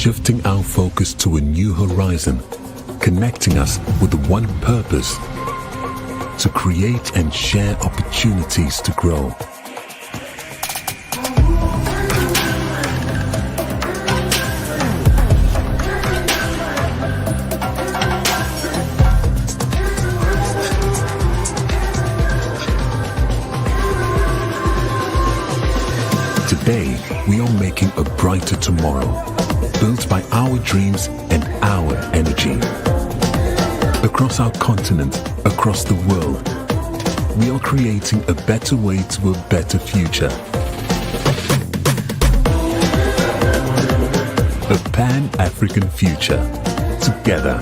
shifting our focus to a new horizon, connecting us with one purpose: to create and share opportunities to grow. Today, we are making a brighter tomorrow, built by our dreams and our energy. Across our continent, across the world, we are creating a better way to a better future. A Pan-African future. Together.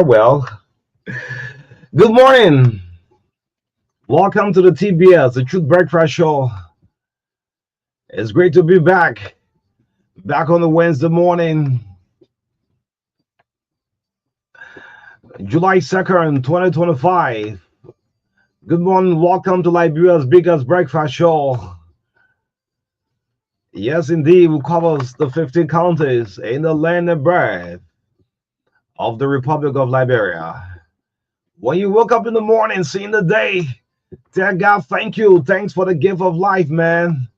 Well. Good morning. Welcome to the TBS, the Truth Breakfast Show. It's great to be back on the Wednesday morning, July 2nd, 2025. Good morning. Welcome to Liberia's biggest breakfast show. Yes, indeed, we cover the 15 counties in the land and breadth of the Republic of Liberia. When you woke up in the morning, seeing the day, tell God, thank you. Thanks for the gift of life, man.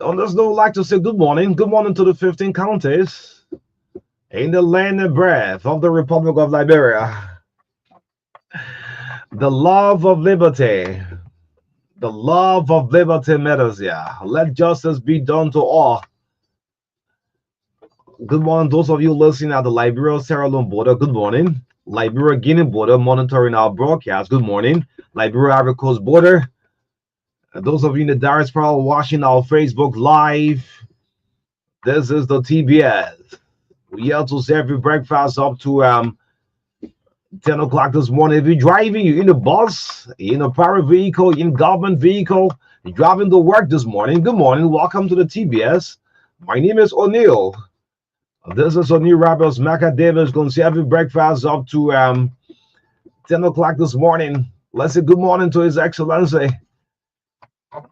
On this note, I'd like to say good morning. Good morning to the 15 counties in the land and breadth of the Republic of Liberia. The love of liberty. The love of liberty matters here. Let justice be done to all. Good morning, those of you listening at the Liberia-Sierra Leone border. Good morning. Liberia Guinea border monitoring our broadcast. Good morning. Liberia Ivory Coast border. Those of you in the diaspora watching our Facebook Live, this is the TBS. We also serve you breakfast up to 10 o'clock this morning. If you're driving, you're in the bus, in a private vehicle, in government vehicle, you're driving to work this morning. Good morning. Welcome to the TBS. My name is O'Neill. This is O'Neill Roberts. Marka Davis going to serve you breakfast up to 10 o'clock this morning. Let's say good morning to His Excellency,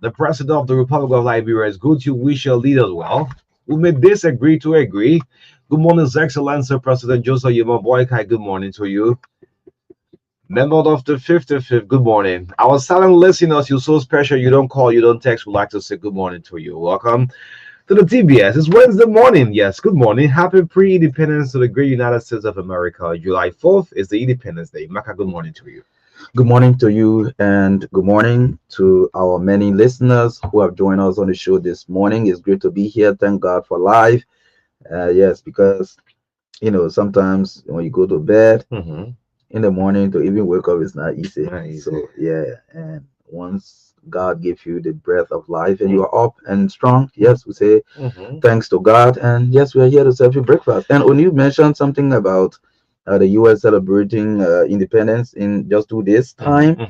the President of the Republic of Liberia. It's good to wish your leaders well. We may disagree to agree. Good morning, His Excellency, President Joseph Yema Boykai. Good morning to you. Member of the 55th, good morning. Our silent listeners, you're so special. You don't call, you don't text. We'd like to say good morning to you. Welcome to the TBS. It's Wednesday morning. Yes, good morning. Happy pre-independence to the great United States of America. July 4th is the Independence Day. Marka, good morning to you. Good morning to you, and good morning to our many listeners who have joined us on the show this morning. It's great to be here. Thank God for life. Yes, because sometimes when you go to bed in the morning to even wake up is not easy. So yeah, and once God gives you the breath of life and you are up and strong, yes, we say thanks to God. And yes, we are here to serve you breakfast. And when you mentioned something about the U.S. celebrating independence in just 2 days time,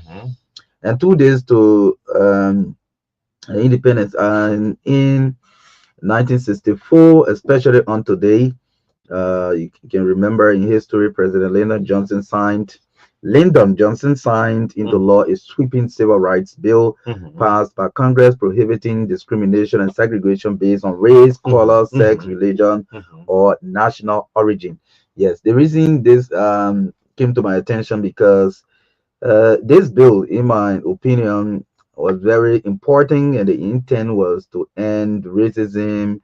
and 2 days to independence, and in 1964, especially on today, you can remember in history, President Lyndon Johnson signed into law a sweeping civil rights bill passed by Congress prohibiting discrimination and segregation based on race, color, sex, religion, or national origin. Yes, the reason this came to my attention because this bill, in my opinion, was very important, and the intent was to end racism,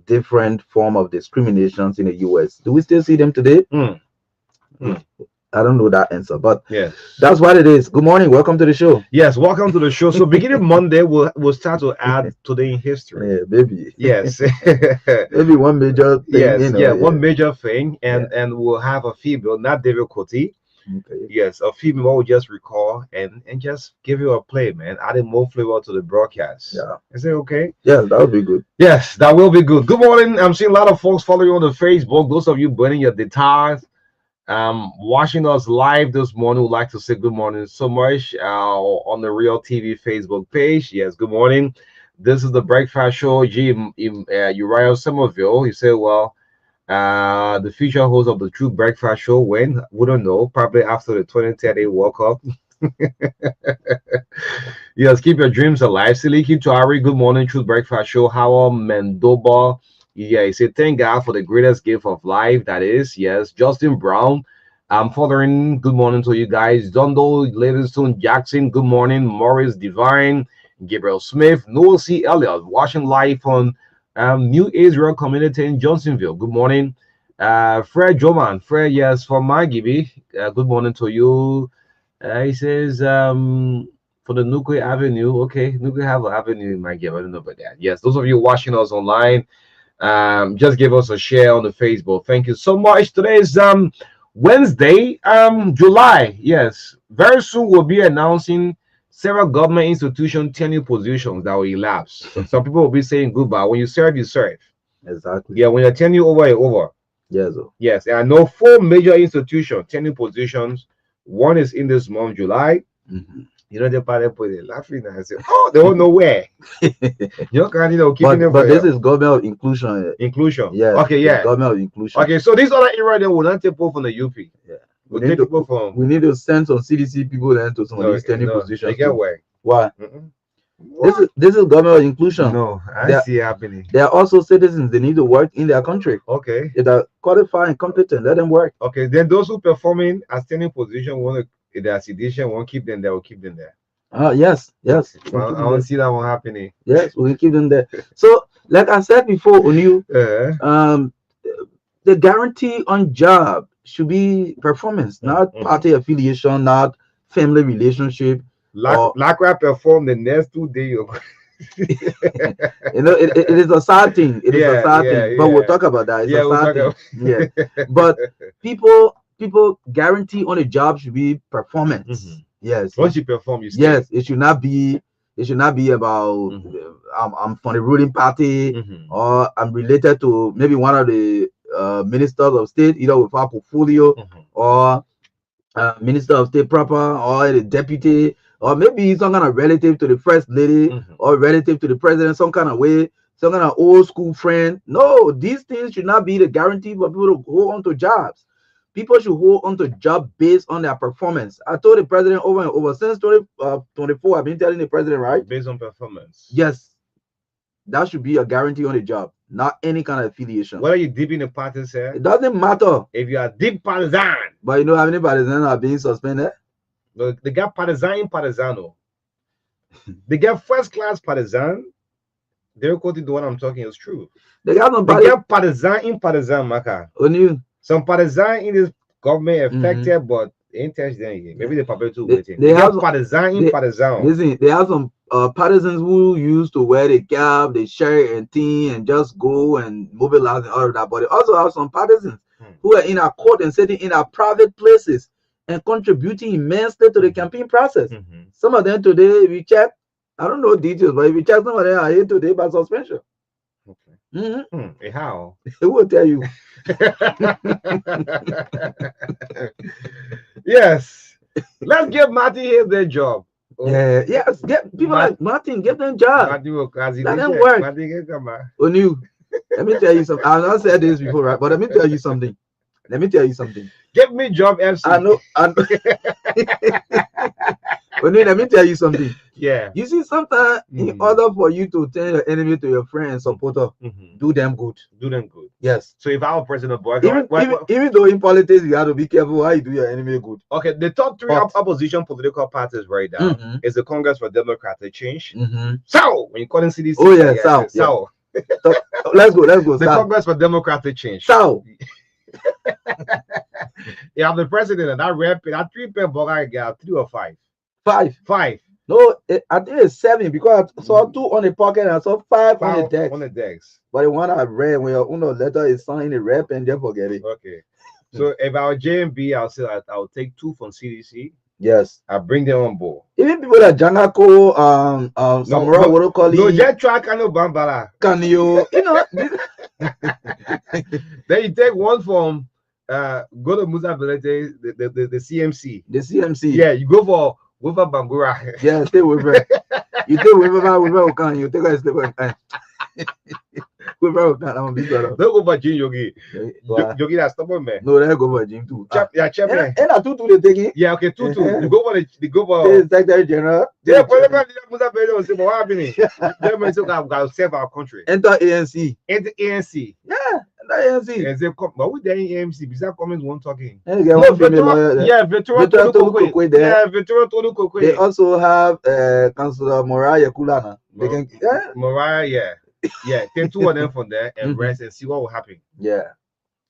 different form of discriminations in the U.S. Do we still see them today? I don't know that answer, but yeah, that's what it is. Good morning, welcome to the show. Yes, welcome to the show. So beginning Monday, we'll start to add today in history. Yeah, baby. Yes. Maybe one major thing. Yes, one major thing, and we'll have a female, not David Coty. Okay. Yes, a female will just recall and just give you a play, man. Adding more flavor to the broadcast. Yeah. Is it okay? Yeah, that would be good. Yes, that will be good. Good morning. I'm seeing a lot of folks following you on the Facebook. Those of you burning your guitars, watching us live this morning, would like to say good morning so much on the Real TV Facebook page. Yes, good morning. This is the breakfast show. Uriah Somerville. He said, well, the future host of the True Breakfast Show, when we don't know, probably after the 2030 World Cup. Yes, keep your dreams alive. Siliki Tuari, good morning, True Breakfast Show. Howard Mendoba, yeah, he said, thank God for the greatest gift of life. That is, yes. Justin Brown, I'm following. Good morning to you guys. Dondo Livingston Jackson, good morning. Morris Divine, Gabriel Smith, Noel C. Elliott, watching live on New Israel Community in Johnsonville. Good morning. Fred Joman, Fred, yes, from my Gibby. Good morning to you. He says, for the Nuclear Avenue, okay, Nuclear Avenue in my Gibby. I don't know about that. Yes, those of you watching us online, just give us a share on the Facebook. Thank you so much. Today is Wednesday, July. Yes, very soon we'll be announcing several government institution tenure positions that will elapse. Some people will be saying goodbye. When you serve, you serve. Exactly. Yeah, when you're tenure over, you're over. Yes. Yes, and I know 4 major institution tenure positions. One is in this month, July. You know, the party put it laughing and say, oh, they don't know where. You can't, keeping them. But this is government of inclusion. Inclusion. Yeah. Okay, yeah. Government of inclusion. Okay, so this other area then will not take people from the UP. Yeah. We'll take people from. We need to send some CDC people then to some of these tenure positions. They get where? Why? This is government of inclusion. No, I see it happening. They are also citizens. They need to work in their country. Okay. If they're qualified and competent, let them work. Okay, then those who performing as tenure position want to, if their sedition won't keep them there, will keep them there. Yes. Well, I want to see that one happening. Yes, we can keep them there. So, like I said before, on you, the guarantee on job should be performance, not party affiliation, not family relationship. Like I perform the next 2 days. It is a sad thing. It is a sad thing. But we'll talk about that. It's a sad thing. Yeah. But people people guarantee on a job should be performance. Yes. Once you perform, you stay. Yes, it should not be about I'm from the ruling party or I'm related to maybe one of the ministers of state, either with our portfolio or minister of state proper or the deputy, or maybe some kind of relative to the first lady or relative to the president, some kind of way, some kind of old school friend. No, these things should not be the guarantee for people to hold on to jobs. People should hold on to job based on their performance. I told the president over and over since 2024. I've been telling the president, right? Based on performance. Yes, that should be a guarantee on the job, not any kind of affiliation. What are you deep in the parties here? It doesn't matter. If you are deep partisan. But you know how many partisans are being suspended? They got partisan in partisano. They get first class partisan. They're quoting the one I'm talking is true. They got partisan in partisan, Marka. Only some partisan in this government affected, but ain't touched them yet. Maybe the public too waiting. They have partisan in partisan. Listen, they have some partisans who used to wear the cap, the shirt and thing, and just go and mobilize and all of that. But they also have some partisans who are in our court and sitting in our private places and contributing immensely to the campaign process. Some of them today, if you check, I don't know details, but if you check, some of them are here today by suspension. Okay. How? Who will tell you? Yes. Let's give Martin here their job. Yeah, yes. Get people like Martin, get them jobs. Let them work. Onu, let me tell you something. I've not said this before, right? But let me tell you something. Get me job, MC. I know. Onu, let me tell you something. Yeah. You see, sometimes in order for you to turn your enemy to your friend and supporter, do them good. Do them good. Yes. So if our president, boy, even though in politics you have to be careful how you do your enemy good. Okay, the top three opposition political parties right now is the Congress for Democratic Change. So when you call in CDC, oh yeah, so. So let's go. The Congress for Democratic Change. So you have the president and that rep, that 3-pen bugger got 3 or 5. 5. No, I think it's 7 because I saw 2 on the pocket and I saw 5 on the desk. On the decks. But the one I read when your letter is signed in the rep and then forget it. Okay. So if I were JMB, I'll say I'll take 2 from CDC. Yes. I'll bring them on board. Even people like Janako, Samura, what do you call it? No, jet track and no Bambala. Can you know? Then you take 1 from go to Musa Village, the CMC. The CMC. Yeah, you go for Bangura. Yeah, stay with her. You take with her, you take her, stay with her. With her, I'm gonna be better. Don't go for Jim Yogi. Yogi, that's stubborn, man. No, they go for Jim too. Yeah, champion. And I 2 they take it. Yeah, okay, 2. You go for the Secretary General. Yeah, but Musa Village was saying, what happening? Germany still got save our country. Enter ANC. Enter ANC. Yeah. ANC. And they come, but with the ANC, besides comments, one talking. And Veteran Tolu there. Yeah, Veteran Tolu. They also have Councillor Mariah Kulana. They can, Mariah, yeah. Take 2 of them from there and rest and see what will happen. Yeah.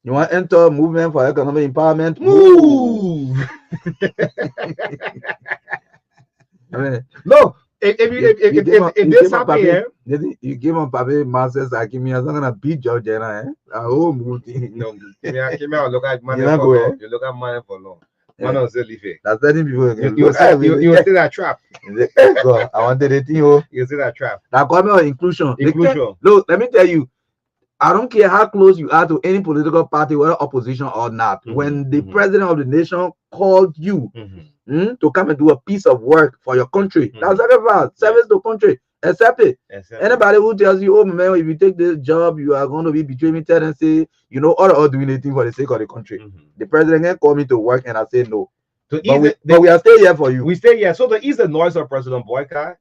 You want to enter movement for economic empowerment? Move. I mean, no. If this happen, you give him Papi Masters, I give me I'm gonna beat George and I whole movie. No, look at money for long. You look at money for long. Man, that's letting people. You see that trap. God, I wanted a thing. You see that trap. Now, comment inclusion. Inclusion. Look, let me tell you. I don't care how close you are to any political party, whether opposition or not. When the president of the nation called you to come and do a piece of work for your country, that's service to country. Accept it. Anybody who tells you, oh man, if you take this job, you are going to be between me and say, you know, or doing anything for the sake of the country. The president can call me to work and I say no. But we are still here for you. We stay here. So to ease the noise of President Boyka,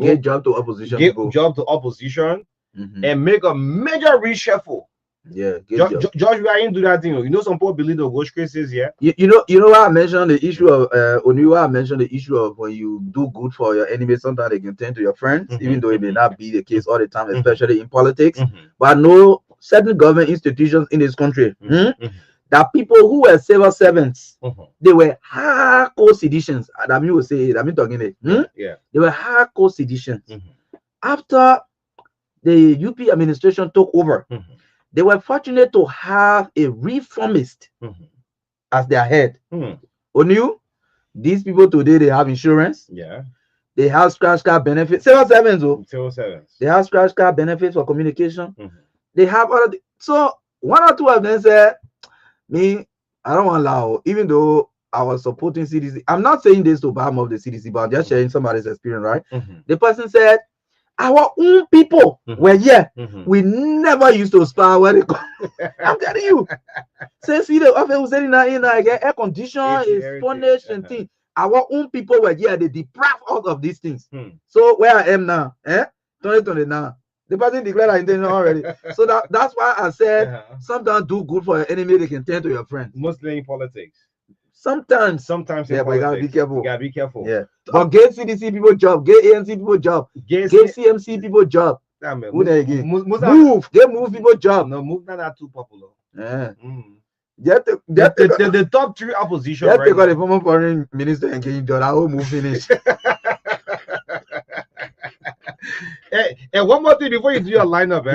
give job to opposition. Give job to opposition. And make a major reshuffle. Yeah, George, we are into that thing. You know, some people believe the ghost cases. Yeah. You know why I mentioned the issue of I mentioned the issue of when you do good for your enemy, sometimes they can turn to your friends, even though it may not be the case all the time, especially in politics. But no certain government institutions in this country that people who were civil servants, they were hardcore seditions. I mean, will say, I mean, talking it. Yeah. They were hardcore seditions. After the UP administration took over, they were fortunate to have a reformist as their head. Hmm. Only these people today, they have insurance. Yeah. They have scratch card benefits. Civil servants, oh. Civil servants. They have scratch card benefits for communication. Mm-hmm. They have other. So one or two of them said, "Me, I don't want to allow." Even though I was supporting CDC, I'm not saying this to bottom of the CDC, but I'm just sharing somebody's experience, right? Mm-hmm. The person said, "Our own people were here. We never used to spy where they come." I'm telling you. Say, see the office was saying that in air condition is furnished and things. Our own people were here. They deprived us of these things. So where I am now, 2020 now. The person declared our intention already. So that's why I said sometimes do good for your enemy, they can turn to your friend. Mostly in politics. Sometimes yeah, but you gotta be careful. You gotta be careful. Yeah. But give CDC people job, give ANC people job, give CMC people job. Nah, man, Who they give? Move People job. No, move not too popular. Yeah. The top three opposition right now. The former foreign minister and King John, I will move finish. And one more thing before you do your lineup,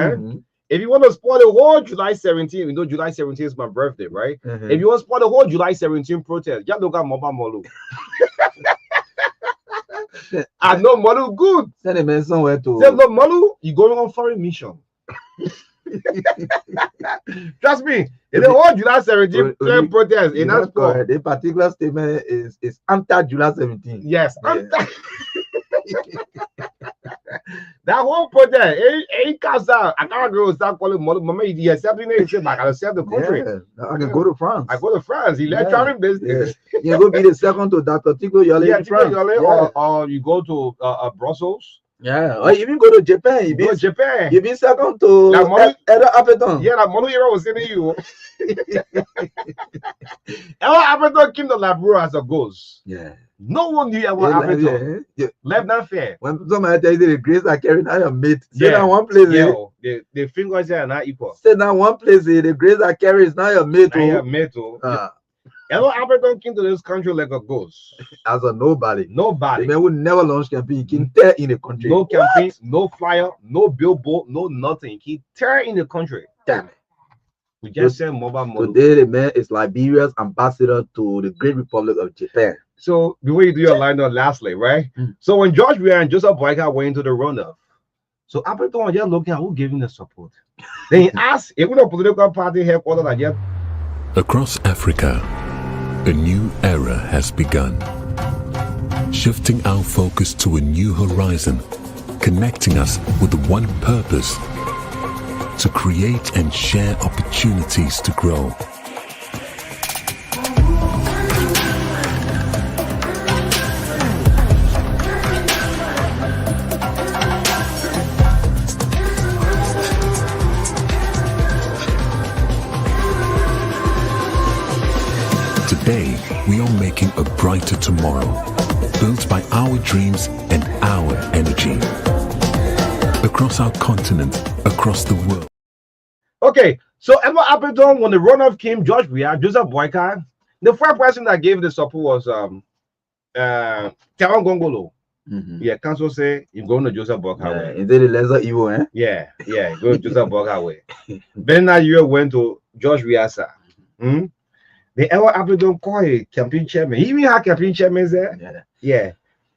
if you want to spoil the whole July 17th, you know July 17th is my birthday, right? If you want to spoil the whole July 17th protest, just look at Moba Molu. I know Molu good. Send a man somewhere to. Say, look, Molu, you going on foreign mission. Trust me, in the whole July 17th protest, in that sport, the particular statement is anti-July 17th. Yes, that whole protest, it comes out. I can't go start calling Mama. He accepting it. He said, I can accept the country. Yeah, I can go to France. I go to France. Electronic business. Yeah. You go be the second to Dr. Tico Yole in France. Or you go to Brussels. Yeah, or even go to Japan. You go to Japan. You be second to Edo Appleton. Yeah, that Monu Hero was sending you. Edo Appleton came to Labro as a ghost. Yeah. No one knew Edo Appleton. Left not fair. When somebody tell you the grace I carry now your mate, say that one place. The fingers are not equal. Say that one place, the grace I carry is now your mate. Your mate. Edo Appleton came to this country like a ghost. As a nobody. Nobody. The man would never launch campaign. He can tear in the country. No campaign, no flyer, no billboard, no nothing. He tear in the country. Damn it. We just said mobile model. Today, the man is Liberia's ambassador to the Great Republic of Japan. So before you do your lineup, lastly, right? So when George Weah and Joseph Boyka went into the runoff, so Appleton was just looking at who gave him the support. Then he asked, if we don't political party headquarters like that. Across Africa, a new era has begun, shifting our focus to a new horizon, connecting us with one purpose: to create and share opportunities to grow. Today, we are making a brighter tomorrow, built by our dreams and our energy. Across our continent, across the world. Okay, so Emma Appleton, when the runoff came, George Weah, Joseph Boyka, the first person that gave the support was Teron Gongolo. Yeah, council say you're going to Joseph Boyka way. Is it the lesser evil, eh? Yeah, go to Joseph Boyka way. Then that year went to George Weah, sir. The Emma Appleton called a campaign chairman. He even had campaign chairman there. Yeah.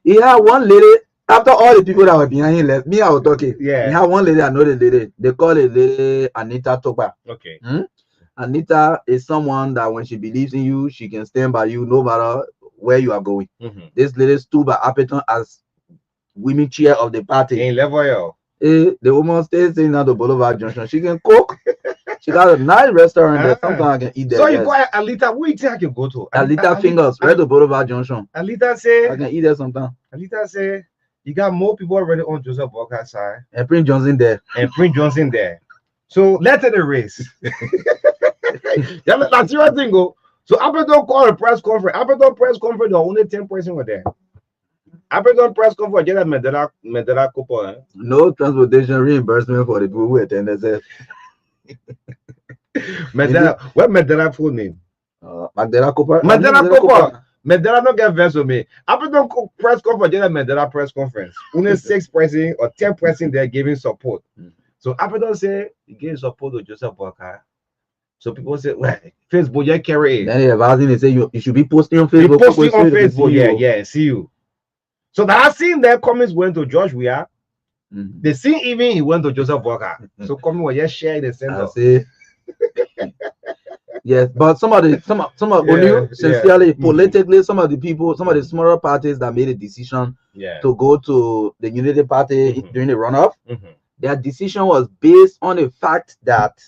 He had one lady. After all the people that were behind him left, me, I was talking. Yeah. He had one lady, I know the lady. They call it lady Anita Toba. Okay. Anita is someone that when she believes in you, she can stand by you no matter where you are going. This lady stood by Appleton as women chair of the party. In level, yo. The woman stays in the Boulevard Junction. She can cook. She got a nice restaurant there. Sometimes I can eat there. So you go Alita, where you think I can go to? Alita Fingers, right to Boulevard Junction. Alita say I can eat there sometimes. Alita say you got more people already on Joseph Boyka's side. And Prince Johnson there. So let's the race. That's your thing, go. So Appleton called a press conference. Appleton press conference, only 10% were there. Appleton press conference, just Medela couple. No transportation reimbursement for the people who attended. Medela, what Medela full name? Medela Cooper. Medela don't get verse with me. Appleton press conference, just Medela press conference. Only 6% or 10% they're giving support. So Appleton say he gave support to Joseph Boyka. So people say, well, Facebook, yeah, carry it. Then they advising they say you should be posting on They Facebook. posting people on say they see Facebook, you. yeah, see you. So that I seen their comments went to George Weah. Mhm. They see even he went to Joseph Walker. So comment was just share the I center. say yes, but some of Yeah, sincerely, mhm. politically, some of the people, some of the smaller parties that made a decision Yeah. to go to the Unity Party Mhm. during the runoff, Mhm. their decision was based on the fact that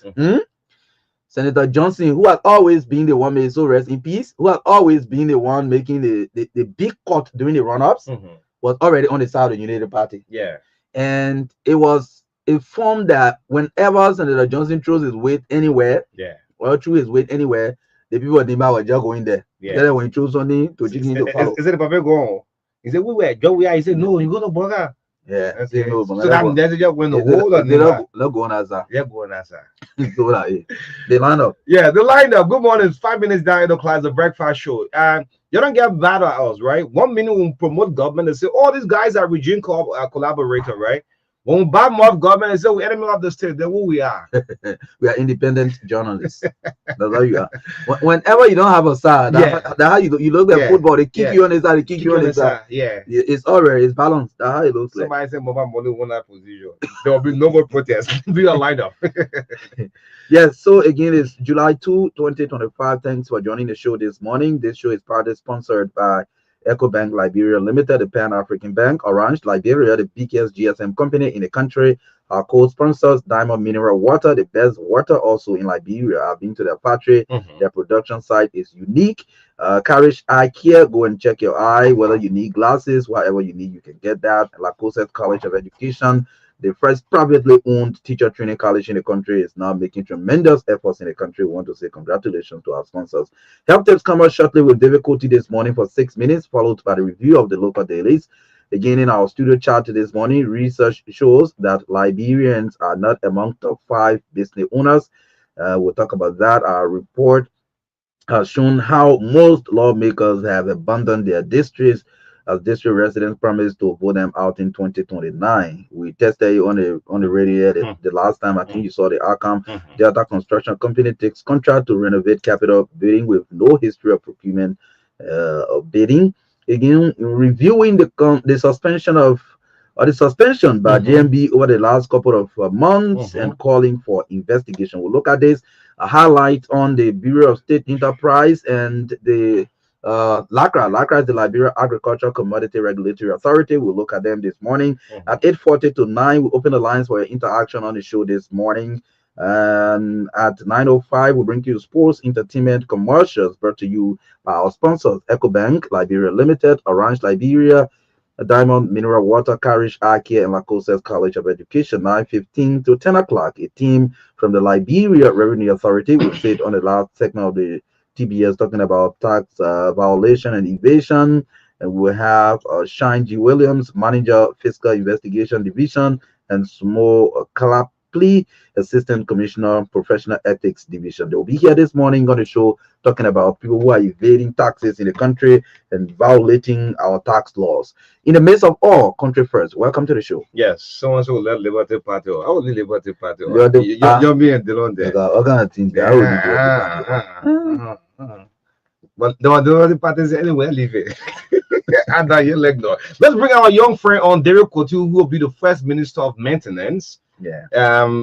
Senator Johnson, who has always been the one, may so rest in peace, who has always been the one making the big cut during the runoffs, Mhm. was already on the side of the Unity Party. Yeah. And it was informed that whenever Senator Johnson throws his weight anywhere, Yeah. or threw his weight anywhere, the people of Nima were just going there. Yeah. Then when he chose something to chicken to follow. Is it the Papa go on? He said, we were Joe Weah. He said, no, you go to Boga. Yeah. I Say said, no, so but that means just went the whole of Nima. not going as that. Yeah, go on, sir. So that they line up. Yeah, the lineup. Good morning. It's 5 minutes down in the class, the breakfast show. And you don't get bad at us, right? 1 minute we promote government and say, all these guys are regime collaborator, right? When we buy more government and say we enemy of the state, then who we are. We are independent journalists. That's how you are. Whenever you don't have a side, that's how you look at football. They kick you on the side, they kick you on the side. Yeah. It's alright, it's balanced. That's how it looks like. Somebody said Mama Money won that position. There will be no more protest. Be a lineup. Yes, so again, it's July 2, 2025. Thanks for joining the show this morning. This show is partly sponsored by EcoBank Liberia Limited, the Pan-African Bank, Orange Liberia, the biggest GSM company in the country. Our co-sponsors, Diamond Mineral Water, the best water also in Liberia. I've been to their factory. Their production site is unique. Carish Eye Care, go and check your eye, whether you need glasses, whatever you need, you can get that. Lacoste College of Education, the first privately owned teacher training college in the country, is now making tremendous efforts in the country. We want to say congratulations to our sponsors. Health tips come out shortly with David Coty this morning for 6 minutes, followed by the review of the local dailies. Again, in our studio chat this morning, research shows that Liberians are not among top 5 business owners. We'll talk about that. Our report has shown how most lawmakers have abandoned their districts as district residents promised to vote them out in 2029. We tested you on the radio the last time. I think you saw the outcome. Delta Construction Company takes contract to renovate Capitol building with no history of procurement of bidding. Again, reviewing the suspension by JMB over the last couple of months and calling for investigation. We'll look at this. A highlight on the Bureau of State Enterprise and the LACRA. LACRA is the Liberia Agricultural Commodity Regulatory Authority. We'll look at them this morning. At 8:40 to 9, we open the lines for your interaction on the show this morning. And at 9:05, we'll bring you sports, entertainment, commercials brought to you by our sponsors, EcoBank Liberia Limited, Orange Liberia, Diamond Mineral Water, Carish Eye Care, and Lacoste College of Education. 9:15 to 10 o'clock. A team from the Liberia Revenue Authority will sit on the last segment of the TBS talking about tax violation and evasion. And we'll have Shine G. Williams, Manager, Fiscal Investigation Division, and Smo Kalapli, Assistant Commissioner, Professional Ethics Division. They will be here this morning on the show talking about people who are evading taxes in the country and violating our tax laws. In the midst of all, country first. Welcome to the show. Yes, someone who left Liberty Party. I will leave Liberty Party. You're me and Dylan there. But the Liberty Party is anywhere, leave it. And you let go. Let's bring our young friend on, Derek Coty, who will be the first Minister of Maintenance. Yeah.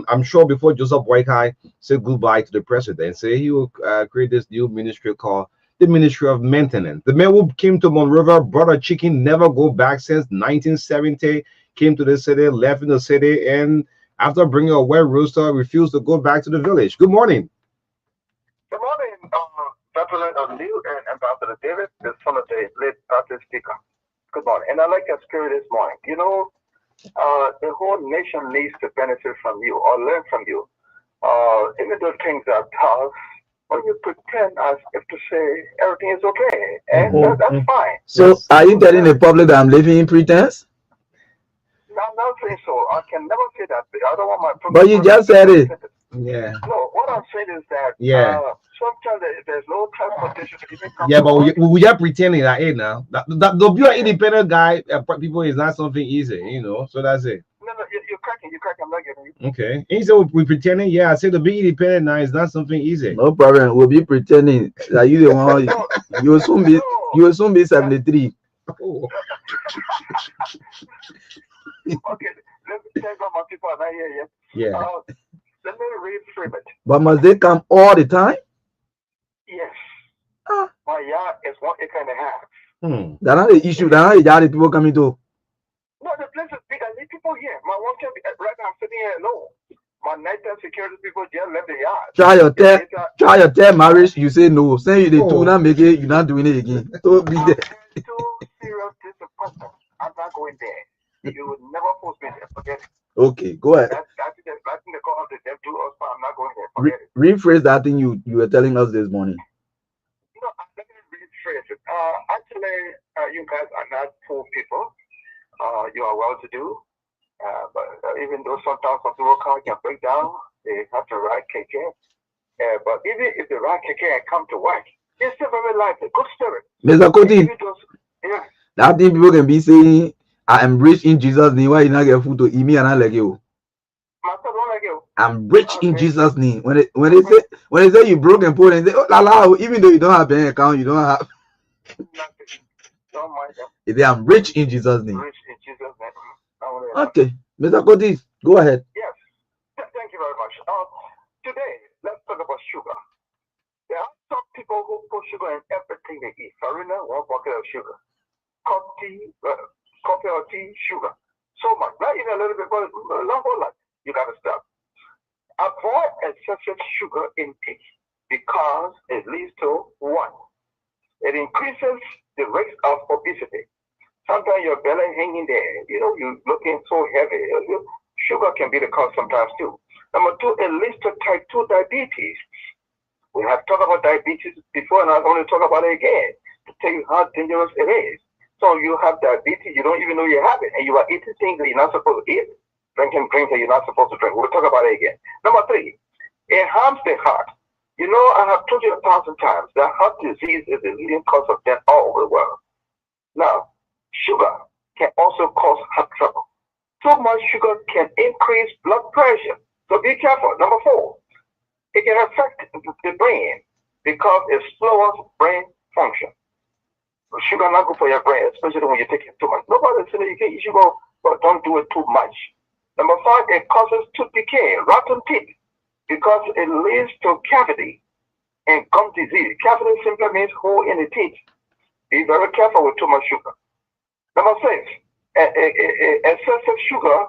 I'm sure before Joseph Boykai said goodbye to the presidency, he will create this new ministry called the Ministry of Maintenance. The man who came to Monrovia, brought a chicken, never go back since 1970, came to the city, left in the city, and after bringing a wet rooster, refused to go back to the village. Good morning. Good morning, President O'Neill and Ambassador David, the son of the late party speaker. Good morning. And I like your spirit this morning. You know, the whole nation needs to benefit from you or learn from you. Even though things are tough, when you pretend as if to say everything is okay, and that's fine. So, are you telling the public that I'm living in pretense? No, I'm not saying so. I can never say that. I don't want my. But you just said it. Yeah. No, what I'm saying is that. Sometimes there's no transportation to even come. Yeah, but we are pretending that now. That be an independent guy, people is not something easy, you know. So that's it. No, you cracking. I'm not getting you. Okay. And so we pretending, yeah, I said to be independent now is not something easy. No problem. We'll be pretending that you the one. No, You will soon be. no. You will soon be 73. Oh. Okay, let me tell you my people are not here yet. Yeah. Let me reframe it. But must they come all the time? Yes. Ah. My yard is 1.5 acres. That's not the issue. That's not the yard people coming to. No, the place is big. I need people here. My one can be right now. I'm sitting here alone. My nighttime security people just left the yard. Try your third marriage. You say no. Say you the two not make it. You're not doing it again. So be there. Too serious disappointment. I'm not going there. You would never force me there. Forget it. Okay, go ahead. That's the call of the devil to us, but I'm not going there. Forget it. Rephrase that thing you were telling us this morning. No, let me rephrase it. Actually, you guys are not poor people. You are well to do. But even though sometimes some people can break down, they have to ride KK. But even if the ride KK and come to work, it's still very lively. Good spirit. Mr. Cody, yeah. that thing people can be saying, I am rich in Jesus' name. Why you not get food to eat me and I like you? I'm rich in Jesus' name. When they say you broke and poor and say, oh la la, even though you don't have bank account, you don't have nothing. Don't mind them. They say I'm rich in Jesus' name. Rich in Jesus' name. Okay, Mr. Cody, go ahead. Yes. Thank you very much. Today, let's talk about sugar. There are some people who put sugar in everything they eat. Farina, 1 bucket of sugar. Coffee or tea, sugar. So much. Not even a little bit, but a long whole lot. You got to stop. Avoid excessive sugar intake because it leads to one. It increases the risk of obesity. Sometimes your belly hanging there, you're looking so heavy. Sugar can be the cause sometimes too. Number 2, it leads to type 2 diabetes. We have talked about diabetes before, and I want to talk about it again to tell you how dangerous it is. So you have diabetes, you don't even know you have it, and you are eating things that you're not supposed to eat, drinking drinks that you're not supposed to drink. We'll talk about it again. Number 3, it harms the heart. I have told you 1,000 times that heart disease is the leading cause of death all over the world. Now, sugar can also cause heart trouble. Too much sugar can increase blood pressure. So be careful. Number 4, it can affect the brain because it slows brain function. Sugar not good for your brain, especially when you take it too much. Nobody says you can eat sugar, but don't do it too much. Number 5, it causes tooth decay, rotten teeth, because it leads to cavity and gum disease. Cavity simply means hole in the teeth. Be very careful with too much sugar. Number 6, excessive sugar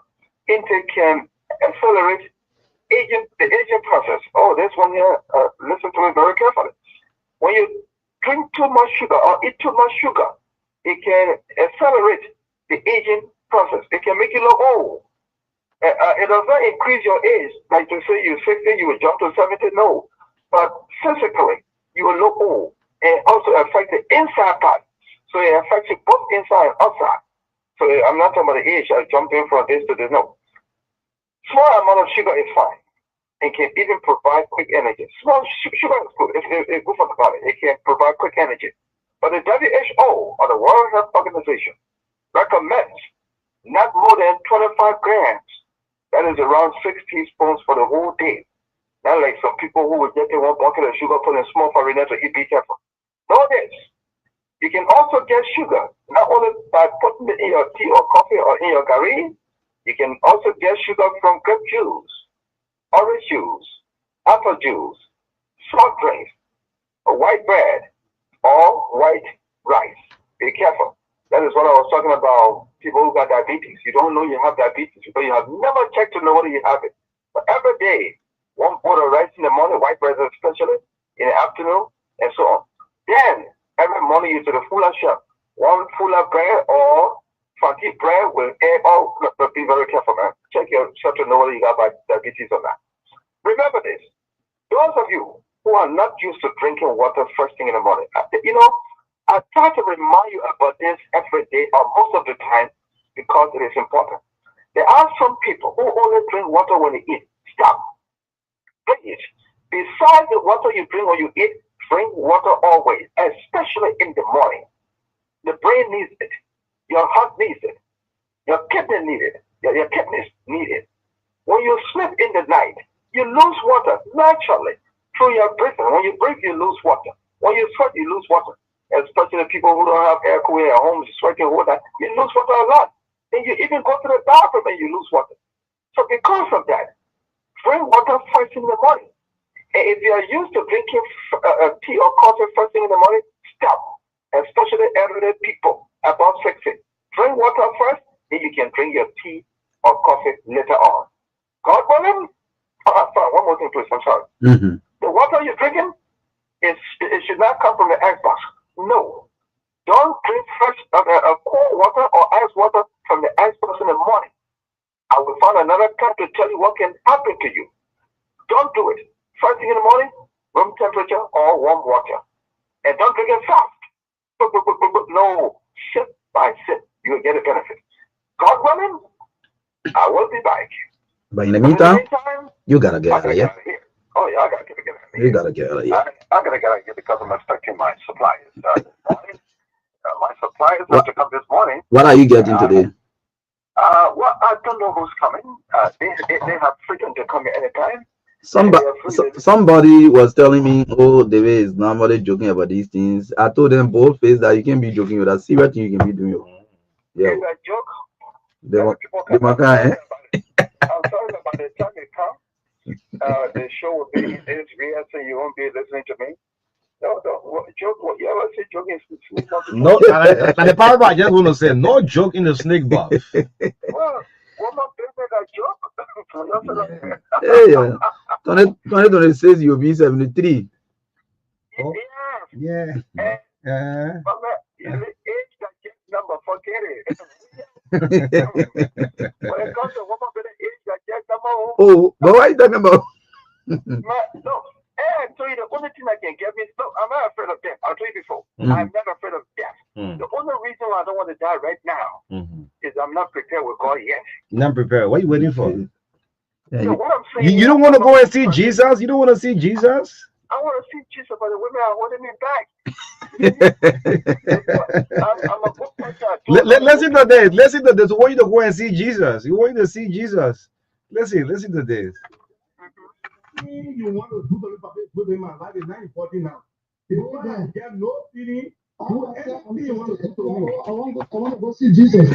intake can accelerate the aging process. Oh, this one here, listen to it very carefully. When you drink too much sugar or eat too much sugar, it can accelerate the aging process. It can make you look old. It does not increase your age. Like to say you're 60, you will jump to 70. No. But physically, you will look old. And also affect the inside part. So it affects you both inside and outside. So I'm not talking about the age. I jumped in from this to this. No. Small amount of sugar is fine. It can even provide quick energy. Small sugar is good. It's good for the body. It can provide quick energy. But the WHO, or the World Health Organization, recommends not more than 25 grams. That is around 6 teaspoons for the whole day. Not like some people who would get in 1 bucket of sugar, put in small farina to eat. Be careful. Know this. You can also get sugar not only by putting it in your tea or coffee or in your curry. You can also get sugar from grape juice, orange juice, apple juice, soft drinks, white bread, or white rice. Be careful. That is what I was talking about. People who got diabetes. You don't know you have diabetes because you have never checked to know whether you have it. But every day, 1 bowl of rice in the morning, white bread especially, in the afternoon, and so on. Then, every morning you to the fuller shop, 1 fuller bread or funky bread with air. Oh, but be very careful, man. Check yourself to know whether you got diabetes or not. Remember this. Those of you who are not used to drinking water first thing in the morning, I try to remind you about this every day or most of the time because it is important. There are some people who only drink water when they eat. Stop. Please. Besides the water you drink when you eat, drink water always, especially in the morning. The brain needs it. Your heart needs it. Your kidney needs it. Your kidneys need it. When you sleep in the night, you lose water naturally through your breathing. When you breathe, you lose water. When you sweat, you lose water. Especially people who don't have air cooling at home, sweating water, you lose water a lot. Then you even go to the bathroom and you lose water. So because of that, drink water first in the morning. And if you are used to drinking tea or coffee first thing in the morning, stop. Especially elderly people above 60. Drink water first, then you can drink your tea or coffee later on. God willing. Sorry, one more thing, please. I'm sorry. The water you're drinking, it should not come from the icebox. No. Don't drink fresh cold water or ice water from the icebox in the morning. I will find another time to tell you what can happen to you. Don't do it. First thing in the morning, room temperature or warm water. And don't drink it fast. No, sip by sip, you will get a benefit. God willing, I will be back. But in the meantime, you gotta get out of here. Oh, yeah, I gotta get out of here. You gotta get out of here. I gotta get out of here because I'm expecting my suppliers. My suppliers have to come this morning. What are you getting today? Well, I don't know who's coming. They have freedom to come anytime. Somebody was telling me, oh, David is normally joking about these things. I told them both face that you can be joking with that serious thing you can be doing. Yeah. Is that joke? Marka, I'm sorry about the time it comes. The show will be in this real, so you won't be listening to me. No, joke. What you ever say? Joking is no. And the power I just want to say, no joke in the snake buff. Well, what my favorite joke? Hey, 2026 you'll be 73. Oh, yeah. But the age that gets number, forget it. When it comes to woman with the age that gets number, oh, but what are you talking about? No. And so the only thing that can get me, no, I'm not afraid of death. I'll tell you before. I'm never afraid of death. The only reason why I don't want to die right now is I'm not prepared with God yet. Not prepared. What are you waiting for? Yeah, So what I'm saying, you don't want to go and see Jesus? You don't want to see Jesus? I want to see Jesus, but the women are holding me back. I'm a book Listen to this. Listen to this. I want you to go and see Jesus. You want you to see Jesus. Listen to this. You want to do something in my life is not important now. If you don't get no feeling, do anything you want to do to me. I want to go see Jesus.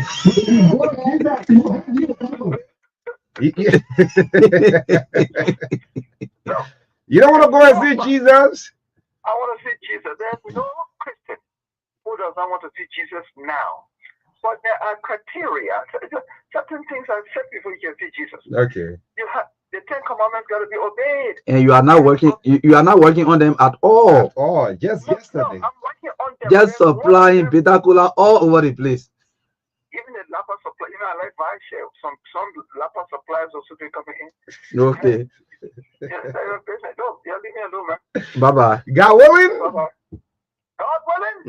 You don't want to go and see Jesus? I want to see Jesus. There's no Christian who does not want to see Jesus now. But there are criteria. Certain things are set before you can see Jesus. Okay. You have the 10 Commandments got to be obeyed. And you are not working. You are not working on them at all. Oh, just yesterday. No, I'm working on them. Just supplying bitter cola all over the place. Even the Lapa supply, I like my share. Some Lapa suppliers also be coming in. Okay. No, leave me alone, man. Bye bye. God willing? Bye-bye. God willing,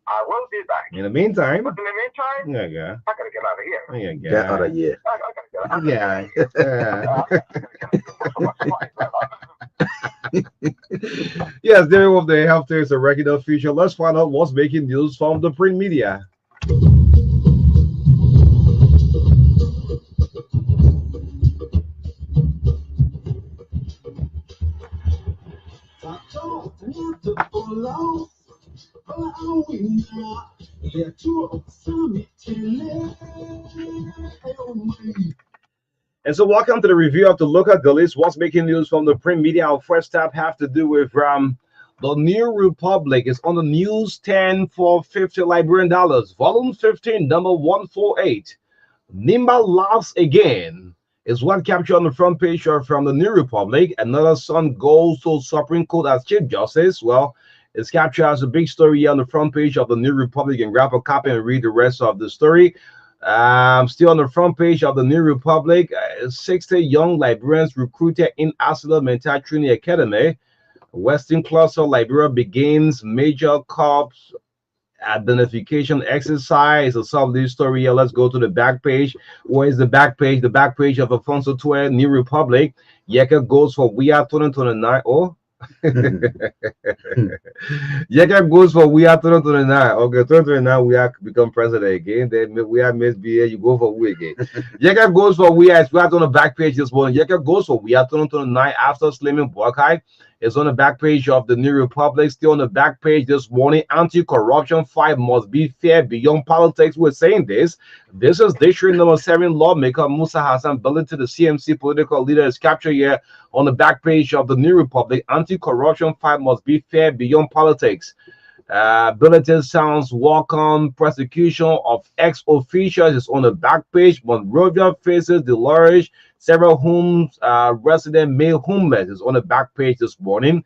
I will be back. In the meantime, But in the meantime, yeah. I gotta get out of here. Get out of here. I gotta get out. Yes, there was the health is a regular feature. Let's find out what's making news from the print media. And so welcome to the review of the local dailies. What's making news from the print media? Our first tab have to do with the New Republic. Is on the news 10 for 50 Liberian dollars. Volume 15, number 148. Nimba laughs again is one captured on the front page from the New Republic. Another son goes to Supreme Court as Chief Justice. Well, it's captured as a big story here on the front page of the New Republic. And grab a copy and read the rest of the story. Still on the front page of the New Republic, 60 young Liberians recruited in Arsenal Mental Training Academy. Western Cluster Liberia begins major corps identification exercise. A solid this story here. Let's go to the back page. Where is the back page? The back page of Alfonso 12 New Republic. Yeka goes for We Are 2029. Oh, Jacob goes for we are 2029. Okay, 2029 we are become president again. Then we are misbehaved. You go for we again. Jacob goes for we are on the back page this morning. Jacob goes for we are 2029 after slamming Buckeye. It's on the back page of the New Republic. Still on the back page this morning. Anti-corruption fight must be fair beyond politics. We're saying this. This is district number 7 lawmaker Musa Hassan building to the CMC political leader is captured here on the back page of the New Republic. Anti-corruption fight must be fair beyond politics. Bulletin sounds welcome. Prosecution of ex-officials is on the back page. Monrovia faces the large several homes resident male homeless is on the back page this morning.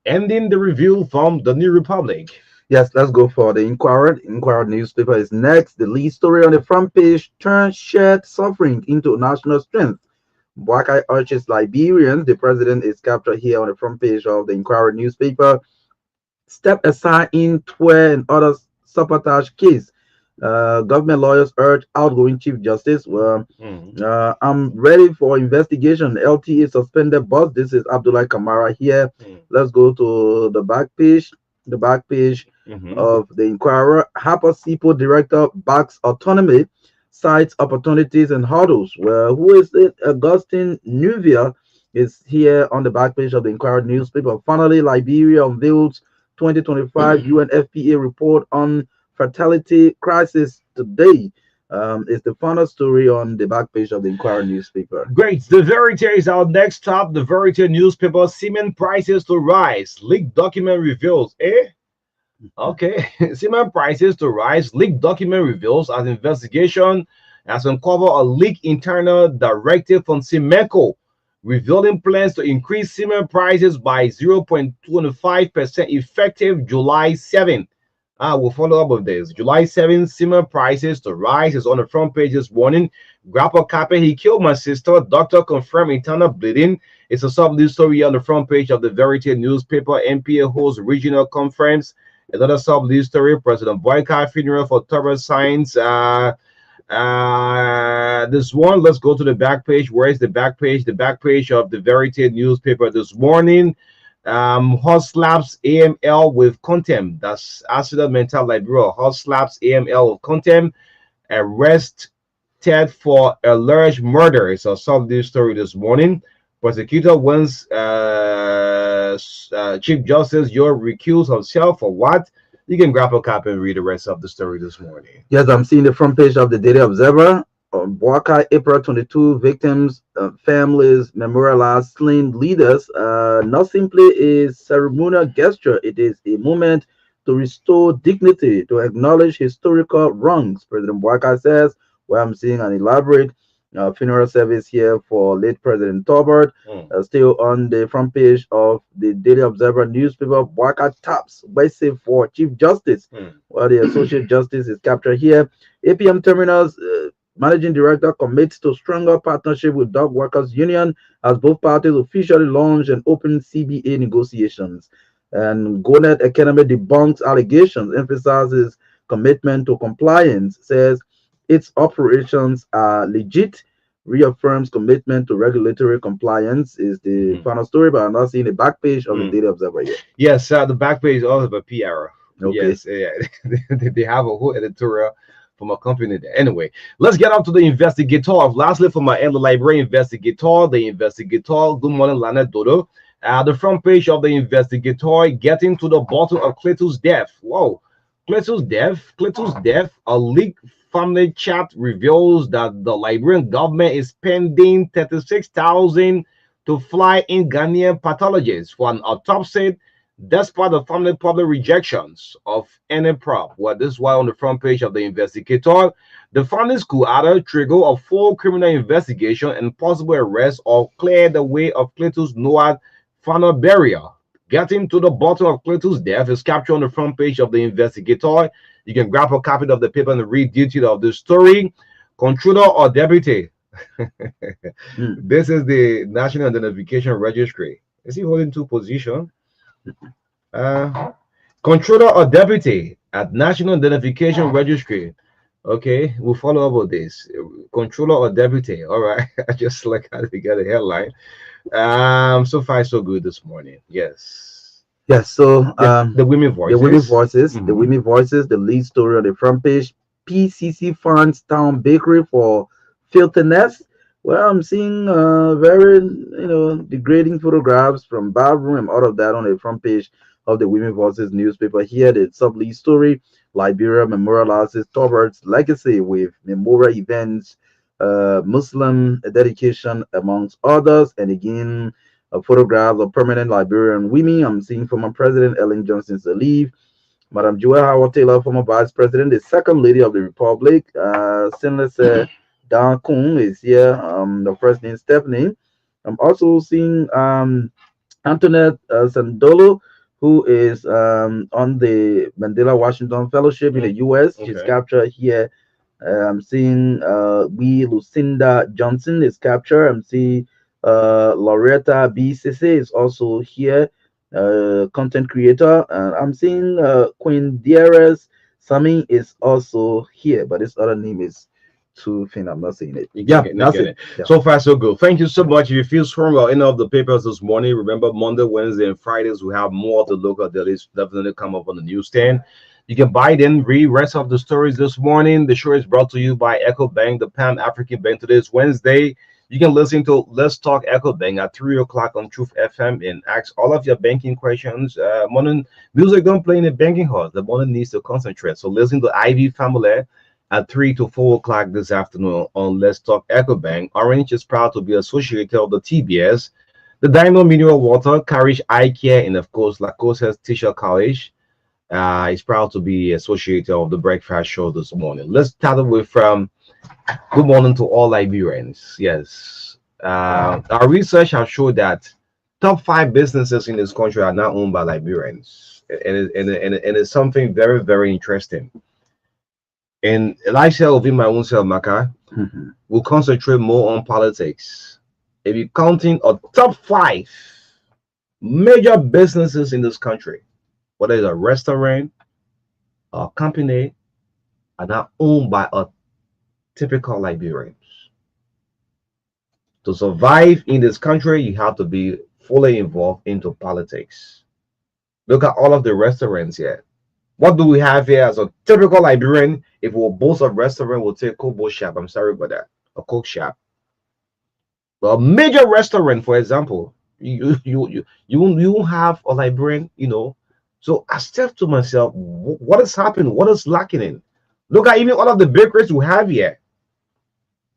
Ending the review from the New Republic. Yes, let's go for the Inquirer. Inquirer newspaper is next. The lead story on the front page turns shared suffering into national strength. Buckeye urges Liberians. The president is captured here on the front page of the Inquirer newspaper. Step aside in Twe and other sabotage case. Government lawyers urge outgoing Chief Justice. I'm ready for investigation. LTA suspended boss. This is Abdullah Kamara here. Let's go to the back page. The back page of the Inquirer. Harper Sipo director backs autonomy, cites opportunities and hurdles. Well, who is it? Augustine Nuvia is here on the back page of the Inquirer newspaper. Finally, Liberia unveils 2025 UNFPA report on fertility crisis today. Is the final story on the back page of the Inquirer newspaper. Great. The Verity is our next stop. The Verity newspaper. Cement prices to rise. Leaked document reveals. Okay. Cement prices to rise. Leaked document reveals as investigation has uncovered a leaked internal directive from Cimeco revealing plans to increase cement prices by 0.25% effective July 7. We'll follow up with this. July 7th, cement prices to rise is on the front page this morning. Grapple Cape, he killed my sister. Doctor confirmed internal bleeding. It's a sub-news story on the front page of the Verity newspaper. NPA holds regional conference. Another sub-news story. President Boyka funeral for Torah Science. This one, let's go to the back page. Where is the back page? The back page of the Verity newspaper this morning. Hot slaps AML with contempt. That's accident mental Liberia. Hot slaps AML with contempt. Arrested for alleged murder. It's a sub-news story this morning. Prosecutor wants Chief Justice Your recuse himself for what? You can grab a copy and read the rest of the story this morning. Yes, I'm seeing the front page of the Daily Observer. Buckeye, April 22, victims, families, memorialized slain leaders. Not simply a ceremonial gesture, it is a moment to restore dignity, to acknowledge historical wrongs. President Buckeye says, where I'm seeing an elaborate funeral service here for late President Tobert. Still on the front page of the Daily Observer newspaper, Buckeye taps Wese for Chief Justice, while the Associate Justice is captured here. APM Terminals Managing Director commits to stronger partnership with Dock Workers Union as both parties officially launch and open CBA negotiations. And Gonet Academy debunks allegations, emphasizes commitment to compliance, says its operations are legit, reaffirms commitment to regulatory compliance is the final story, but I'm not seeing the back page of the Daily Observer yet. Yes, the back page is also a PR. Okay. Yes, yeah. They have a whole editorial from a company there. Anyway, let's get up to the investigator. Lastly, from my end, the library investigator, Good morning, Lana Dodo. The front page of the investigator, getting to the bottom of Cletus's death. Whoa, Cletus's death. A leaked family chat reveals that the Liberian government is spending $36,000 to fly in Ghanaian pathologists for an autopsy, despite the family public rejections of any prop. Well, this is why on the front page of the investigator, the families could either trigger a full criminal investigation and possible arrest or clear the way of Cletus Noah final burial. Getting to the bottom of Cletus' death is captured on the front page of the investigator. You can grab a copy of the paper and read detail of the story. Controller or deputy. This is the National Identification Registry. Is he holding two positions? Controller or deputy at National Identification Registry. Okay, we'll follow up with this. Controller or deputy. All right. I just like how to get a headline. So far so good this morning. Yes. Yes, so The women the women voices. voices, the Mhm. women voices, the lead story on the front page. PCC funds town bakery for filthiness. Well, I'm seeing very degrading photographs from bathroom and all of that on the front page of the women voices newspaper. Here, the sub lead story: Liberia memorializes Torbert's legacy with memorial events, Muslim dedication amongst others, and again photographs of permanent Liberian women. I'm seeing former President Ellen Johnson Sirleaf, Madam Joel Howard Taylor, former Vice President, the Second Lady of the Republic, Sinless Dan Kun is here, the First name Stephanie. I'm also seeing Antoinette Sandolo, who is on the Mandela Washington Fellowship in the U.S. She's Okay. captured here. I'm seeing we Lucinda Johnson is captured. I'm seeing Loretta BCC is also here, content creator. And I'm seeing Queen Dieras Sami is also here, but this other name is too thin. I'm not saying it. Yeah, Not that's getting it. it. Yeah. So far, so good. Thank you so much. If you feel strong about any of the papers this morning, remember Monday, Wednesday, and Fridays we have more of the local dailies definitely come up on the newsstand. You can buy it and read rest of the stories this morning. The show is brought to you by Echo Bank, the Pan African Bank. Today is Wednesday. You can listen to Let's Talk Echo Bank at 3 o'clock on Truth FM and ask all of your banking questions. Morning music don't play in the banking hall. The morning needs to concentrate. So listen to Ivy Family at 3 to 4 o'clock this afternoon on Let's Talk EcoBank. Orange is proud to be associated of the TBS, the Dino Mineral Water, Carish Eye Care, and of course, Lacoste Teacher College. Is proud to be associated of the breakfast show this morning. Let's start with good morning to all Liberians. Yes, our research has showed that top 5 businesses in this country are now owned by Liberians, and it's something very, very interesting. And lifestyle within my own self, Maka, Mhm. will concentrate more on politics. If you're counting a top 5 major businesses in this country, whether it's a restaurant or a company, are not owned by a typical Liberians. To survive in this country, you have to be fully involved into politics. Look at all of the restaurants here. What do we have here as a typical Liberian? If we boast of restaurant, we'll take Kobo Shop. I'm sorry about that. A cook shop. A major restaurant, for example, you won't have a Liberian, So I said to myself, what is happening? What is lacking in? Look at even all of the bakeries we have here.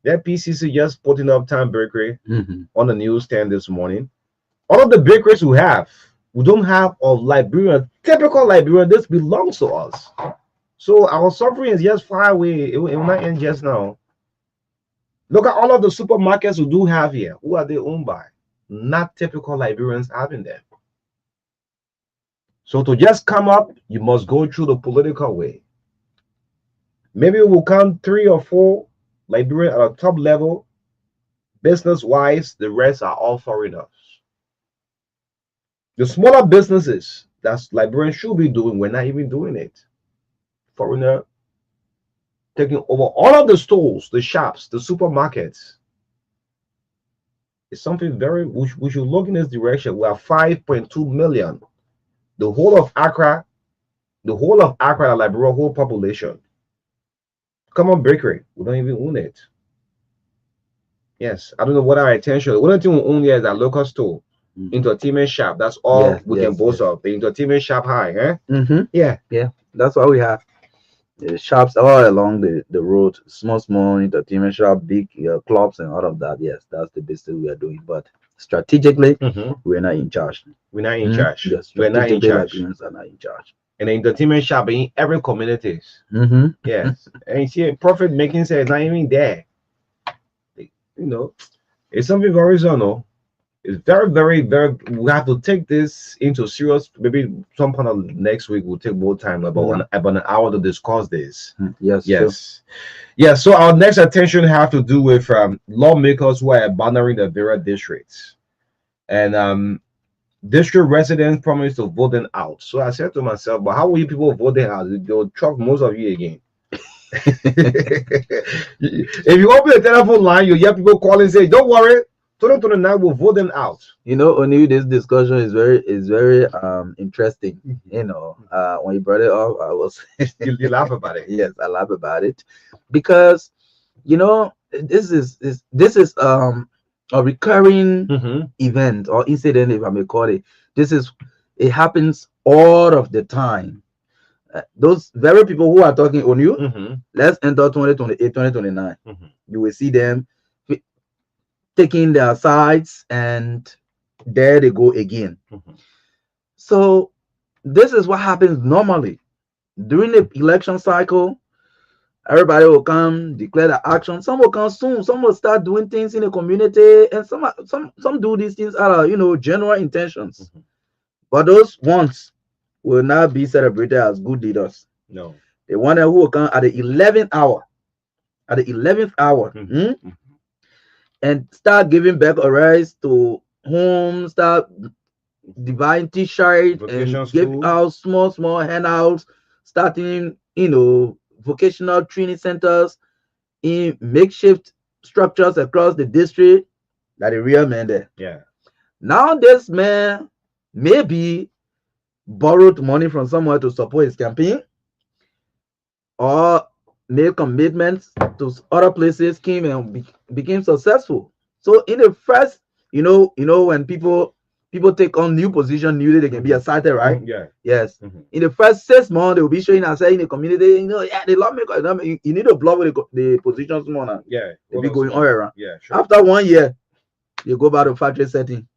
That PCC just putting up Time Bakery Mhm. on the newsstand this morning. All of the bakeries we don't have of Liberian, typical Liberian. This belongs to us. So our suffering is just far away. It will not end just now. Look at all of the supermarkets we do have here. Who are they owned by? Not typical Liberians having them. So to just come up, you must go through the political way. Maybe we'll count 3 or 4 Liberians at a top level, business wise. The rest are all foreigners. The smaller businesses that Liberians should be doing, we're not even doing it. Foreigner taking over all of the stores, the shops, the supermarkets. It's something very, we should look in this direction. We are 5.2 million. The whole of Accra, the Liberia, whole population. Common bakery, we don't even own it. Yes, I don't know what our intention. The only thing we own here is our local store, Mhm. entertainment shop. That's all Yes, we can yes, boast yes. of. The entertainment shop high, eh? Mhm. Yeah. Yeah, that's why we have shops all along the road, small entertainment shop, big clubs and all of that. Yes, that's the business we are doing. But strategically, we're not in charge. We're not in Mhm. charge. Yes, We're not in strategically, charge. Liberians are not in charge. And the entertainment shop in every communities. Mm-hmm. Yes. And you see profit making is not even there. You know, it's something very no. It's very, very, very. We have to take this into serious. Maybe some point of next week we'll take more time about an hour to discuss this. Yes, sure. Yes, yes. So our next attention have to do with lawmakers who are abandoning the various districts, and district residents promised to vote them out. So I said to myself, but how will you people vote them out? They'll truck most of you again. If you open the telephone line, you hear people calling and say, "Don't worry, 2029 will vote them out. Only this discussion is very interesting. When you brought it up, I was You laugh about it. yes, I laugh about it because this is a recurring event or incident, if I may call it. It happens all of the time. Those very people who are talking on you, let's enter 2028, 2029. You will see them taking their sides, and there they go again. So this is what happens normally during the election cycle. Everybody will come declare the action. Some will come soon. Some will start doing things in the community, and some do these things out of general intentions. But those ones will not be celebrated as good leaders. No, the one who will come at the 11th hour, and start giving back a rise to whom, start divine t-shirt and give out small handouts, starting vocational training centers in makeshift structures across the district. That the real man there. Yeah. Now this man maybe borrowed money from somewhere to support his campaign, or made commitments to other places, came and became successful. So in the first, when people take on new position, newly they can be excited, right? Yeah. Yes. In the first 6 months, they will be showing and saying in the community, the lawmaker, you need to block with the positions more now. Yeah. They be going all around. Yeah, sure. After 1 year, you go back to factory setting.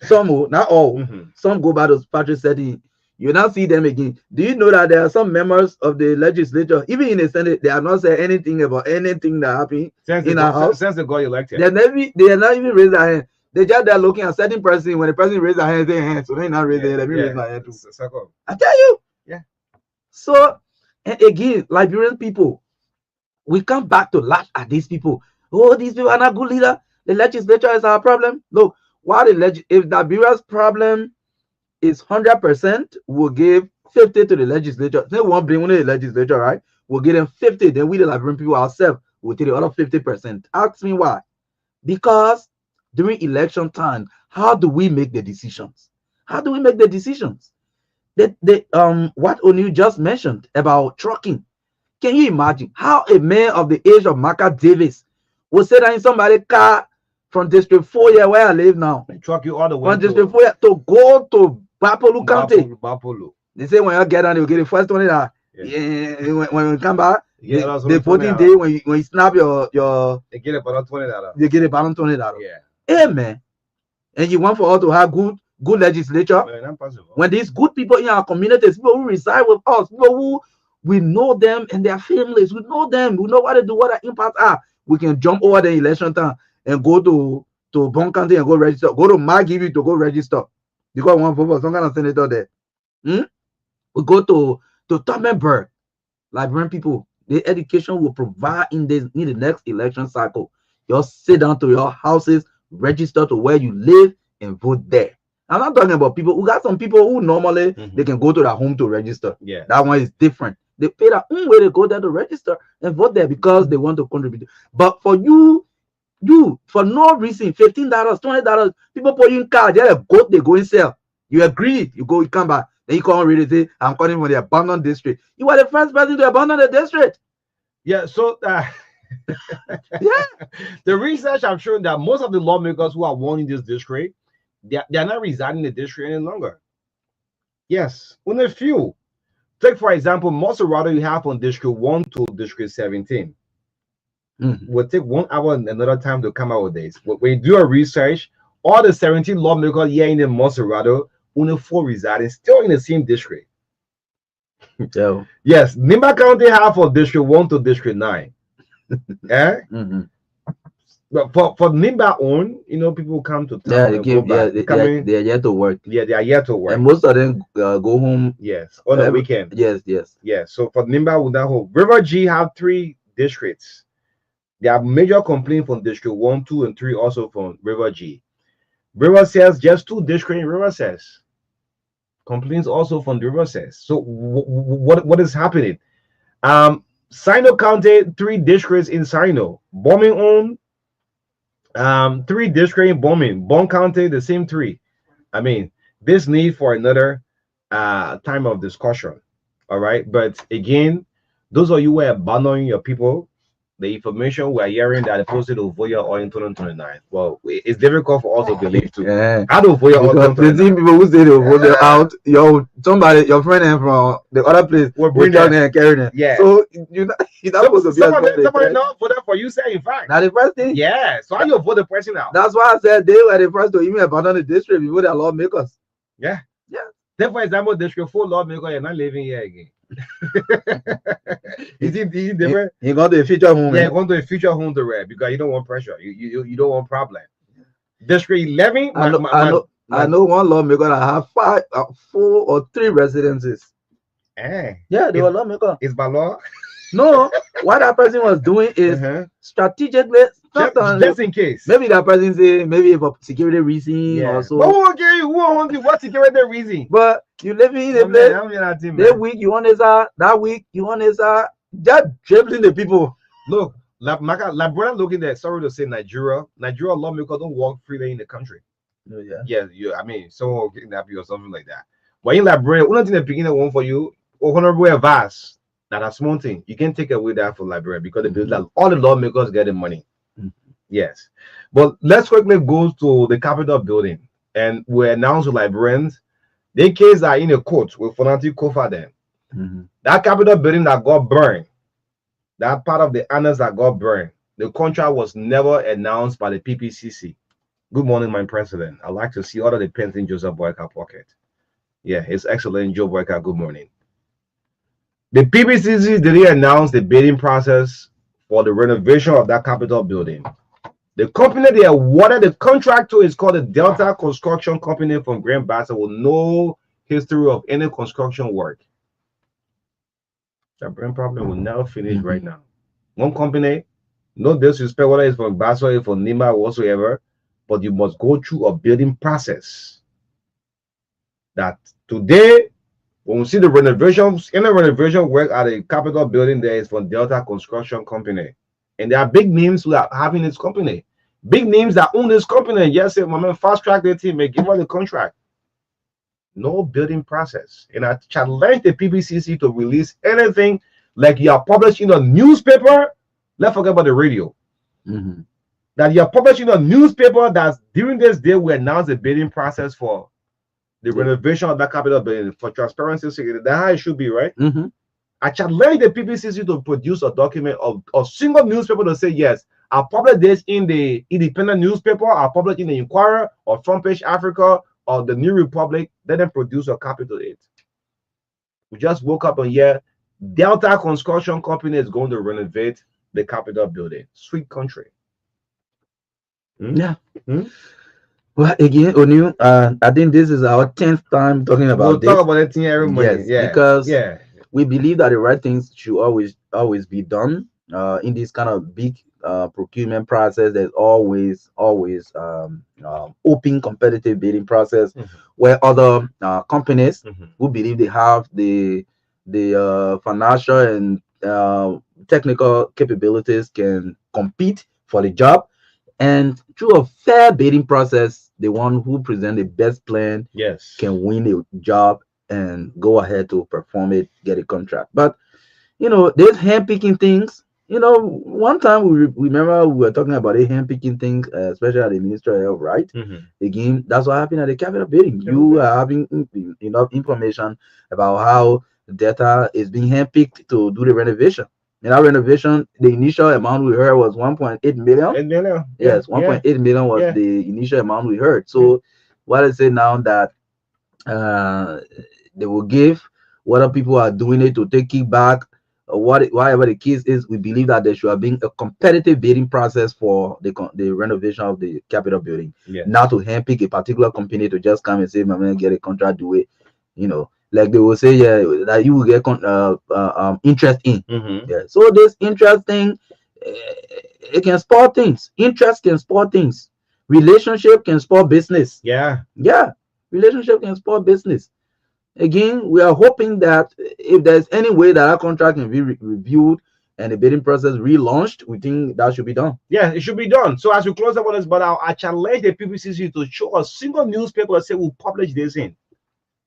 Some will, not all, some go back to factory setting. You now see them again. Do you know that there are some members of the legislature, even in the Senate, they have not said anything about anything that happened in our house? Since they got elected. They are not even raised their hand. They just there looking at certain person. When the person raises their hand, they hand. So they not raise their hand. Let me raise my hand too. I tell you. Yeah. So, and again, Liberian people, we come back to laugh at these people. Oh, these people are not good leaders. The legislature is our problem. Look, if Liberia's problem is 100%, we'll give 50 to the legislature. They won't bring only the legislature, right? We'll give them 50. Then we, the Liberian people ourselves, will take the other 50%. Ask me why. Because during election time, how do we make the decisions? What O'Neill just mentioned about trucking. Can you imagine how a man of the age of Marka Davis will say that in somebody's car from District 4 here where I live now? They truck you all the way from District 4 to go to Bapolu County. Bapolu. They say when you get down, you get the first $20. Yeah. When you come back, the voting day when you snap your they get about $20. They get about $20. Yeah. Hey man. And you want for all to have good legislature? Man, impossible. When these good people in our communities, people who reside with us, people who we know them and their families, we know them, we know what they do, what their impacts are. We can jump over the election time and go to Bon County and go register. Go to Margibi to go register. Because one vote for some kind of senator there. We go to Tamenberg. Liberian people, the education will provide in the next election cycle. Just sit down to your houses, register to where you live, and vote there. I'm not talking about people. We got some people who normally they can go to their home to register. Yeah, that one is different. They pay their own way to go there to register and vote there because they want to contribute. But for you for no reason, $15, $20, people put you in car, they're a goat, they go and sell. You agree, you go, you come back. Then you come really say, I'm calling for the abandoned district. You are the first person to abandon the district. Yeah, so yeah. The research have shown that most of the lawmakers who are won in this district, they are not residing in the district any longer. Yes, only a few. Take for example, Maserati you have from District 1 to District 17. Will take 1 hour and another time to come out with this. But when you do a research, all the 17 lawmakers here in the Maserati, only 4 residing still in the same district. Yeah. Yes, Nimba County have from District 1 to District 9. Yeah. But for Nimba own, people come to town. They are yet to work. Yeah, they are yet to work. And most of them go home. Yes, on the weekend. Yes. Yeah. So for Nimba, would that hold. River G have 3 districts. They have major complaint from District 1, 2, and 3 also from River G. River says just 2 districts in River says. Complaints also from the River says. So what is happening? Sino County, 3 districts in Sino. Bombing on Three district in Bone County, the same three. I mean, this need for another time of discussion. All right. But again, those of you who are abandoning your people, the information we are hearing that the posted to vote your oil in 2029. Well, it's difficult for us to believe too. Yeah. I don't vote your oil Because the 2029. people who say they will vote them Yeah. out, your friend and from the other place Will will bring tell them. them and carry them. Yeah. So you're not supposed to be as well. Somebody not voted for you, say in fact. Now the first thing, Yeah. So how you vote the person out? that's why I said they were the first to even abandon the district before their lawmakers. Yeah. Yeah. Then, for example, district 4 lawmaker, you're not living here again. is it different? He got the future home. Yeah, going to a future home to rent because you don't want pressure. You don't want problem. District 11, I know one lawmaker that have 4 or 3 residences. Yeah, they were lawmaker. It's by law. No, what that person was doing is strategically, just in case. maybe that person say maybe for security reason or so. But who will give you? Who wants you? What security reason? But you live in the place. That week you want this that week you want this just dribbling the people. Look, like brother looking at, sorry to say, Nigeria lawmakers don't walk freely in the country. I mean, someone will kidnap you or something like that. But in Liberia, one thing the beginning one for you, honorable advice. That a small thing. You can take away that from Liberia because all the lawmakers get the money. Yes. But let's quickly go to the Capitol building. And we announced to Liberians, their cases are in a court with Fonati Kofa them. That Capitol building that got burned, that part of the annals that got burned, the contract was never announced by the PPCC. Good morning, my president. I'd like to see all of the pens in Joseph Boyka pocket. Yeah, His Excellency Joe Boyka, good morning. The PPCC didn't announce the bidding process for the renovation of that Capitol building. The company they awarded the contract to is called the Delta Construction Company from Grand Bassa with no history of any construction work. That brain problem will never finish right now. One company, no disrespect, whether it's from Bassa or from Nima or whatsoever, but you must go through a building process. That today, when we see the renovations, in the renovation work at the Capitol building, there is from Delta Construction Company. And there are big names who are having this company. Big names that own this company. Yes, my man, fast track their team, may give us the contract. No building process. And I challenge the PPCC to release anything like you are publishing a newspaper. Let's forget about the radio. That you are publishing a newspaper that's during this day we announce the bidding process for the renovation of that Capitol building for transparency. That's how it should be, right? I challenge the PPCC to produce a document of a single newspaper to say, yes, I'll publish this in the Independent newspaper, I'll publish in the Inquirer or Front Page Africa or the New Republic. Let them produce a copy to it. We just woke up and yeah, Delta Construction Company is going to renovate the Capitol building. Sweet country. Yeah. Well, again, Onu, I think this is our 10th time talking about this. We'll talk about it every morning. Yes, because we believe that the right things should always be done. In this kind of big procurement process, there's always open competitive bidding process where other companies who believe they have the financial and technical capabilities can compete for the job. And through a fair bidding process, the one who present the best plan can win the job and go ahead to perform it, get a contract. But there's handpicking things. One time we remember we were talking about a handpicking thing, especially at the Ministry of Health, right? Again, that's what happened at the Capitol building. You are having enough information about how data is being handpicked to do the renovation. In our renovation, the initial amount we heard was 1.8 million. 8 million. Yes, 1.8 million was the initial amount we heard. So what I say now that they will give, whether people are doing it to take it back, or whatever the case is, we believe that there should have been a competitive bidding process for the renovation of the Capitol building. Not to handpick a particular company to just come and say, "My man, get a contract, do it." Like they will say, that you will get interest in. So this interest thing, it can spoil things. Interest can spoil things. Relationship can spoil business. Relationship can spoil business. Again, we are hoping that if there's any way that our contract can be reviewed and the bidding process relaunched, we think that should be done. Yeah, it should be done. So as we close up on this, but I challenge the PPCC to show a single newspaper that say we'll publish this in.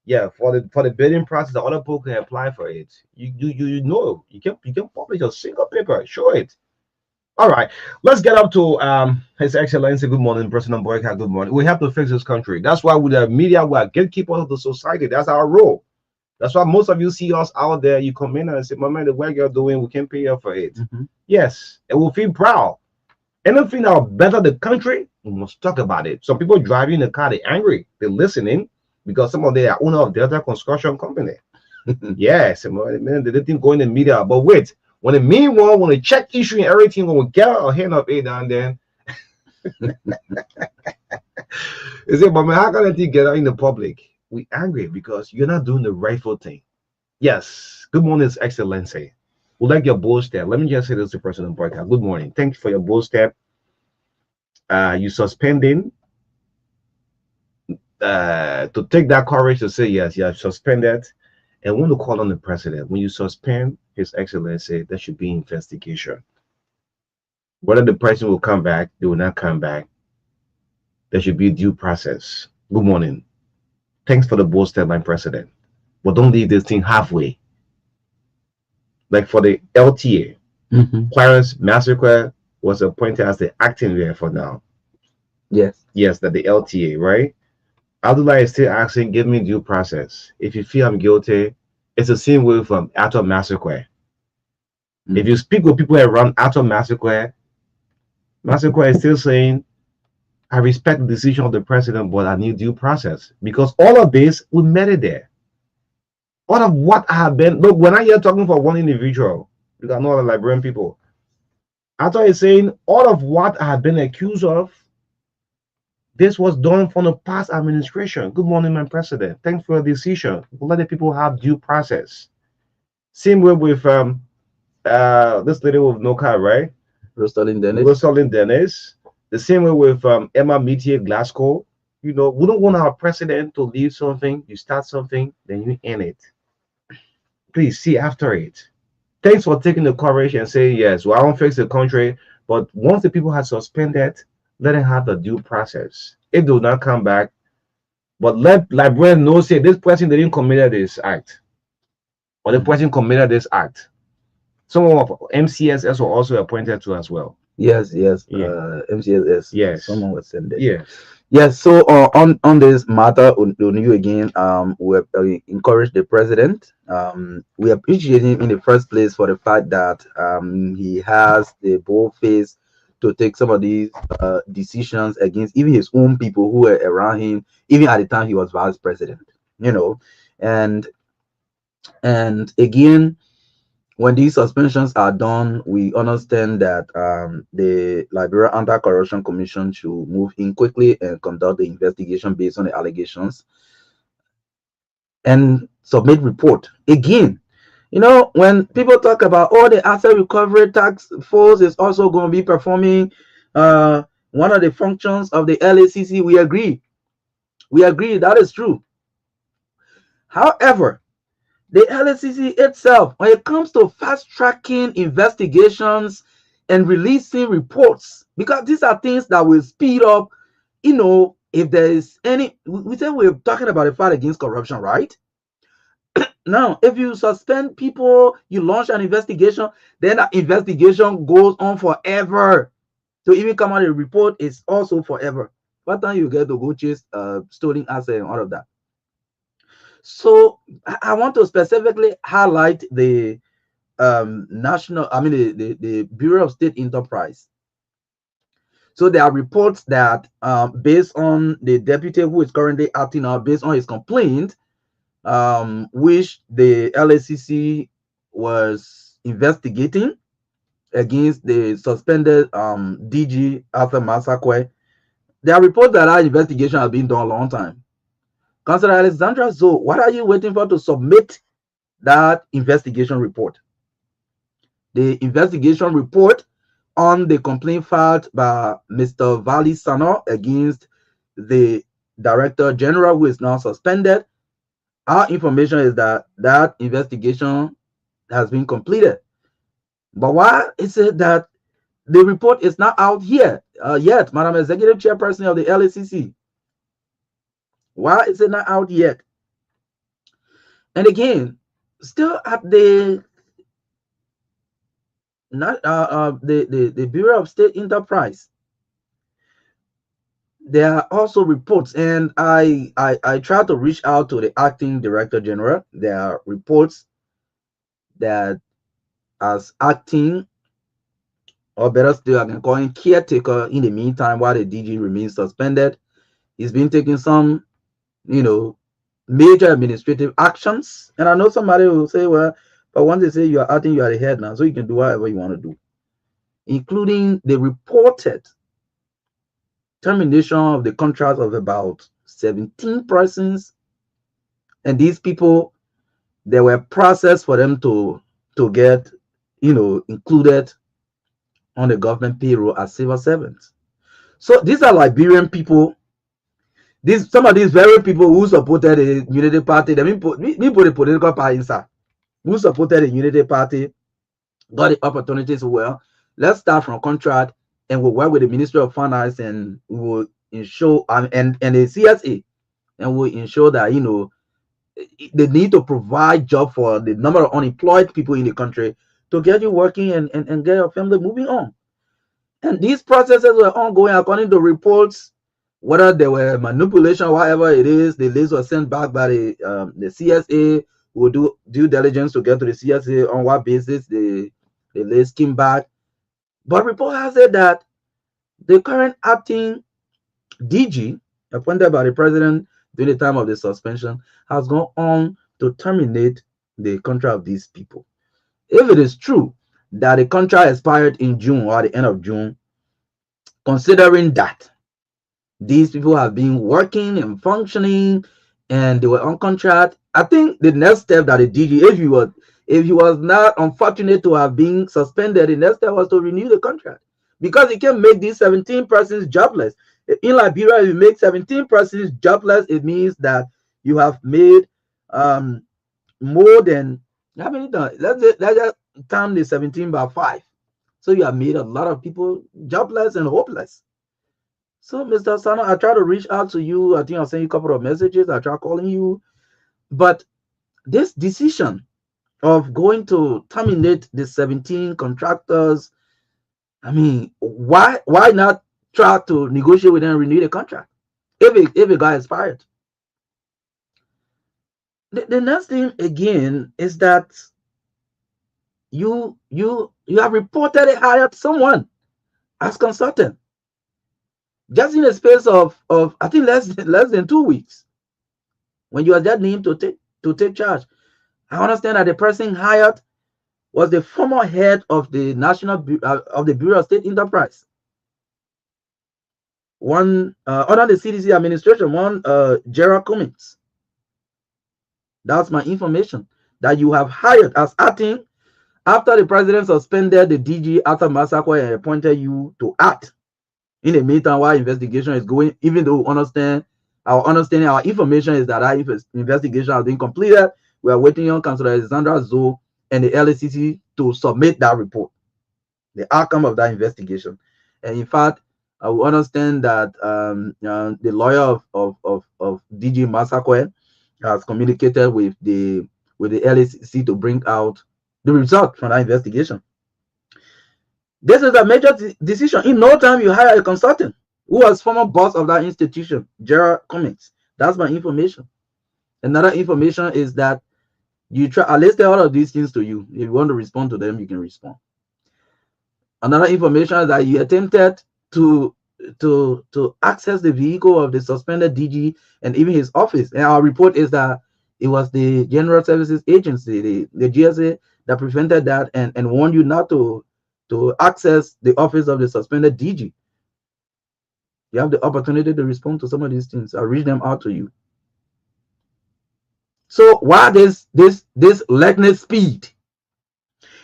Yeah, for the bidding process, the other people can apply for it. You know you can publish a single paper. Show it. All right, let's get up to His Excellency. Good morning, President Boyka. Good morning. We have to fix this country. That's why with the media, we are gatekeepers of the society. That's our role. That's why most of you see us out there. You come in and say, "My man, the work you're doing, we can pay you for it." Yes, and we'll feel proud. Anything that'll better the country, we must talk about it. Some people driving the car, they're angry, they're listening because some of them are owner of Delta Construction Company. Yes, man, they didn't go in the media. But wait, when the meanwhile, when they check issue and everything, when we get our hand up it down then they say, but man, how can I get out in the public? We angry because you're not doing the rightful thing. Yes. Good morning, His Excellency. We like your bold step. Let me just say this to President Barker. Good morning. Thank you for your bold step. You suspending to take that courage to say yes, you have suspended. And want to call on the president. When you suspend His Excellency, there should be investigation. Whether the president will come back, they will not come back. There should be due process. Good morning. Thanks for the bold step, my president. But don't leave this thing halfway. Like for the LTA, Clarence Massacre was appointed as the acting mayor for now. Yes. Yes, that the LTA, right? Abdullah is still asking, give me due process. If you feel I'm guilty, it's the same way from Atom Massacre. If you speak with people around Atom Massacre, Massacre is still saying, I respect the decision of the president, but I need due process. Because all of this, we met it there. All of what I have been, look, when I hear talking for one individual, because I know the Liberian people, Atom is saying, all of what I have been accused of, this was done from the past administration. Good morning, my president. Thanks for your decision. Let the people have due process. Same way with this lady with no car, right? Rosalind Dennis. Rosalind Dennis. The same way with Emma Metier Glasgow. You know, we don't want our president to leave something. You start something, then you end it. Please see after it. Thanks for taking the courage and saying yes. Well, I won't fix the country, but once the people have suspended, let them have the due process. If they do not come back, but let Liberians know, say this person didn't commit this act, or the person committed this act. Some of MCSS were also appointed to as well. Yes. Yeah. MCSS. Yes. Someone was sent there. Yes. Yes. So on this matter, on you again, we have encouraged the president. We appreciate him in the first place for the fact that he has the bold face to take some of these decisions against even his own people who were around him, even at the time he was vice president. You know, and again, when these suspensions are done, we understand that the Liberia Anti-Corruption Commission should move in quickly and conduct the investigation based on the allegations and submit report. Again, you know, when people talk about the asset recovery tax force is also going to be performing one of the functions of the LACC, we agree. We agree that is true. However, the LACC itself, when it comes to fast-tracking investigations and releasing reports, because these are things that will speed up, you know, if there is any, we say we're talking about a fight against corruption, right? Now, if you suspend people, you launch an investigation, then that investigation goes on forever. So even come out a report is also forever. By the time you get to go chase stolen asset and all of that. So I want to specifically highlight the the Bureau of State Enterprise. So there are reports that based on the deputy who is currently acting now, based on his complaint, which the LACC was investigating against the suspended DG Arthur Masakwe. There are reports that our investigation has been done a long time. Councillor Alexandra, so what are you waiting for to submit that investigation report? The investigation report on the complaint filed by Mr. Vali Sano against the Director General, who is now suspended. Our information is that that investigation has been completed. But why is it that the report is not out here yet, Madam Executive Chairperson of the LACC? Why is it not out yet? And again, still at the not the Bureau of State Enterprise, there are also reports, and I try to reach out to the acting director general. There are reports that as acting, or better still, I can call him caretaker in the meantime while the DG remains suspended, he's been taking some, major administrative actions. And I know somebody will say, well, but once they say you are acting, you are the head now, so you can do whatever you want to do, including the reported termination of the contract of about 17 persons. And these people, there were process for them to get, included on the government payroll as civil servants. So these are Liberian people. Some of these very people who supported the Unity Party, they mean put the political party inside, who supported the Unity Party, got the opportunities. Well, let's start from contract, and we'll work with the Ministry of Finance, and we will ensure and the CSA, and we'll ensure that they need to provide job for the number of unemployed people in the country to get you working and get your family moving on. And these processes were ongoing according to reports. Whether there were manipulation, whatever it is, the list was sent back by the CSA. Will do due diligence to get to the CSA on what basis the list came back. But report has said that the current acting DG, appointed by the president during the time of the suspension, has gone on to terminate the contract of these people. If it is true that the contract expired in June or at the end of June, considering that these people have been working and functioning and they were on contract, I think the next step that the DG, if he was not unfortunate to have been suspended, the next step was to renew the contract, because he can make these 17 persons jobless. In Liberia, if you make 17 persons jobless, it means that you have made more than how many times? Let's just time the 17 by 5. So you have made a lot of people jobless and hopeless. So, Mr. Sano, I try to reach out to you. I think I'll send you a couple of messages. I try calling you. But this decision of going to terminate the 17 contractors, I mean, why not try to negotiate with them and renew the contract if it got expired? The next thing again is that you have reportedly hired someone as consultant just in the space of I think less than 2 weeks, when you are just named to take charge. I understand that the person hired was the former head of the of the Bureau of State Enterprise, one under the CDC administration, one Gerald Cummings. That's my information that you have hired as acting after the president suspended the DG after massacre and appointed you to act. In the meantime, while investigation is going, even though our information is that our investigation has been completed, we are waiting on Councillor Alexandra Zoe and the LACC to submit that report, the outcome of that investigation. And in fact, I will understand that the lawyer of DG Massacre has communicated with the LACC to bring out the result from that investigation. This is a major decision. In no time, you hire a consultant who was former boss of that institution, Gerald Cummings. That's my information. Another information is that you try. I listed all of these things to you. If you want to respond to them, you can respond. Another information is that you attempted to access the vehicle of the suspended DG and even his office. And our report is that it was the General Services Agency, the GSA, that prevented that and warned you not to access the office of the suspended DG. You have the opportunity to respond to some of these things. I'll read them out to you. So why this lightning speed?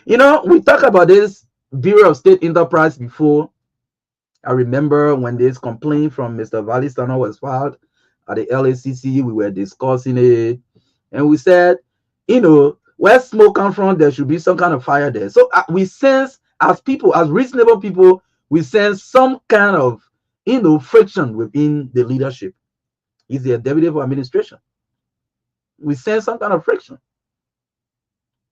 We talked about this Bureau of State Enterprise before. I remember when this complaint from Mr. Valistano was filed at the LACC, we were discussing it, and we said, we where smoke comes from, there should be some kind of fire there. So we sense, as people, as reasonable people, we sense some kind of, friction within the leadership. Is the executive administration? We sense some kind of friction,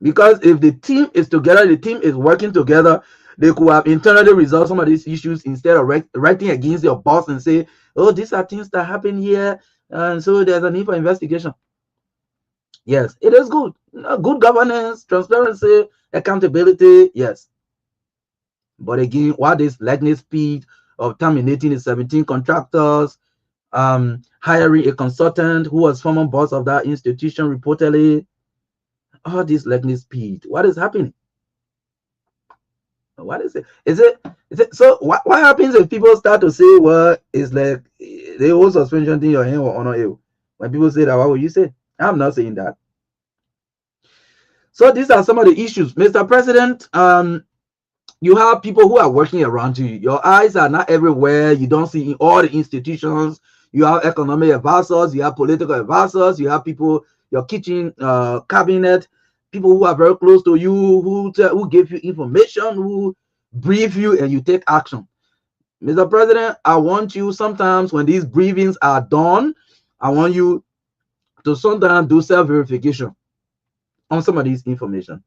because if the team is together, the team is working together, they could have internally resolved some of these issues instead of writing against your boss and say, oh, these are things that happen here, and so there's a need for investigation. Yes, it is good. Good governance, transparency, accountability, yes. But again, what is lightning speed of terminating the 17 contractors, hiring a consultant who was former boss of that institution reportedly, all this lightning speed. What is happening? What is it? Is it so? What happens if people start to say, well, it's like the whole suspension thing, your hand or honor you? When people say that, what will you say? I'm not saying that. So these are some of the issues, Mr. President. You have people who are working around you. Your eyes are not everywhere. You don't see in all the institutions. You have economic advisors, you have political advisors, you have people, your kitchen cabinet, people who are very close to you, who give you information, who brief you, and you take action. Mr. President, I want you sometimes when these briefings are done, I want you to sometimes do self-verification on some of these information.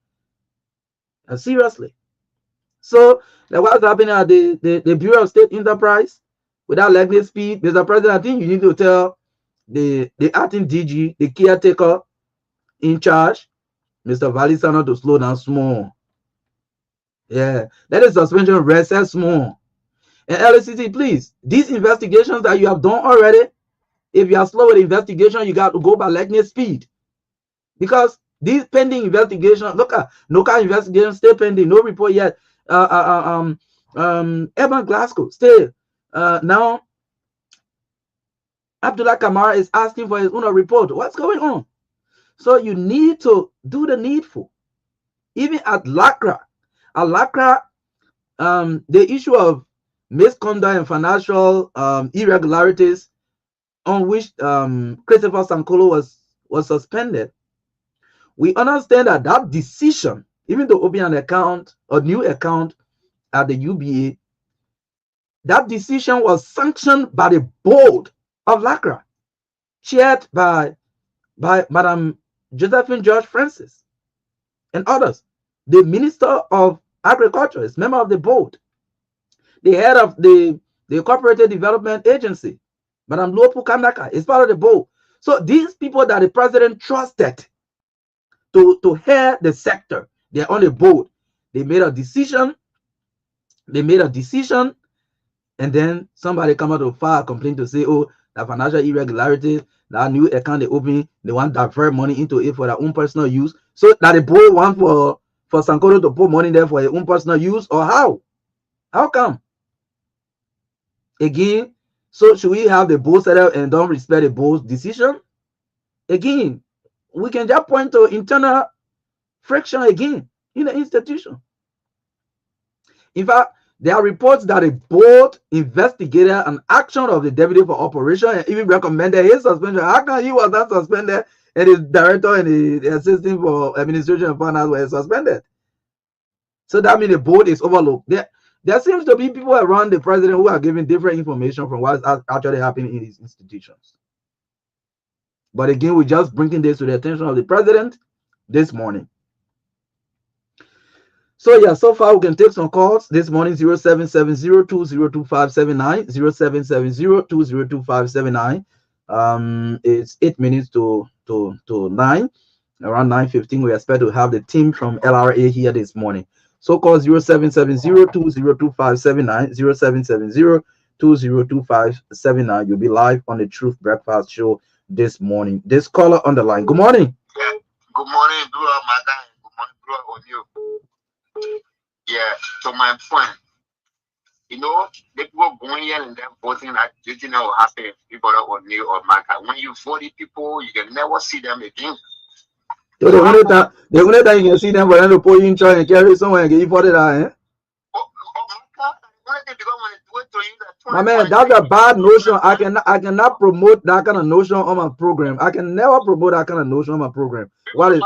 Seriously. So, like what's happening at the Bureau of State Enterprise with that lightning speed, Mr. President, I think you need to tell the acting DG, the caretaker in charge, Mr. Valisano, to slow down small. Yeah, let the suspension rest small. And LCC, please, these investigations that you have done already, if you are slow with the investigation, you got to go by lightning speed. Because these pending investigations, look at no kind of investigation still pending, no report yet. Evan Glasgow still now Abdullah Kamara is asking for his own report. What's going on? So you need to do the needful. Even at LACRA, the issue of misconduct and financial irregularities on which Christopher Sankolo was suspended. We understand that decision, even to open an account, a new account at the UBA, that decision was sanctioned by the board of LACRA, chaired by Madam Josephine George Francis and others. The Minister of Agriculture is member of the board. The head of the Cooperative Development Agency, Madam Luopu Kanaka, is part of the board. So these people that the president trusted to head the sector, they're on the board. They made a decision. And then somebody come out to file a complaint to say, oh, the financial irregularity, that new account they open, they want to divert money into it for their own personal use. So that the board want for Sankolo to put money there for their own personal use, or how? How come? Again, so should we have the board set up and don't respect the board's decision? Again, we can just point to internal friction again in the institution. In fact, there are reports that a board investigated an action of the deputy for operation and even recommended his suspension. How come he was not suspended and his director and the assistant for administration and finance were suspended? So that means the board is overlooked. There seems to be people around the president who are giving different information from what's actually happening in these institutions. But again, we're just bringing this to the attention of the president this morning. So yeah, so far we can take some calls this morning. 0770-202579, 0770-202579. It's 8 minutes to 9. Around 9:15, we expect to have the team from LRA here this morning. So call 0770-202579, 0770-202579. You'll be live on the Truth Breakfast Show this morning. This caller on the line. Good morning. Yeah. Good morning, Marka. Good morning, on you. Yeah, so my point, you know, they people going here and then voting like you know what happen if people are on you or Marka. When you vote people, you can never see them again. So the only time you can see them for them to put you in charge and carry someone and get you voted out, eh? My man, that's a bad notion. I cannot promote that kind of notion on my program. I can never promote that kind of notion on my program. What is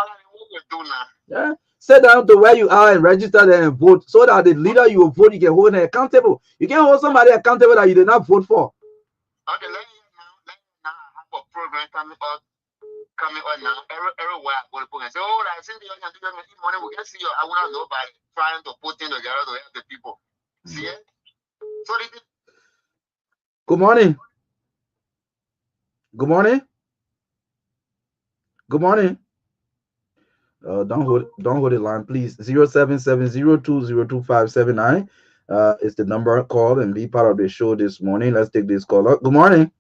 do now. Yeah. Sit down to where you are and register there and vote so that the leader you will vote, you can hold them accountable. You can't hold somebody accountable that you did not vote for. Okay, let me now have a program coming on now. Everywhere I go to and say, oh, I think you can do that money. We can see you. I want to know by trying to put in together to help the people. See it? So Good morning. Good morning. Good morning. Don't hold the line, please. 0770202579 is the number. Call and be part of the show this morning. Let's take this call up. Good morning.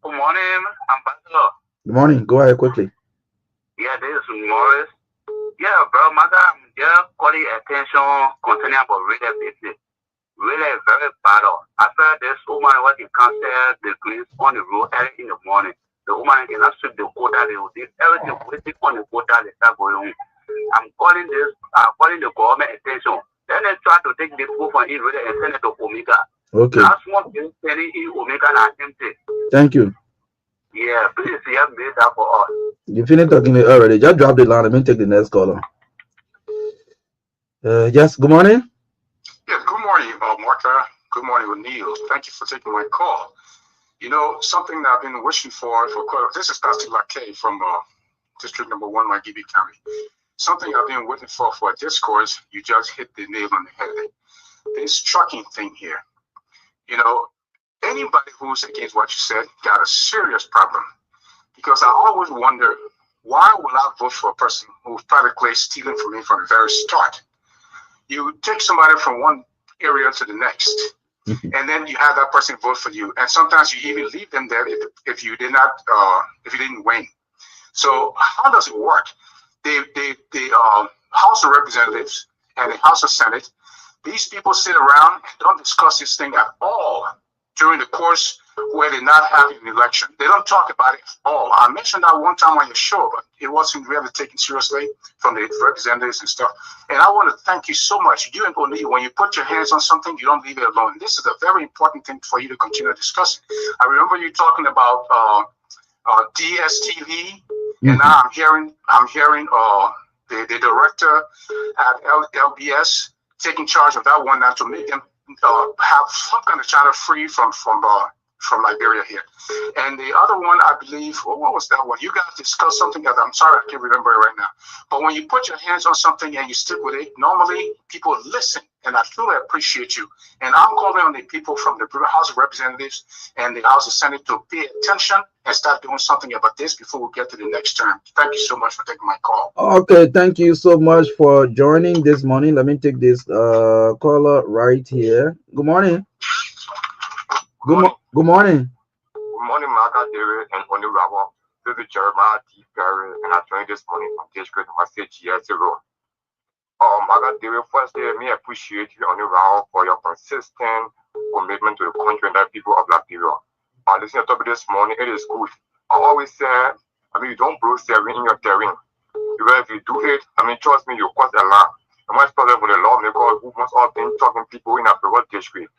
Good morning, Ambassador. Good morning. Go ahead quickly. Yeah, this is Morris. Yeah, bro, Marka, I'm just calling attention concerning about real business. Really very bad. I felt this woman was in cancer, the grease on the road early in the morning. The woman cannot sweep the quota, they will do everything waiting on the quota, they start going on. I'm calling the government attention. Then they try to take the food from it really and send it to Omega. Okay. Last one is sending in Omega and empty. Thank you. Yeah, please, you have made that for us. You finished talking already. Just drop the line. Let me take the next caller. Yes, good morning. Yes, good morning, Marka. Good morning, O'Neill. Thank you for taking my call. You know, something that I've been wishing for quite this is Pastor Lake from District Number 1, Margibi County. Something I've been waiting for a discourse. You just hit the nail on the head. This trucking thing here. You know, anybody who's against what you said got a serious problem. Because I always wonder, why will I vote for a person who's practically stealing from me from the very start? You take somebody from one area to the next, and then you have that person vote for you. And sometimes you even leave them there if you didn't win. So how does it work? The House of Representatives and the House of Senate, these people sit around and don't discuss this thing at all during the course where they're not having an election. They don't talk about it at all. I mentioned that one time on your show, but it wasn't really taken seriously from the representatives and stuff. And I want to thank you so much. You and O'Neill, when you put your hands on something, you don't leave it alone. This is a very important thing for you to continue discussing. I remember you talking about DSTV, and now I'm hearing the director at LBS taking charge of that one now to make them have some kind of channel free from Liberia here. And the other one, I believe, what was that one? You guys discussed something that I'm sorry I can't remember it right now. But when you put your hands on something and you stick with it, normally people listen, and I truly appreciate you. And I'm calling on the people from the House of Representatives and the House of Senate to pay attention and start doing something about this before we get to the next term. Thank you so much for taking my call. Okay, thank you so much for joining this morning. Let me take this caller right here. Good morning. Good morning. Good morning, Marka, David, and Onirawa. This is Jeremiah D. Perry, and I joined this morning from District Number 6 GS0. Marka, David, firstly, let me appreciate you, Onirawa, for your consistent commitment to the country and the people of Liberia. Listening to topic this morning, it is good. I always say, you don't blow seven in your terrain. Because if you do it, trust me, you cause a lot. And my problem with the lawmakers who must all been talking people in a private district.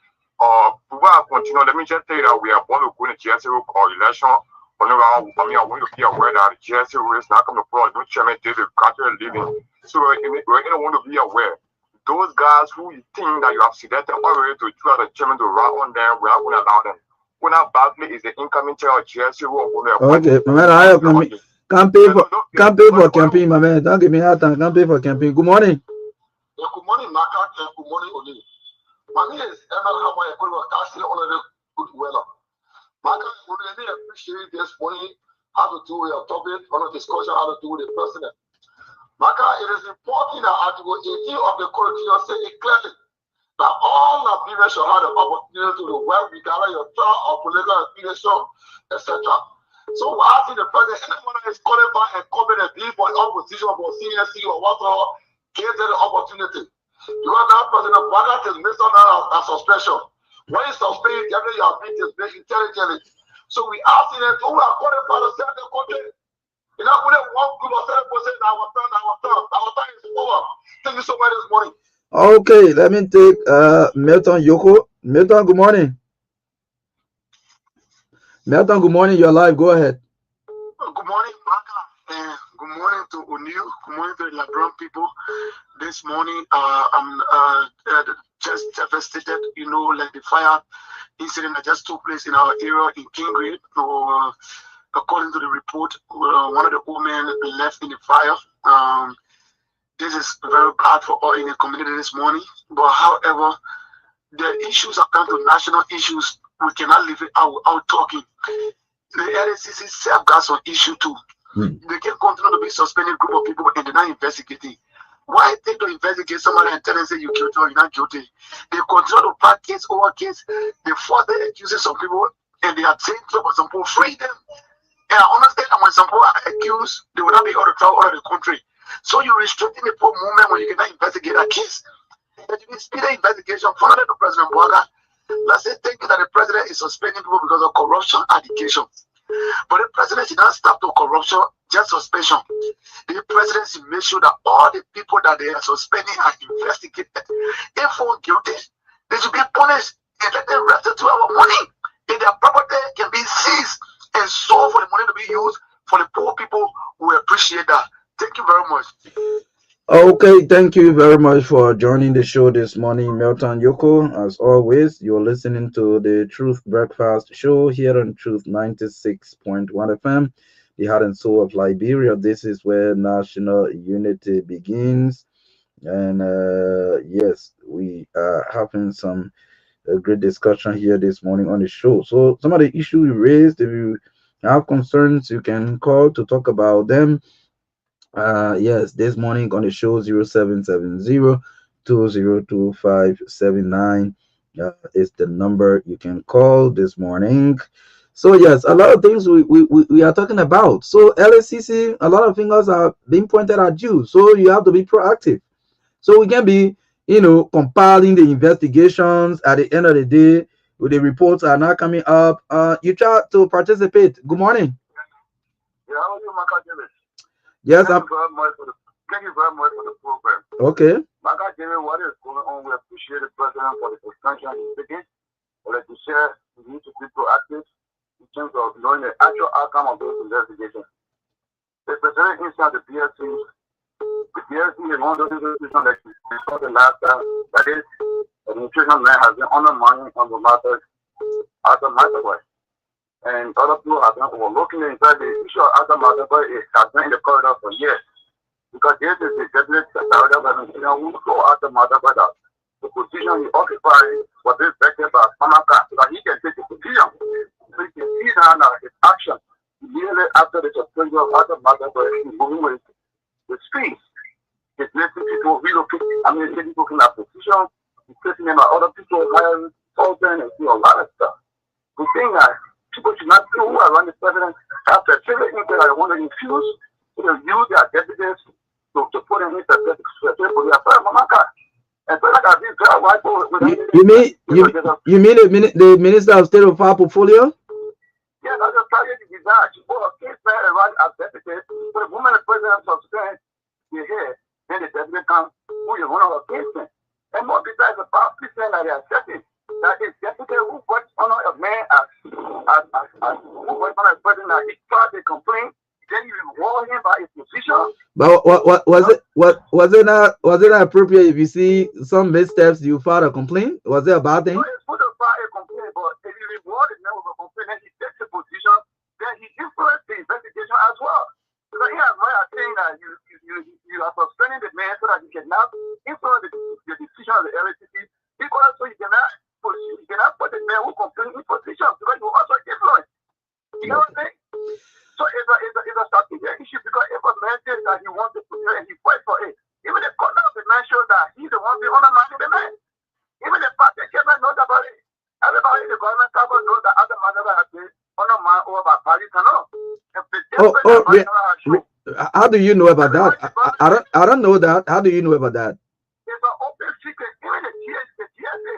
Before I continue, let me just tell you that we are born to go in the GS0 election. I want you to be aware that the GS0 is not coming to play. No chairman did the country living. So we don't want to be aware. Those guys who you think that you have selected already to try the chairman to run on them, we are going to allow them. When our badly is the incoming chair of GS0. Okay, my man, I can't pay for campaign, my man. Don't give me hard time. Can't pay for campaign. Good morning. Yeah, good morning, Marka, and good morning, O'Neill. My name is Emma Hamay, I actually on the good weather. Marka, we really appreciate this morning how to do your topic, on a discussion how to do with the president. Marka, it is important that Article 18 of the Constitution say it clearly that all Nigerians shall have the opportunity to work regardless of your trial or political affiliation, etc. So we're asking the president, anyone that is qualified and competent to be for opposition for CNC or whatever, give them the opportunity. Because that President Marka is missed on a suspension. When you suspend, definitely you are being displayed intelligently. So we asking them who are qualified to serve the country. You know, we don't want group of 7% our time is over. Thank you so much this morning. Okay, let me take Milton Yoko. Milton, good morning. Milton, good morning. You're live. Go ahead. Good morning, Marka, and good morning to O'Neill. Good morning to the LeBron people. This morning, I'm just devastated. You know, like the fire incident that just took place in our area in Kingrave. According to the report, one of the old men left in the fire. This is very bad for all in the community this morning. But however, the issues are come to national issues. We cannot leave it out talking. The LACC self got some issue too. They can continue to be suspending group of people and they're not investigating. Why take to investigate somebody and tell them say you're guilty or you're not guilty? They continue to pack case over case. They further accusing some people and they are saying to some people free them. And I understand that when some people are accused, they will not be able to travel out of the country. So you're restricting the poor movement when you cannot investigate a case. And you can speed the investigation, follow the President Marka. Let's say thinking that the president is suspending people because of corruption allegations. But the president should not stop the corruption, just suspension. The president should make sure that all the people that they are suspending are investigated. If found guilty, they should be punished and let them restitute our money. And their property can be seized and sold for the money to be used for the poor people who appreciate that. Thank you very much. Okay, thank you very much for joining the show this morning, Milton Yoko. As always, you're listening to the Truth Breakfast Show here on Truth 96.1 FM, the heart and soul of Liberia. This is where national unity begins. And yes, we are having some great discussion here this morning on the show. So some of the issues we raised, if you have concerns, you can call to talk about them. Yes, this morning on the show 0770-202579 is the number you can call this morning. So yes, a lot of things we are talking about. So LACC, a lot of fingers are being pointed at you. So you have to be proactive. So we can be, compiling the investigations at the end of the day. With the reports are not coming up. You try to participate. Good morning. Yeah, how are you, Marka? Yes, thank you very much for the program. Okay. Marka, what is going on? We appreciate the president for the expansion he's taking. But like you said, we need to be proactive in terms of knowing the actual outcome of those investigations. The specific instance of the PLC is one of those institutions that we saw the last time. That is, the nutrition man has been undermining on the matter as a matter. And other people have been overlooking it. In fact, the issue of Adam Madagascar has been in the corridor for years. Because this is the definite corridor that who go Adam Madagascar. The position he occupies was respected by Marka so that he can take the position. So you can see now his action immediately after the suspension of Adam Madagascar is moving with the streets. It's letting people relocate. Taking people in that position, he's placing them at other people, hiring, consulting, and do a lot of stuff. The thing that people should not do who are running the president after children that I want to infuse, use their deputies to put in his You mean the Minister of State of our portfolio? Yeah, that's just trying to design. She put a case man around as deputy, but the woman the president suspend the head, then the deputy comes, who is one of her casemen. And more besides the power person that they are setting. That is deputy who works on a man who works on a person that he tried to complain, then you reward him by his position. But was it not appropriate if you see some missteps you filed a complaint? Was it a bad thing? So it's good to file a complaint, but if you reward the man with a complaint and he takes a position, then he influences the investigation as well. Because he has right saying that you are suspending the man so that he cannot influence the decision of the LACC, because so you cannot put the man who complains in position because you also influence. You know what I'm saying? So it's a strategic issue because if a man says that he wants to put it and he fights for it, even the conduct of the man shows that he's the one being undermining the man. Even the fact that Kevin knows about it. Everybody in the government cover knows that other man has been undermined over by Paris and all. How do you know about that? I don't know that. How do you know about that? It's an open secret. Even the TSA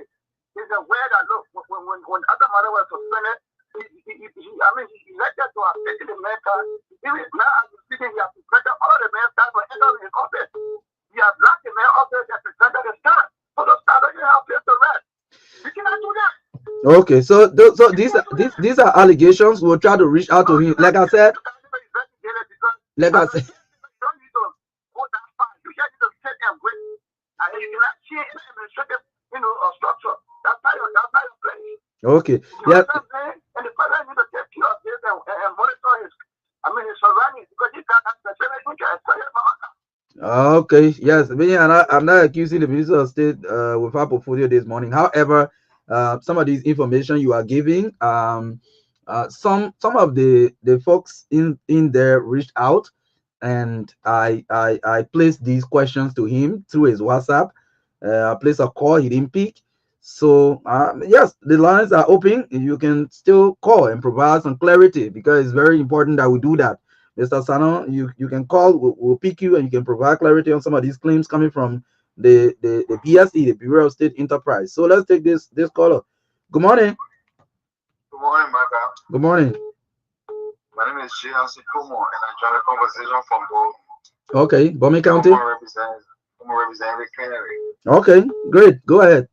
is aware that look when other mother was suspended, he elected to have taken the man card. Even now as we're speaking, he has presented all of the man cards for entering his office. He has locked the man office and presented the stand. So the stand doesn't have place to rest. You cannot do that. Okay, so these are allegations. We'll try to reach out to him. Like I said, Okay. You Yeah. understand, man? And the president need to take care of this and monitor his, I mean, his surroundings because this guy has the same thing as Okay. Yes. Me, I'm not accusing the minister of state with our portfolio this morning. However, some of these information you are giving, some of the folks in there reached out, and I placed these questions to him through his WhatsApp. I placed a call, he didn't pick. So yes, the lines are open. You can still call and provide some clarity because it's very important that we do that. Mr. Sano, you can call, we'll pick you, and you can provide clarity on some of these claims coming from the BSE, the Bureau of State Enterprise. So let's take this caller. Good morning. Good morning, Marka. Good morning. My name is JLC Kumo, and I joined the conversation from Bo. Okay, Bomi County. I'm representing the Canary. Okay, great. Go ahead.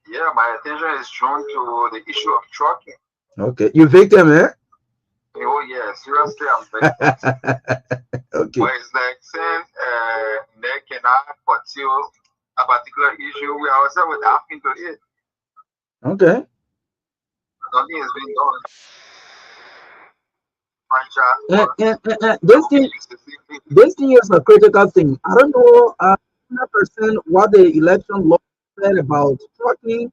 Yeah, my attention is drawn to the issue of trucking. Okay, you victim, eh? Oh yeah, seriously, I'm very Okay. but it's like saying they cannot pursue a particular issue. We ourselves would asking to it. Okay. Nothing has been done. Franchise, Eh, but eh, eh, eh, I This hope thing, it's the same thing. this thing is a critical thing. I don't know 100% what the election law said about trucking,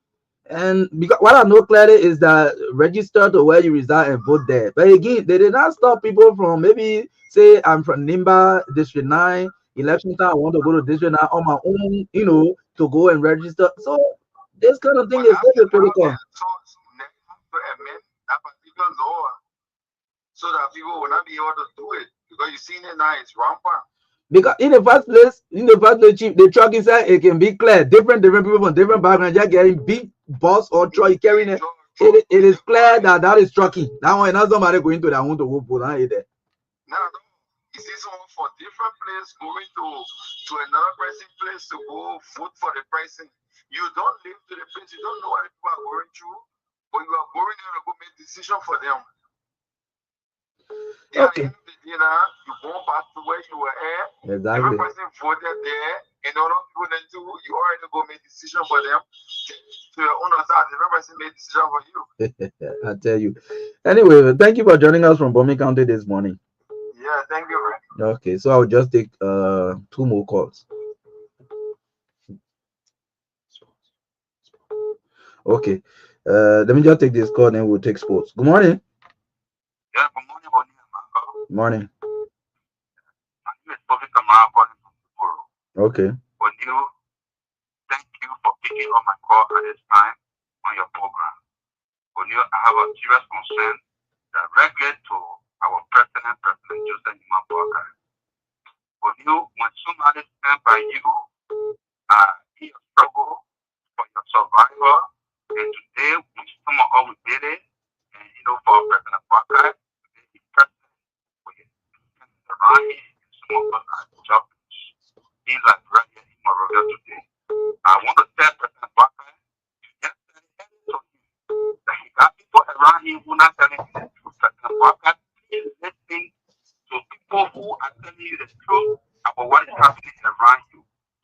and because what I know clearly is that register to where you reside and vote there. But again, they did not stop people from maybe say I'm from Nimba District 9 election time. I want to go to District 9 on my own, to go and register. So this kind of thing But is that's very the critical. problem. So they have to amend that particular law so that people will not be able to do it. Because you see it now, it's rampant. Because in the first place, chief, the truck inside it can be clear. Different people from different backgrounds, just getting big bus or truck carrying it. It is clear that is trucking. That one, not somebody going to that want to go put on it there. Now, you see someone for different place going to another person place to go vote for the person. You don't live to the place, you don't know what people are going through, but you are going there to go make decision for them. Yeah, at the Okay, end of the day now, you go back to where you were at. Different exactly. person voted there, and other people then too, you already go make decision for them. To your own side, different person made decision for you. I tell you. Anyway, thank you for joining us from Bomi County this morning. Yeah, thank you, man. Okay, so I'll just take two more calls. Okay, let me just take this call, then we'll take sports. Good morning. Yeah, good morning, Marka. Morning. My name is Bobby Kamara calling from tomorrow. Okay. You, thank you for picking up my call at this time on your program. You, I have a serious concern directly to our President Joseph Marka. You, when somebody stand by you, he struggle for your survival, and today we some of us did it, and for President Marka, the president for your around here, and some of us are just in Liberia, in Monrovia today. I want to tell President Marka, you just said it to him. That he got people around him who not telling him the truth. President Marka, please listen to people who are telling you the truth about what is happening around you.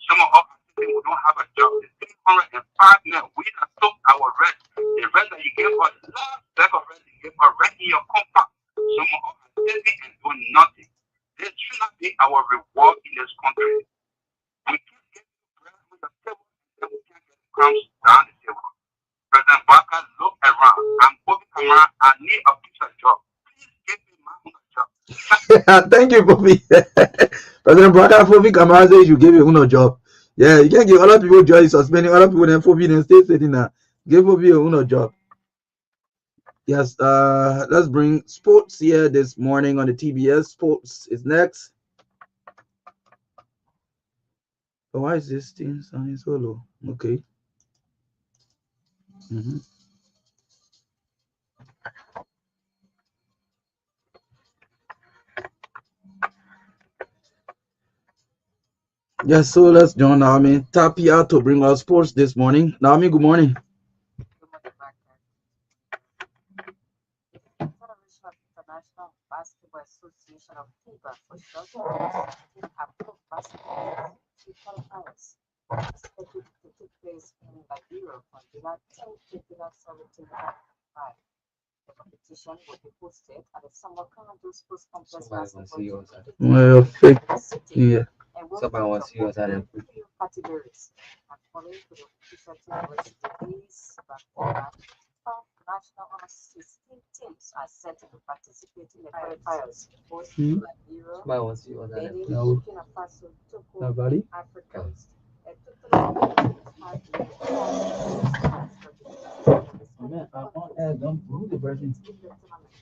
Some of us are saying we don't have a job. The 305 men, we have took our rent. The rent that you gave us, last bag of rent you gave us rent in your compound. Some of us are saving and doing nothing. This should not be our reward in this country. We keep getting bread on the table and we can't get crumbs down the table. President Barker, look around. I'm Bobby Kamara. I need a piece of job. Please give me my own job. Thank you, Bobby. President Brother Fobi Kamara says you give you no job. Yeah, you can't give other people job, suspending other people, then Fobi then stay sitting there. Give Fobi a no job. Yes, let's bring sports here this morning on the TBS. Sports is next. Oh, why is this thing sounding so low? Okay. Mhm. Yes, so let's join Naomi Tapia to bring us sports this morning. Naomi, good morning. Federation of International Basketball Association of FIBA for short, approved basketball qualifiers. scheduled to take place in Liberia from July 10th to July 17th, 2025. The competition will be hosted at the Summer Canada Sports Complex basketball gym Well, in fake. the city Yeah. and will feature open three categories. According to the official team list, today's basketball, five national honor 16 teams are set to participate in the qualifiers, both Hmm. Liberia, Benin, No. Burkina Faso, Togo, and Nobody? Ivory Coast. A total of 25 named stars will be competing in the respective countries who compete in the tournament.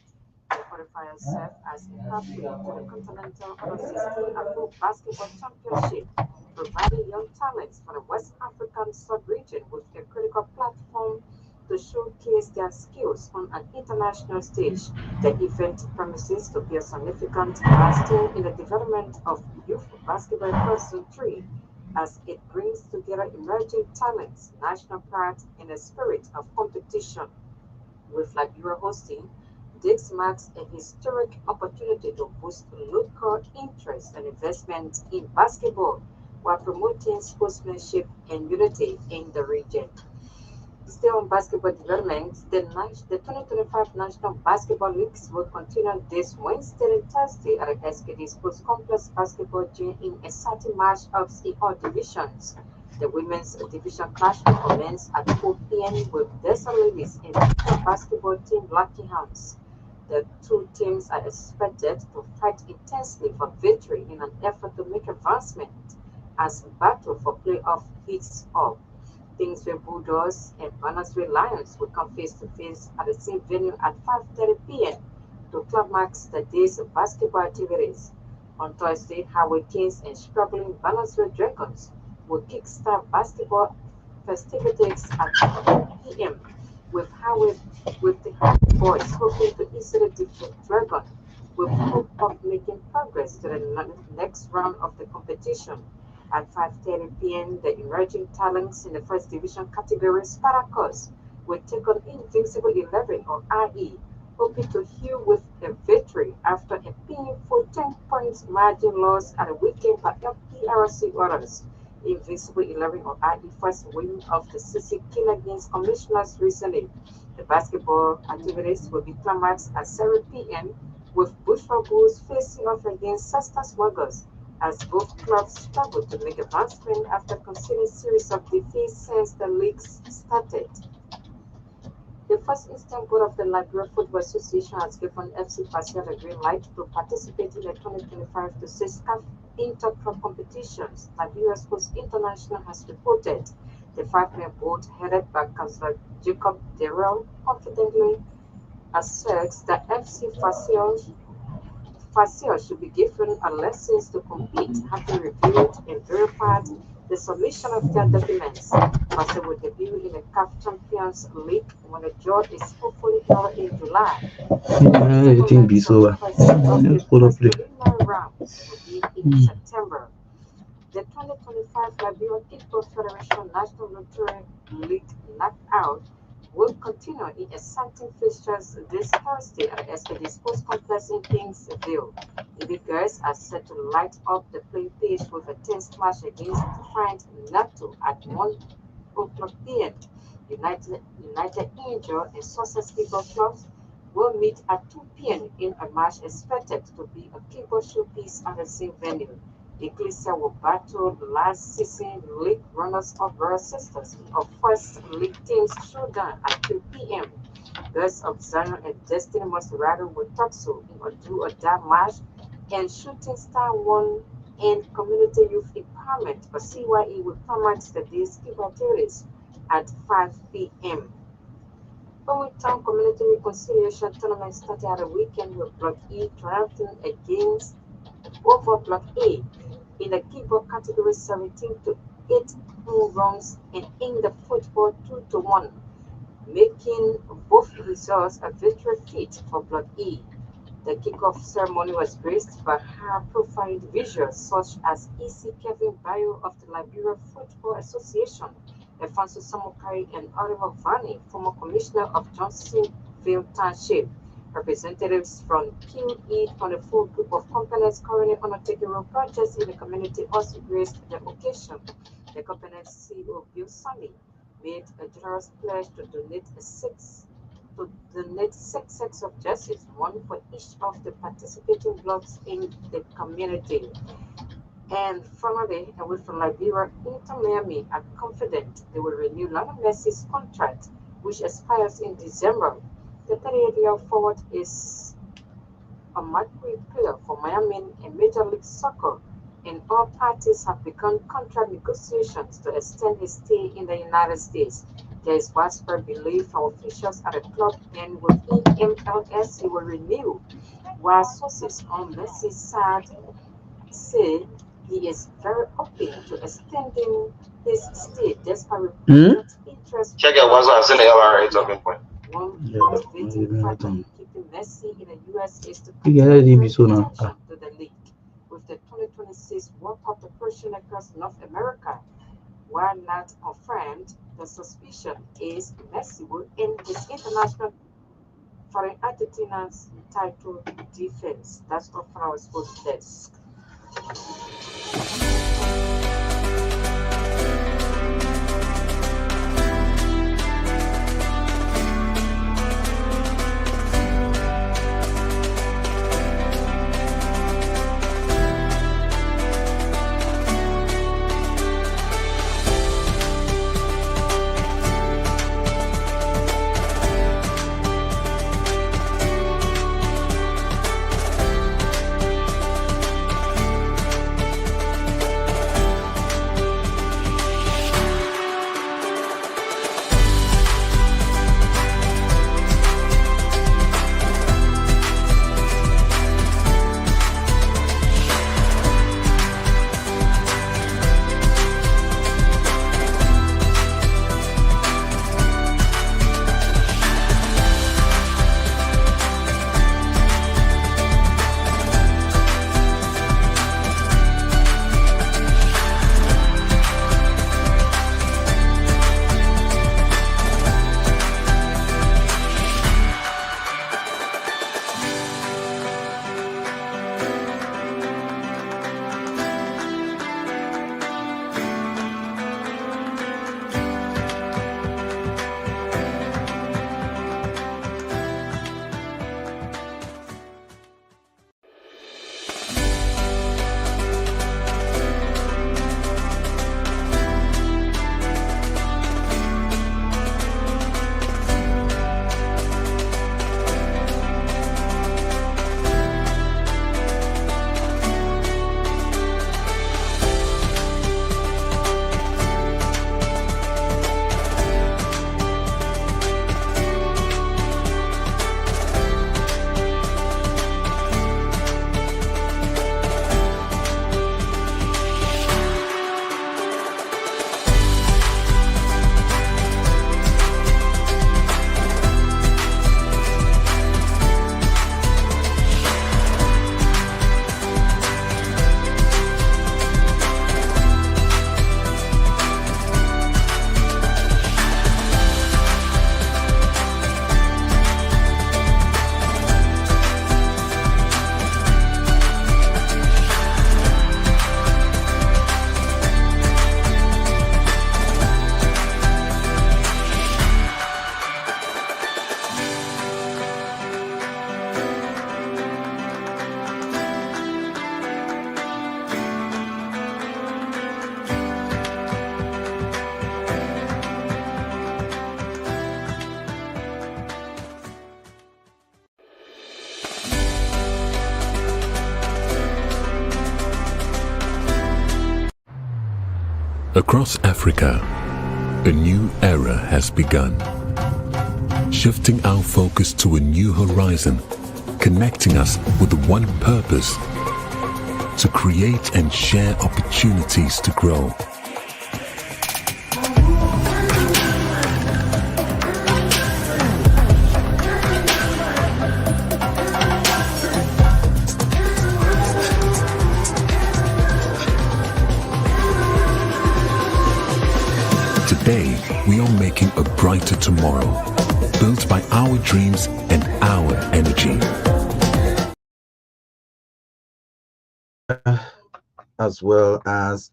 The qualifiers serve as a pathway to the Continental Under-16 Afro Basketball Championship, providing young talents from the West African sub-region with a critical platform to showcase their skills on an international stage. The event promises to be a significant milestone in the development of youth basketball across the country as it brings together emerging talents, national pride, and a spirit of competition. With Liberia hosting, this marks a historic opportunity to boost local interest and investment in basketball while promoting sportsmanship and unity in the region. Still on basketball development, the 2025 National Basketball Leagues will continue this Wednesday and Thursday at the SKD Sports Complex Basketball Gym in exciting matchups in all divisions. The women's division clash will commence at 4 p.m. with Desert Ladies and Victor Basketball Team Lucky Hounds. The two teams are expected to fight intensely for victory in an effort to make advancement as battle for playoff heats up. Kingsville Bulldogs and Bannersville Lions will come face to face at the same venue at 5:30 p.m. to climax the day's basketball activities. On Thursday, Howard Kings and struggling Bannersville Dragons will kickstart basketball festivities at 2 p.m. with the Howard boys hoping to easily defeat Dragon with hope of making progress to the next round of the competition. At 5:30 p.m., the emerging talents in the first division category Spartacus will take on Invincible 11 or IE, hoping to heal with a victory after a painful 10 points margin loss at the weekend by LPRC orders. Invincible 11 or IE first win of the season came against Commissioners recently. The basketball activities will be climaxed at 7 p.m. with Bushra Bulls facing off against Sesta Swaggers as both clubs struggled to make advancement after conceding series of defeats since the league started. The first instant board of the Liberia Football Association has given FC Basel a green light to participate in the 2025 to 6 CAF Interclub competitions. Liberia Sports International has reported the five-man board headed by Councillor Jacob Derrell confidently asserts that FC Basel Facile should be given a license to compete, having reviewed and verified the submission of their documents. Facile will debut in the CAF Champions League when the draw is hopefully held in July. I Second think be legs of so. the Just follow first play. preliminary rounds will be in September. The 2025 Liberia Kickball Federation National Lottery League Knockout will continue in exciting fixtures this Thursday at the SKD Sports Complex in Kingsville. The girls are set to light up the playing pitch with a tense clash against Defiant NATO at 1 o'clock p.m. United Angel and Success Kickball Clubs will meet at 2 p.m. in a match expected to be a kickball showpiece at the same venue. Ecclesia will battle last season league runners-up Royal Sisters in a first league teams showdown at 2 p.m. Girls of Zion and Destiny must rattle with Tuxo in a do-or-die match, and Shooting Star One and Community Youth Empowerment for CYE will climax the day's kickball activities at 5 p.m. Town Community Reconciliation Tournament started at the weekend with Block E triumphing against over Block A in the kickball category 17 to 8 home runs and in the football 2 to 1, making both results a victory feat for Block E. The kickoff ceremony was graced by high-profile individuals such as E.C. Kevin Bayo of the Liberia Football Association, Alfonso Samokai, and Oliver Vani, former commissioner of Johnsonville Township. Representatives from QE on a full group of companies currently undertaking road projects in the community also graced the occasion. The company's CEO, Bill Sunny, made a generous pledge to donate six sets of jerseys, one for each of the participating blocks in the community. And finally, away from Liberia, Inter Miami are confident they will renew Lionel Messi's contract, which expires in December. The 38-year forward is a marquee player for Miami in Major League Soccer, and all parties have begun contract negotiations to extend his stay in the United States. There is widespread belief from officials at the club and within MLS he will renew, while sources on Messi's side say he is very open to extending his stay despite reported interest. Check out what's on the LRA talking point. One Yeah, motivating factor in keeping Messi in the US is to Yeah, continue leave it so now. attention to the league. With the 2026 World Cup approaching across North America, while not confirmed, the suspicion is Messi will end his international for Argentina's title defense. That's all for our sports desk. Across Africa, a new era has begun, shifting our focus to a new horizon, connecting us with one purpose: to create and share opportunities to grow. Today, we are making a brighter tomorrow, built by our dreams and our energy. As well as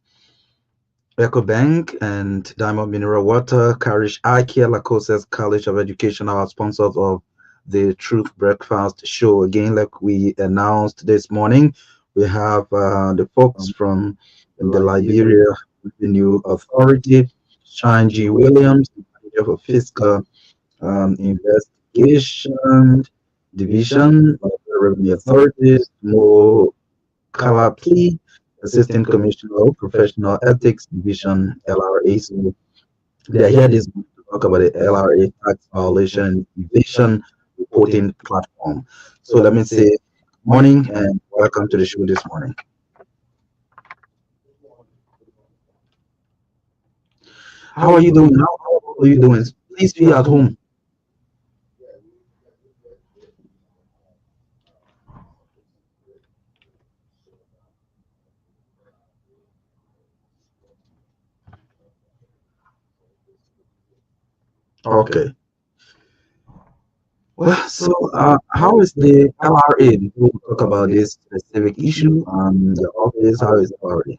EcoBank and Diamond Mineral Water, Carish Eye Care, Lacoste's College of Education, our sponsors of the Truth Breakfast Show. Again, like we announced this morning, we have the folks from the Liberia Revenue Authority, Shine G. Williams, Manager for Fiscal Investigation Division of the Revenue Authority, Mo Kalapli, Assistant Commissioner of Professional Ethics Division, LRA. So they are here this morning to talk about the LRA tax violation evasion reporting platform. So let me say morning and welcome to the show this morning. How are you doing? How are you doing? Please be at home. Okay. Well, so how is the LRA? Before we talk about this specific issue, the office, how is it already?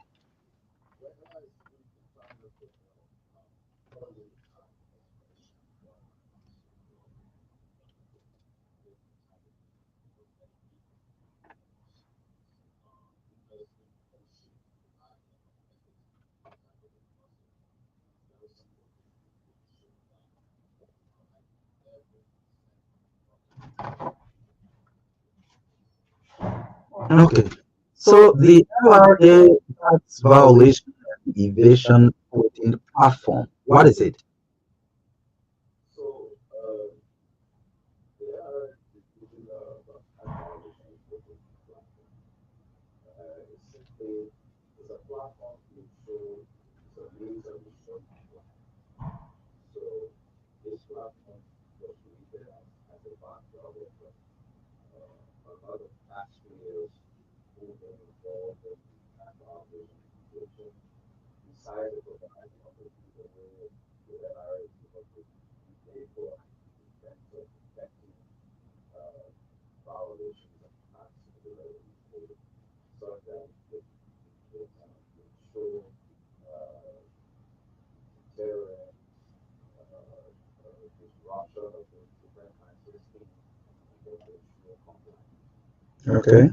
Okay. So the LRA tax violation and evasion reporting platform, what is it? Okay.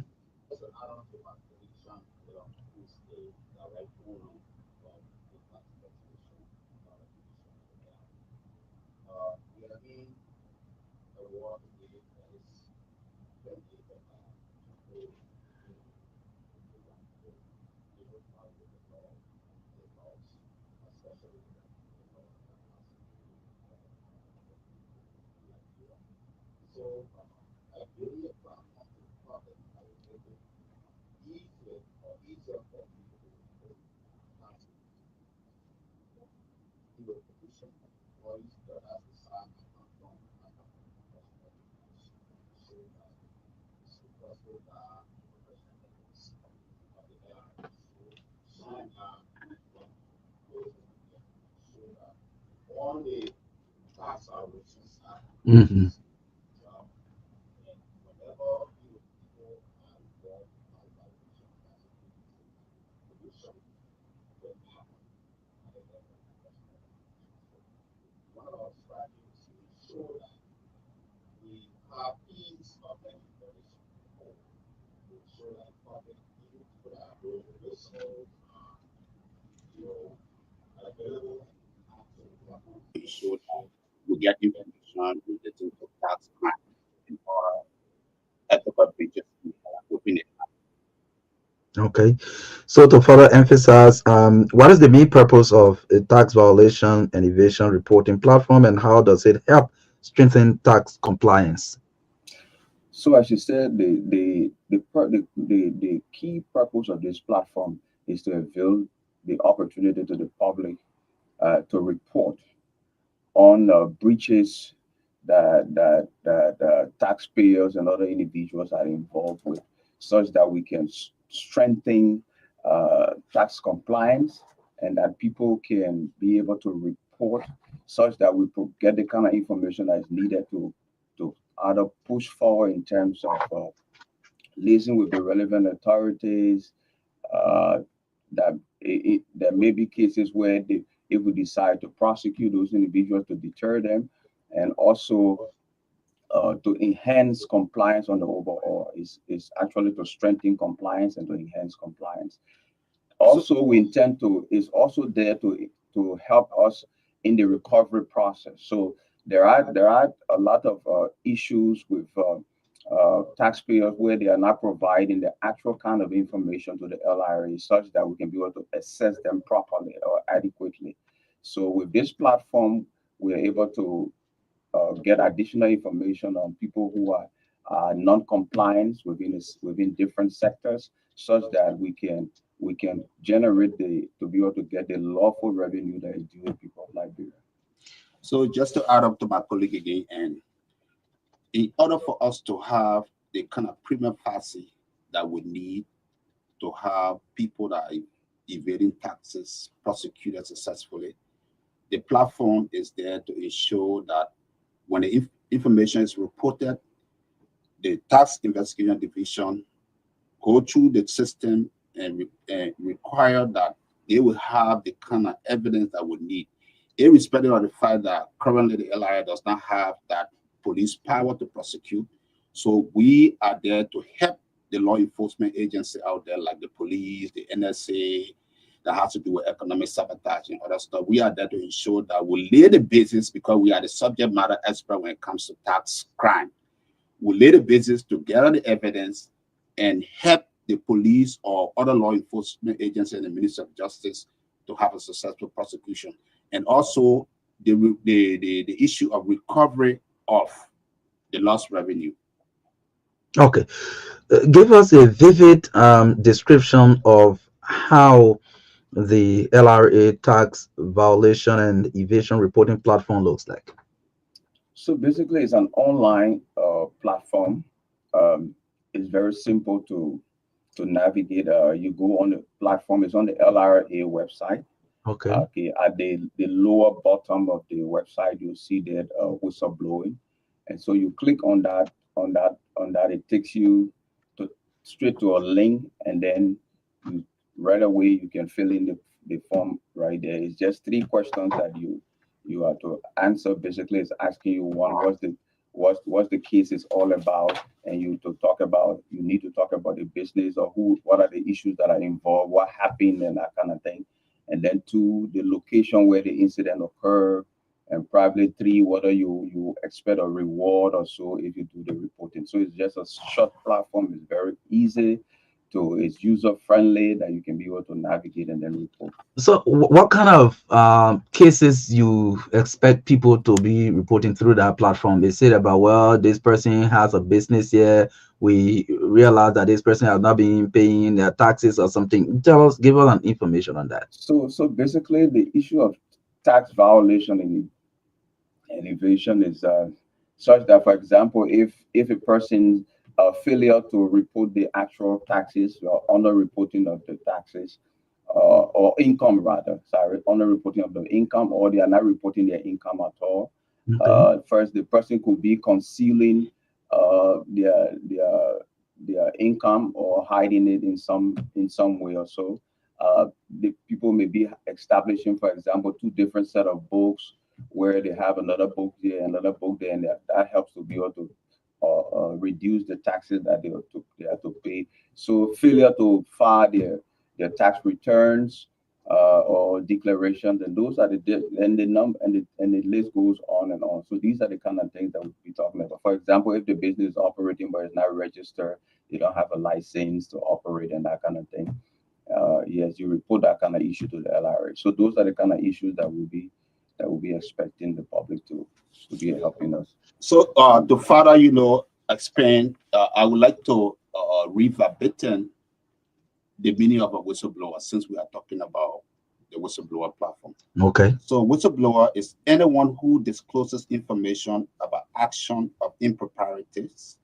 Mhm. so that we get information relating to tax crime or ethical breaches within it. Okay. So to further emphasize, what is the main purpose of a tax violation and evasion reporting platform, and how does it help strengthen tax compliance? So as you said, the key purpose of this platform is to avail the opportunity to the public to report on breaches that taxpayers and other individuals are involved with, such that we can strengthen tax compliance and that people can be able to report such that we get the kind of information that is needed to either push forward in terms of liaising with the relevant authorities. Uh, there may be cases where if we decide to prosecute those individuals to deter them, and also to enhance compliance on the overall is actually to strengthen compliance and to enhance compliance. Also, we intend to is also there to help us in the recovery process. So there are a lot of issues with taxpayers where they are not providing the actual kind of information to the LRA such that we can be able to assess them properly or adequately. So with this platform, we're able to get additional information on people who are non-compliant within different sectors, such that we can generate to be able to get the lawful revenue that is due to people of Liberia. So just to add up to my colleague again, and in order for us to have the kind of prima facie that we need to have people that are evading taxes prosecuted successfully, the platform is there to ensure that when the information is reported, the tax investigation division go through the system and require that they will have the kind of evidence that we need, irrespective of the fact that currently the LRA does not have that police power to prosecute. So we are there to help the law enforcement agency out there, like the police, the NSA, that has to do with economic sabotage and other stuff. We are there to ensure that we lay the basis, because we are the subject matter expert when it comes to tax crime. We lay the basis to gather the evidence and help the police or other law enforcement agency and the Ministry of Justice to have a successful prosecution. And also the issue of recovery of the lost revenue. Okay. Give us a vivid description of how the LRA tax violation and evasion reporting platform looks like. So basically, it's an online platform. It's very simple to navigate. You go on the platform. It's on the LRA website. Okay. Okay. At the lower bottom of the website, you'll see that whistleblowing, and so you click on that. It takes you straight to a link, and then right away you can fill in the form right there. It's just 3 questions that you have to answer. Basically, it's asking you, one, what's the case is all about, and you need to talk about the business, or what are the issues that are involved, what happened, and that kind of thing. And then 2, the location where the incident occurred, and probably 3, whether you expect a reward or so if you do the reporting. So it's just a short platform. It's very easy it's user friendly, that you can be able to navigate and then report. So what kind of cases you expect people to be reporting through that platform? They said about, well, this person has a business here, we realize that this person has not been paying their taxes or something. Give us an information on that. So basically, the issue of tax violation and evasion is such that, for example, if a person failure to report the actual taxes, or under-reporting of the taxes, or income rather, under-reporting of the income, or they are not reporting their income at all. Okay. First, the person could be concealing their income, or hiding it in some way or so. The people may be establishing, for example, 2 different set of books, where they have another book there, another book there, and that helps to be able to reduce the taxes that they have to pay. So failure to file their tax returns or declarations, and those are the number, and the list goes on and on. So these are the kind of things that we'll be talking about. For example, if the business is operating but it's not registered, they don't have a license to operate, and that kind of thing. Yes, you report that kind of issue to the LRA. So those are the kind of issues that we'll be expecting the public to be helping us. So to further, expand, I would like to read verbatim the meaning of a whistleblower, since we are talking about the whistleblower platform. Okay. So whistleblower is anyone who discloses information about action of improprieties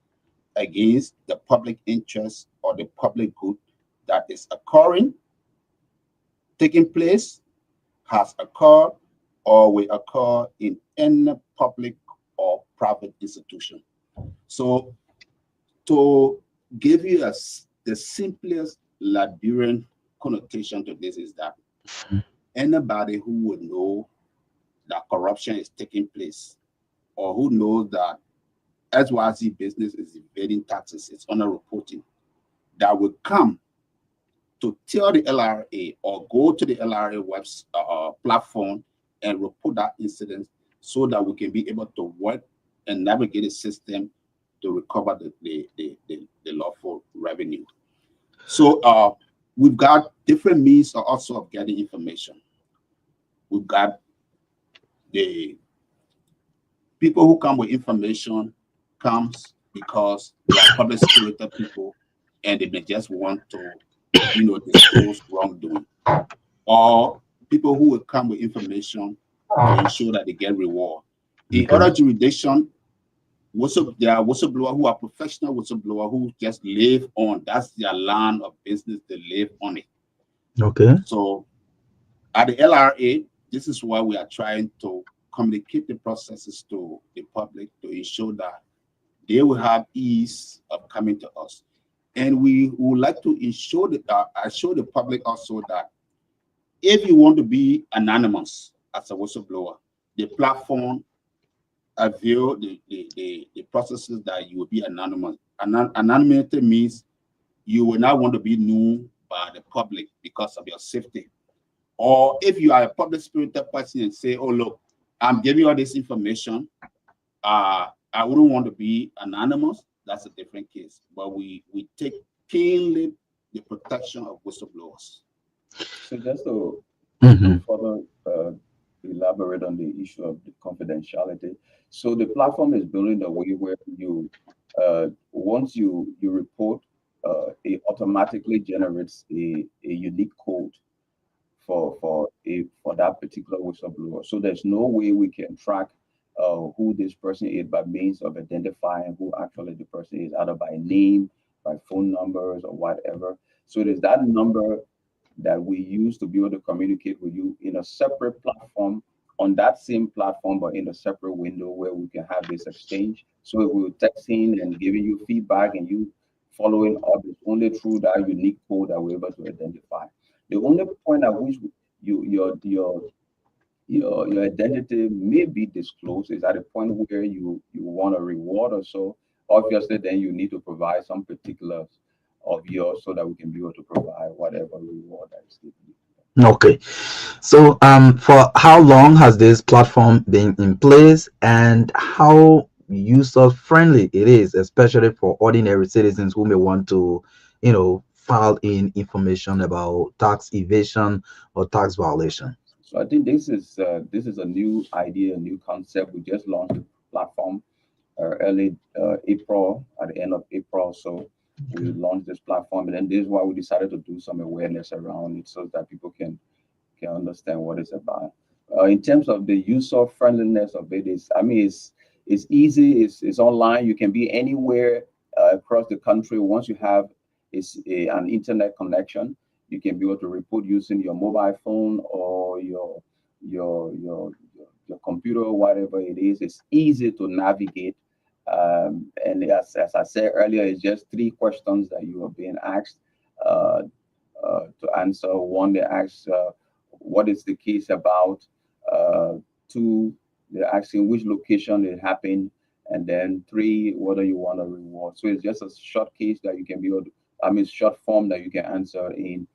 against the public interest or the public good that is occurring, taking place, has occurred, or will occur in any public or private institution. So to give you the simplest Liberian connotation to this is that anybody who would know that corruption is taking place, or who knows that XYZ business is evading taxes, it's under reporting, that will come to tell the LRA or go to the LRA web platform and report that incident so that we can be able to work and navigate the system to recover the lawful revenue. So we've got different means also of getting information. We've got the people who come with information comes because they are public spirited people and they may just want to, disclose wrongdoing. Or people who will come with information to ensure that they get reward. In other jurisdiction, there are whistleblowers who are professional whistleblowers who just live on, that's their line of business, they live on it. Okay. So at the LRA, this is why we are trying to communicate the processes to the public to ensure that they will have ease of coming to us. And we would like to ensure that assure the public also that if you want to be anonymous as a whistleblower, the platform avail the processes that you will be anonymous. Anonymity means you will not want to be known by the public because of your safety. Or if you are a public spirited person and say, oh, look, I'm giving you all this information, I wouldn't want to be anonymous, that's a different case. But we take keenly the protection of whistleblowers. So just to Mhm. further elaborate on the issue of the confidentiality. So the platform is building the way where you, once you report, it automatically generates a unique code for that particular whistleblower. So there's no way we can track who this person is by means of identifying who actually the person is, either by name, by phone numbers, or whatever. So there's that number that we use to be able to communicate with you in a separate platform, on that same platform, but in a separate window where we can have this exchange. So if we're texting and giving you feedback and you following up, it's only through that unique code that we're able to identify. The only point at which your identity may be disclosed is at a point where you want a reward or so. Obviously, then you need to provide some particulars of yours so that we can be able to provide whatever reward that is given. Okay. So, for how long has this platform been in place, and how user friendly it is, especially for ordinary citizens who may want to, file in information about tax evasion or tax violation? So I think this is a new idea, a new concept. We just launched the platform early April, at the end of April. So we launched this platform, and then this is why we decided to do some awareness around it so that people can understand what it's about. In terms of the user friendliness of it, it's easy. It's online. You can be anywhere across the country. Once you have an internet connection, you can be able to report using your mobile phone or your computer or whatever it is. It's easy to navigate. And as I said earlier, it's just three questions that you are being asked uh, to answer. One, they ask, what is the case about? Two, they're asking which location it happened. And then three, whether you want a reward. So it's just a short case that you can be able to, short form that you can answer in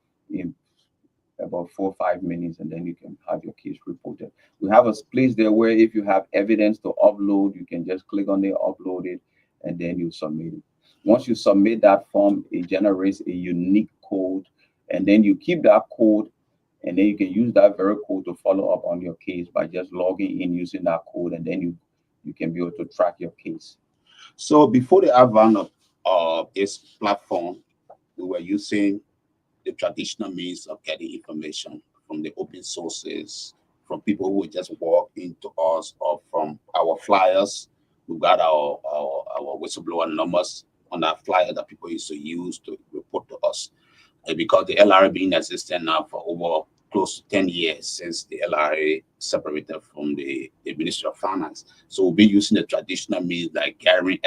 about 4 or 5 minutes, and then you can have your case reported. We have a place there where if you have evidence to upload, you can just click on it, upload it, and then you submit it. Once you submit that form, it generates a unique code, and then you keep that code, and then you can use that very code to follow up on your case by just logging in using that code, and then you can be able to track your case. So before the advent of this platform, we were using the traditional means of getting information from the open sources, from people who would just walk into us, or from our flyers. We've got our whistleblower numbers on our flyer that people used to use to report to us. And because the LRA being existent now for over close to 10 years since the LRA separated from the Ministry of Finance. So we'll be using the traditional means like gathering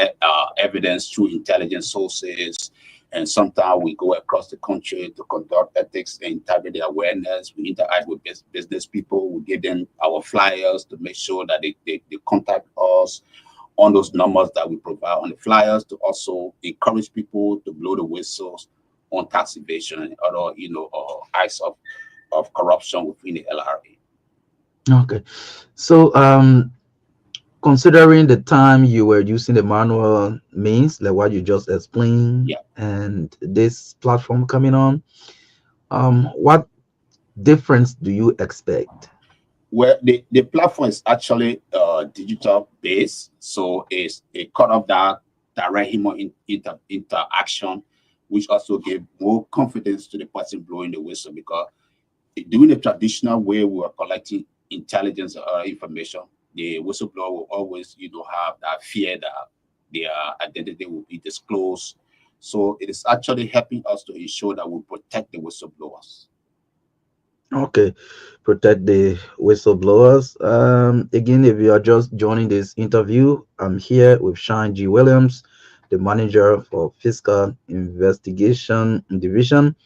evidence through intelligence sources. And sometimes we go across the country to conduct ethics and integrity awareness. We interact with business people. We give them our flyers to make sure that they contact us on those numbers that we provide on the flyers, to also encourage people to blow the whistles on tax evasion and other, acts of corruption within the LRA. Okay. So considering the time you were using the manual means, like what you just explained, Yeah. and this platform coming on, what difference do you expect? Well, the platform is actually digital based, so it's a cut off that direct human interaction, which also give more confidence to the person blowing the whistle, because doing the traditional way we are collecting intelligence information, the whistleblower will always, have that fear that their identity will be disclosed. So it is actually helping us to ensure that we protect the whistleblowers. Okay, protect the whistleblowers. Again, if you are just joining this interview, I'm here with Shine G. Williams, the manager for Fiscal Investigation Division,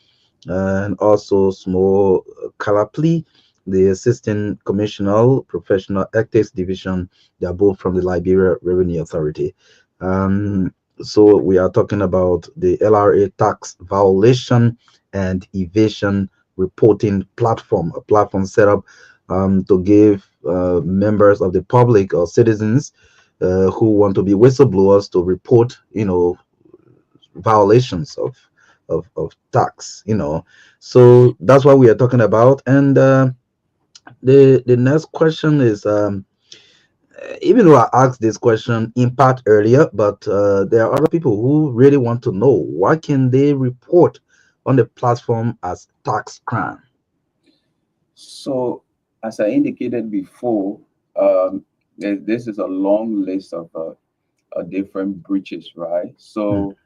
and also Small Kalapli, the Assistant Commissioner, Professional Ethics Division. They are both from the Liberia Revenue Authority. So we are talking about the LRA tax violation and evasion reporting platform, a platform set up to give members of the public or citizens who want to be whistleblowers to report, violations of tax. So that's what we are talking about. And the next question is, even though I asked this question in part earlier, but there are other people who really want to know, what can they report on the platform as tax crime? So, as I indicated before, this is a long list of different breaches, right? So,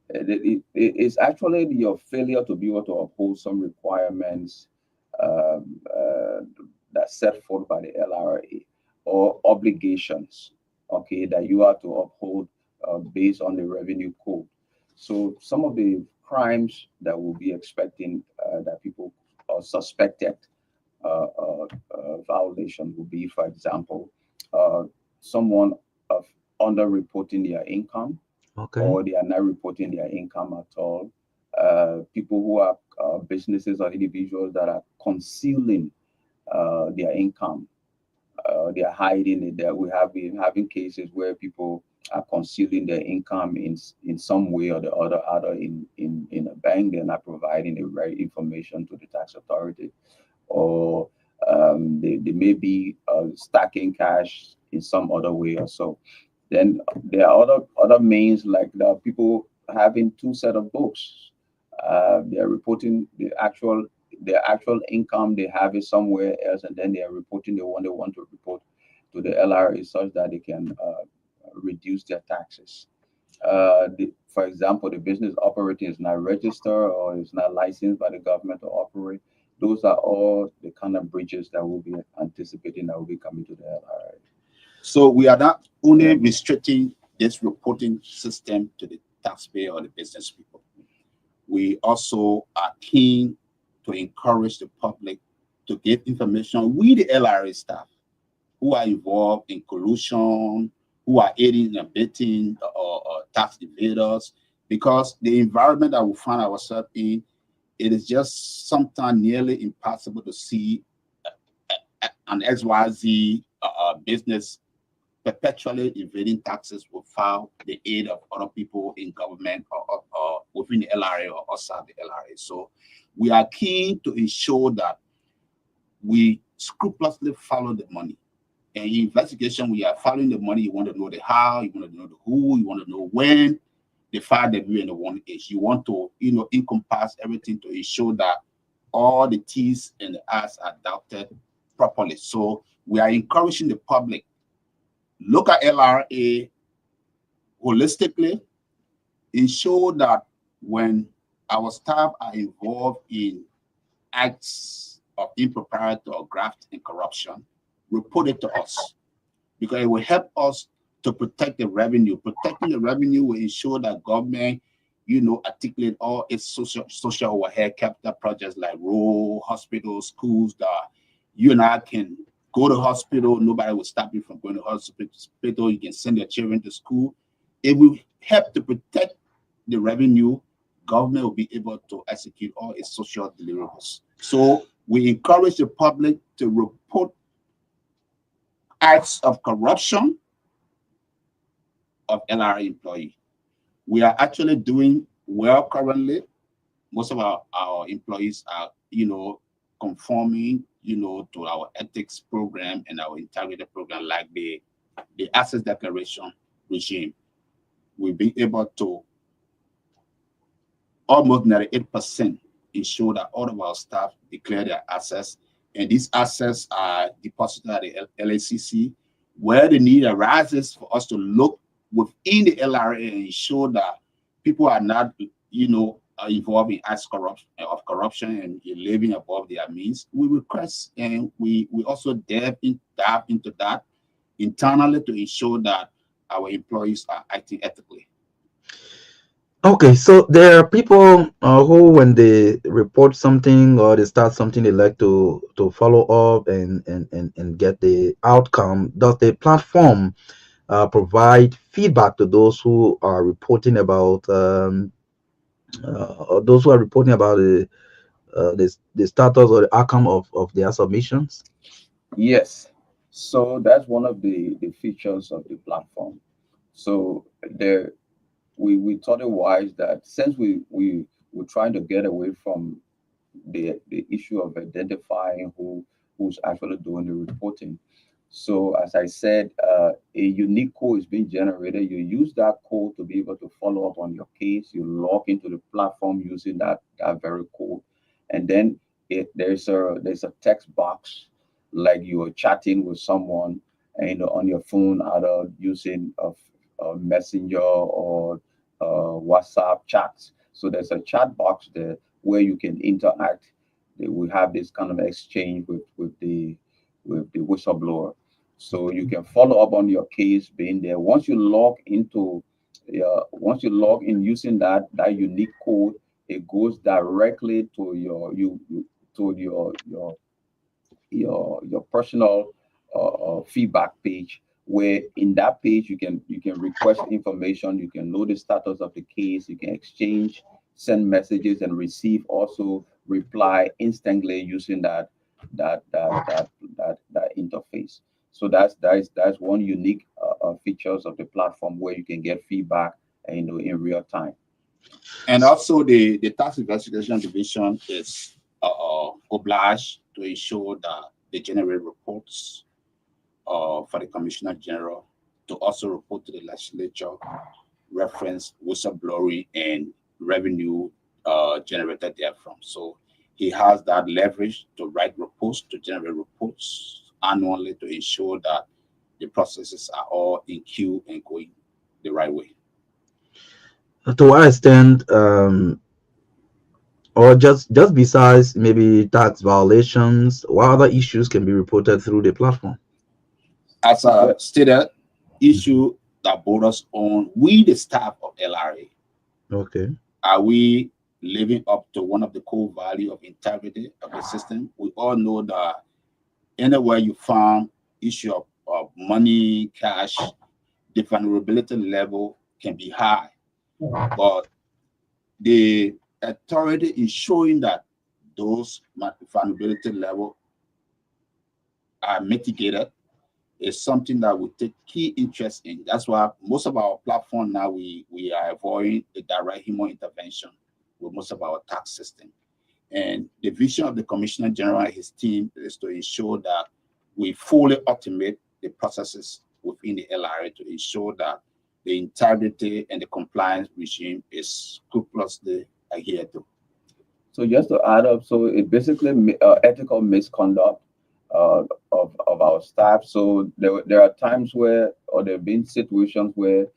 it's actually your failure to be able to uphold some requirements that's set forth by the LRA, or obligations, okay, that you have to uphold based on the revenue code. So some of the crimes that we'll be expecting that people are suspected violation will be, for example, someone of underreporting their income, Okay. or they are not reporting their income at all. People who are businesses or individuals that are concealing their income, they are hiding it. That we have been having cases where people are concealing their income in some way or the other, either in a bank, they're not providing the right information to the tax authority, or they may be stacking cash in some other way or so. Then there are other means, like the people having two set of books. They are reporting their actual income, they have it somewhere else, and then they are reporting the one they want to report to the LRA, such that they can reduce their taxes. For example, the business operating is not registered or is not licensed by the government to operate. Those are all the kind of breaches that we'll be anticipating that will be coming to the LRA. So we are not only restricting this reporting system to the taxpayer or the business people. We also are keen to encourage the public to get information with the LRA staff who are involved in collusion, who are aiding and abetting tax evaders, because the environment that we find ourselves in, it is just sometimes nearly impossible to see an XYZ business perpetually evading taxes without the aid of other people in government or within the LRA or outside the LRA. So we are keen to ensure that we scrupulously follow the money. And in investigation, we are following the money. You want to know the how, you want to know the who, you want to know when, the 5, the V, and the 1 H. You want to, encompass everything to ensure that all the T's and the I's are dotted properly. So we are encouraging the public, look at LRA holistically, ensure that when our staff are involved in acts of impropriety or graft and corruption, report it to us because it will help us to protect the revenue. Protecting the revenue will ensure that government, articulate all its social overhead capital projects like road, hospitals, schools that you and I can go to hospital. Nobody will stop you from going to hospital. You can send your children to school. It will help to protect the revenue. Government will be able to execute all its social deliverables. So we encourage the public to report acts of corruption of LRA employee. We are actually doing well currently. Most of our employees are, conforming, to our ethics program and our integrity program, like the access declaration regime. We've been able to almost 98% ensure that all of our staff declare their assets, and these assets are deposited at the LACC. Where the need arises for us to look within the LRA and ensure that people are not, are involved in acts of corruption and living above their means, we request and we also dive into that internally to ensure that our employees are acting ethically. Okay, so there are people who, when they report something or they start something, they like to follow up and get the outcome. Does the platform provide feedback to those who are reporting about or those who are reporting about the status or the outcome of their submissions? Yes. So that's one of the features of the platform. So there we thought it wise that since we're trying to get away from the issue of identifying who's actually doing the reporting. So as I said, a unique code is being generated. You use that code to be able to follow up on your case. You log into the platform using that very code, and then there's a text box like you are chatting with someone, and on your phone, either using a messenger or WhatsApp chats. So there's a chat box there where you can interact. We have this kind of exchange with the whistleblower. So you can follow up on your case being there. Once you log in using that unique code, it goes directly to your personal feedback page, where in that page you can request information, you can know the status of the case, you can exchange, send messages, and receive also reply instantly using that interface. So that's one unique features of the platform where you can get feedback in real time. And also the tax investigation division is obliged to ensure that they generate reports for the Commissioner General to also report to the legislature, reference whistleblowing and revenue generated therefrom. So he has that leverage to write reports, to generate reports annually to ensure that the processes are all in queue and going the right way. To what extent, or just besides maybe tax violations, what other issues can be reported through the platform? As I stated, issue that borders on we, the staff of LRA. Okay. Are we living up to one of the core value of integrity of the system? We all know that anywhere you find issue of money, cash, the vulnerability level can be high. But the authority is showing that those vulnerability level are mitigated is something that we take key interest in. That's why most of our platform now we are avoiding the direct human intervention with most of our tax system. And the vision of the Commissioner General and his team is to ensure that we fully automate the processes within the LRA to ensure that the integrity and the compliance regime is scrupulously adhered to. So just to add up, so it basically ethical misconduct of our staff. So there are times where, or there have been situations where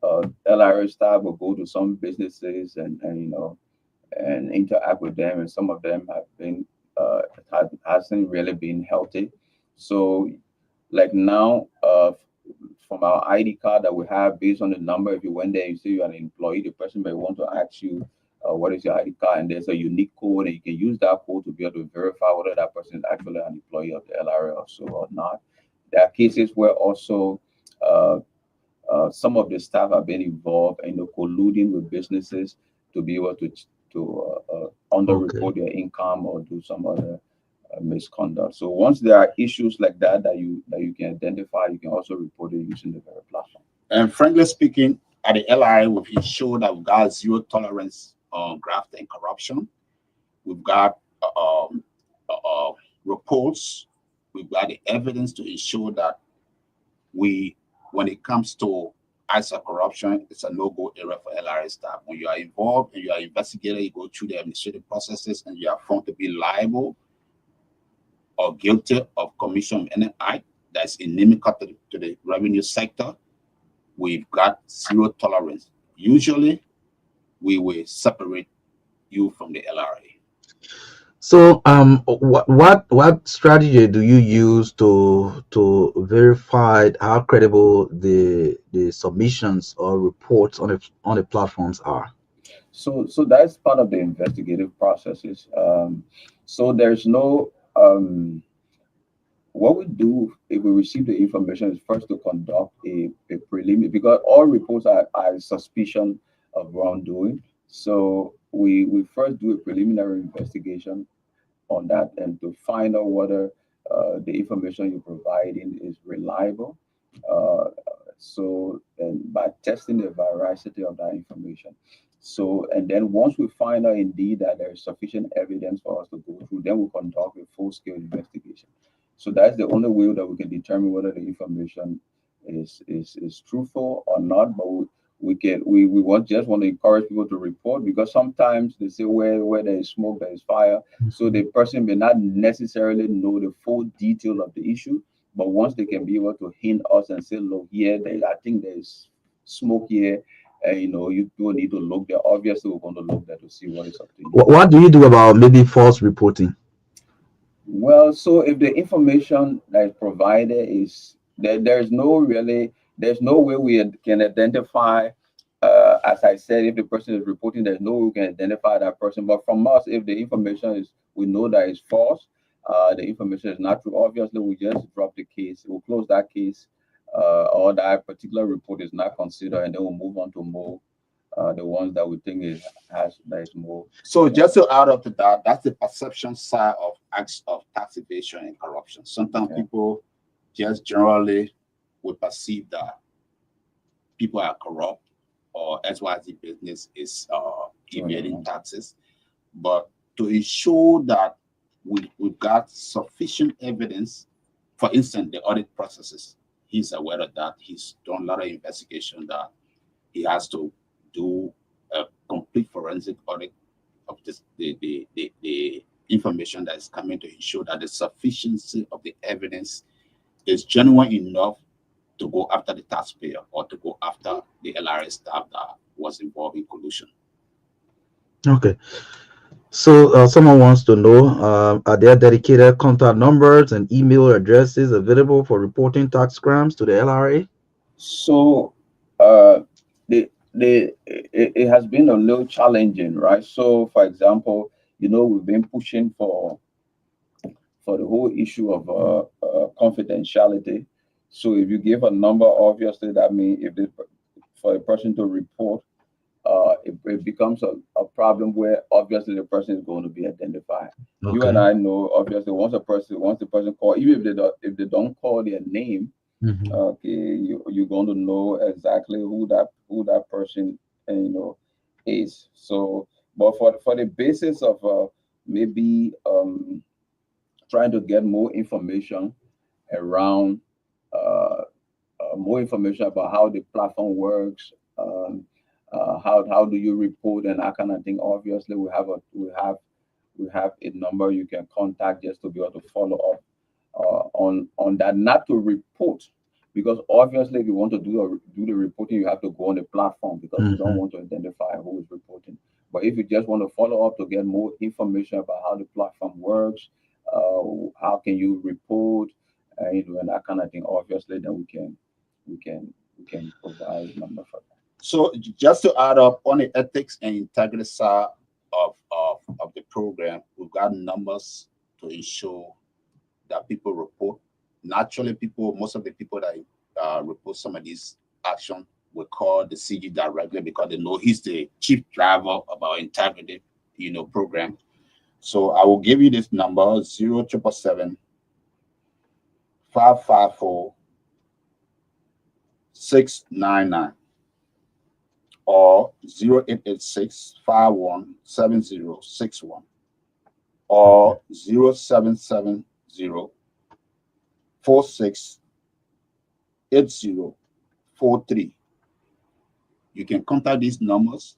LRA staff will go to some businesses and interact with them, and some of them have been hasn't really been healthy. So, like now, from our ID card that we have, based on the number, if you went there, you say you're an employee, the person may want to ask you, what is your ID card? And there's a unique code, and you can use that code to be able to verify whether that person is actually an employee of the LRA or so or not. There are cases where also uh, some of the staff have been involved in colluding with businesses to be able to underreport their income or do some other misconduct. So once there are issues like that you can identify, you can also report it using the very platform. And frankly speaking, at the LRA, we've ensured that we've got zero tolerance on graft and corruption. We've got reports. We've got the evidence to ensure that when it comes to acts of corruption, it's a no-go area for LRA staff. When you are involved and you are investigated, you go through the administrative processes and you are found to be liable or guilty of commission of any act that's inimical to the revenue sector, we've got zero tolerance. Usually, we will separate you from the LRA. So, what strategy do you use to verify how credible the submissions or reports on the platforms are? So that's part of the investigative processes. So there's no what we do if we receive the information is first to conduct a preliminary, because all reports are suspicion of wrongdoing. So we first do a preliminary investigation on that and to find out whether the information you're providing is reliable. Uh, and by testing the veracity of that information. So, and then once we find out indeed that there is sufficient evidence for us to go through, then we conduct a full-scale investigation. So that's the only way that we can determine whether the information is truthful or not. But just want to encourage people to report, because sometimes they say where there is smoke there is fire. So the person may not necessarily know the full detail of the issue, but once they can be able to hint us and say, look, I think there's smoke here, and you do need to look there. Obviously, we're going to look there to see what is up to you. What do you do about maybe false reporting? Well, so if the information that is provided is there's no way we can identify. As I said, if the person is reporting, there's no way we can identify that person. But from us, if the information is, we know that it's false, the information is not true, obviously we just drop the case. We'll close that case, or that particular report is not considered, and then we'll move on to more the ones that we think that is more. So just to add up to that, that's the perception side of acts of tax evasion and corruption. Sometimes people just generally would perceive that people are corrupt or XYZ business is evading taxes. But to ensure that we've got sufficient evidence, for instance, the audit processes, he's aware of that. He's done a lot of investigation that he has to do a complete forensic audit of the information that is coming to ensure that the sufficiency of the evidence is genuine enough to go after the taxpayer or to go after the LRA staff that was involved in collusion. Okay. So someone wants to know, are there dedicated contact numbers and email addresses available for reporting tax crimes to the LRA? So it has been a little challenging, right? So, for example, we've been pushing for the whole issue of confidentiality. So if you give a number, obviously that means for a person to report, it becomes a problem where obviously the person is going to be identified. Okay. You and I know, obviously, once the person call, even if they don't call their name, okay, you're going to know exactly who that person is. So, but for the basis of maybe trying to get more information around more information about how the platform works, how do you report and that kind of thing. Obviously, we have a number you can contact just to be able to follow up on that, not to report, because obviously if you want to do the reporting, you have to go on the platform, because you don't want to identify who is reporting. But if you just want to follow up to get more information about how the platform works, how can you report, and that kind of thing, obviously, then we can provide number for that. So just to add up on the ethics and integrity side of the program, we've got numbers to ensure that people report. Naturally, most of the people that report some of these actions will call the CG directly because they know he's the chief driver of our integrity, program. So I will give you this number 0777 554 699 or 0886 517061 or 0770 468043. You can contact these numbers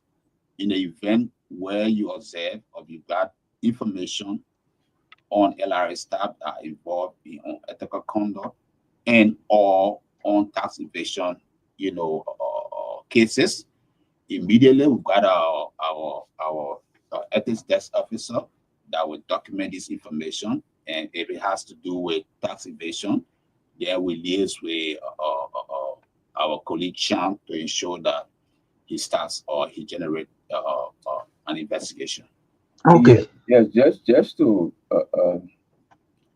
in the event where you observe or you got information on LRA staff that are involved in ethical conduct and or on tax evasion, cases. Immediately, we've got our ethics desk officer that will document this information. And if it has to do with tax evasion, then we liaise with our colleague Chan to ensure that he starts or he generates an investigation. Okay. Yes, just to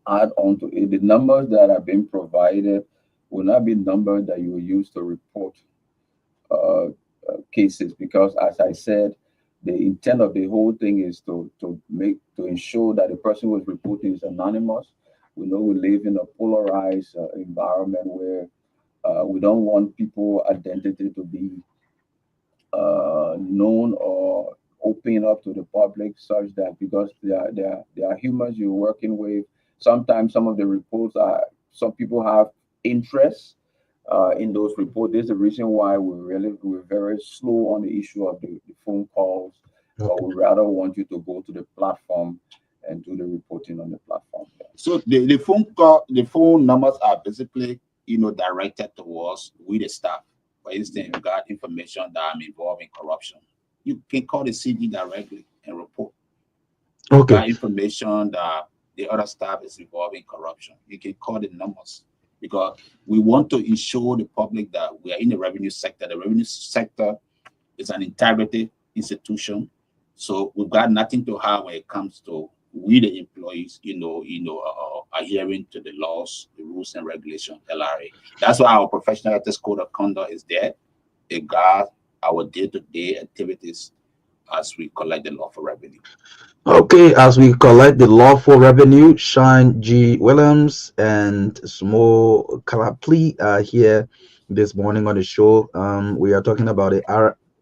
add on to it, the numbers that have been provided will not be numbers that you will use to report cases, because as I said, the intent of the whole thing is to ensure that the person who is reporting is anonymous. We know we live in a polarized environment where we don't want people identity to be known or open up to the public, such that because they are humans you're working with. Sometimes some of the reports some people have interest in those reports. There's a reason why we're very slow on the issue of the phone calls. But we rather want you to go to the platform and do the reporting on the platform. So the phone numbers are basically directed towards the staff. For instance, you got information that I'm involved in corruption, you can call the CG directly and report. Okay. That information that the other staff is involved in corruption, you can call the numbers, because we want to ensure the public that we are in the revenue sector. The revenue sector is an integrity institution, so we've got nothing to hide when it comes to we the employees, adhering to the laws, the rules and regulations, LRA. That's why our professional ethics code of conduct is there. It guards our day-to-day activities as we collect the lawful revenue. Okay, as we collect the lawful revenue, Shine G. Williams and Smo Kalapli are here this morning on the show. We are talking about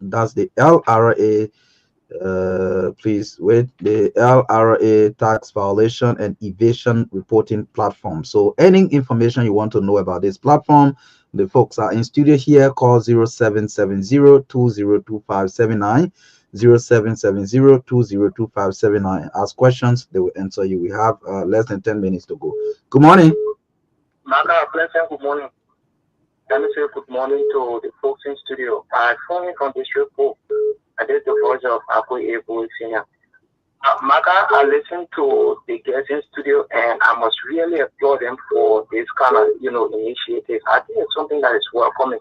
that's the LRA. Please wait, the LRA tax violation and evasion reporting platform. So any information you want to know about this platform, the folks are in studio here. Call 0770-202579, 0770-202579. Ask questions, they will answer you. We have less than 10 minutes to go. Good morning. Marka, pleasant good morning. Let me say good morning to the folks in studio. I phone in from this report. I did the voice of Akwe Ebo Senior. Marka, I listened to the guests in studio, and I must really applaud them for this kind of, initiative. I think it's something that is welcoming,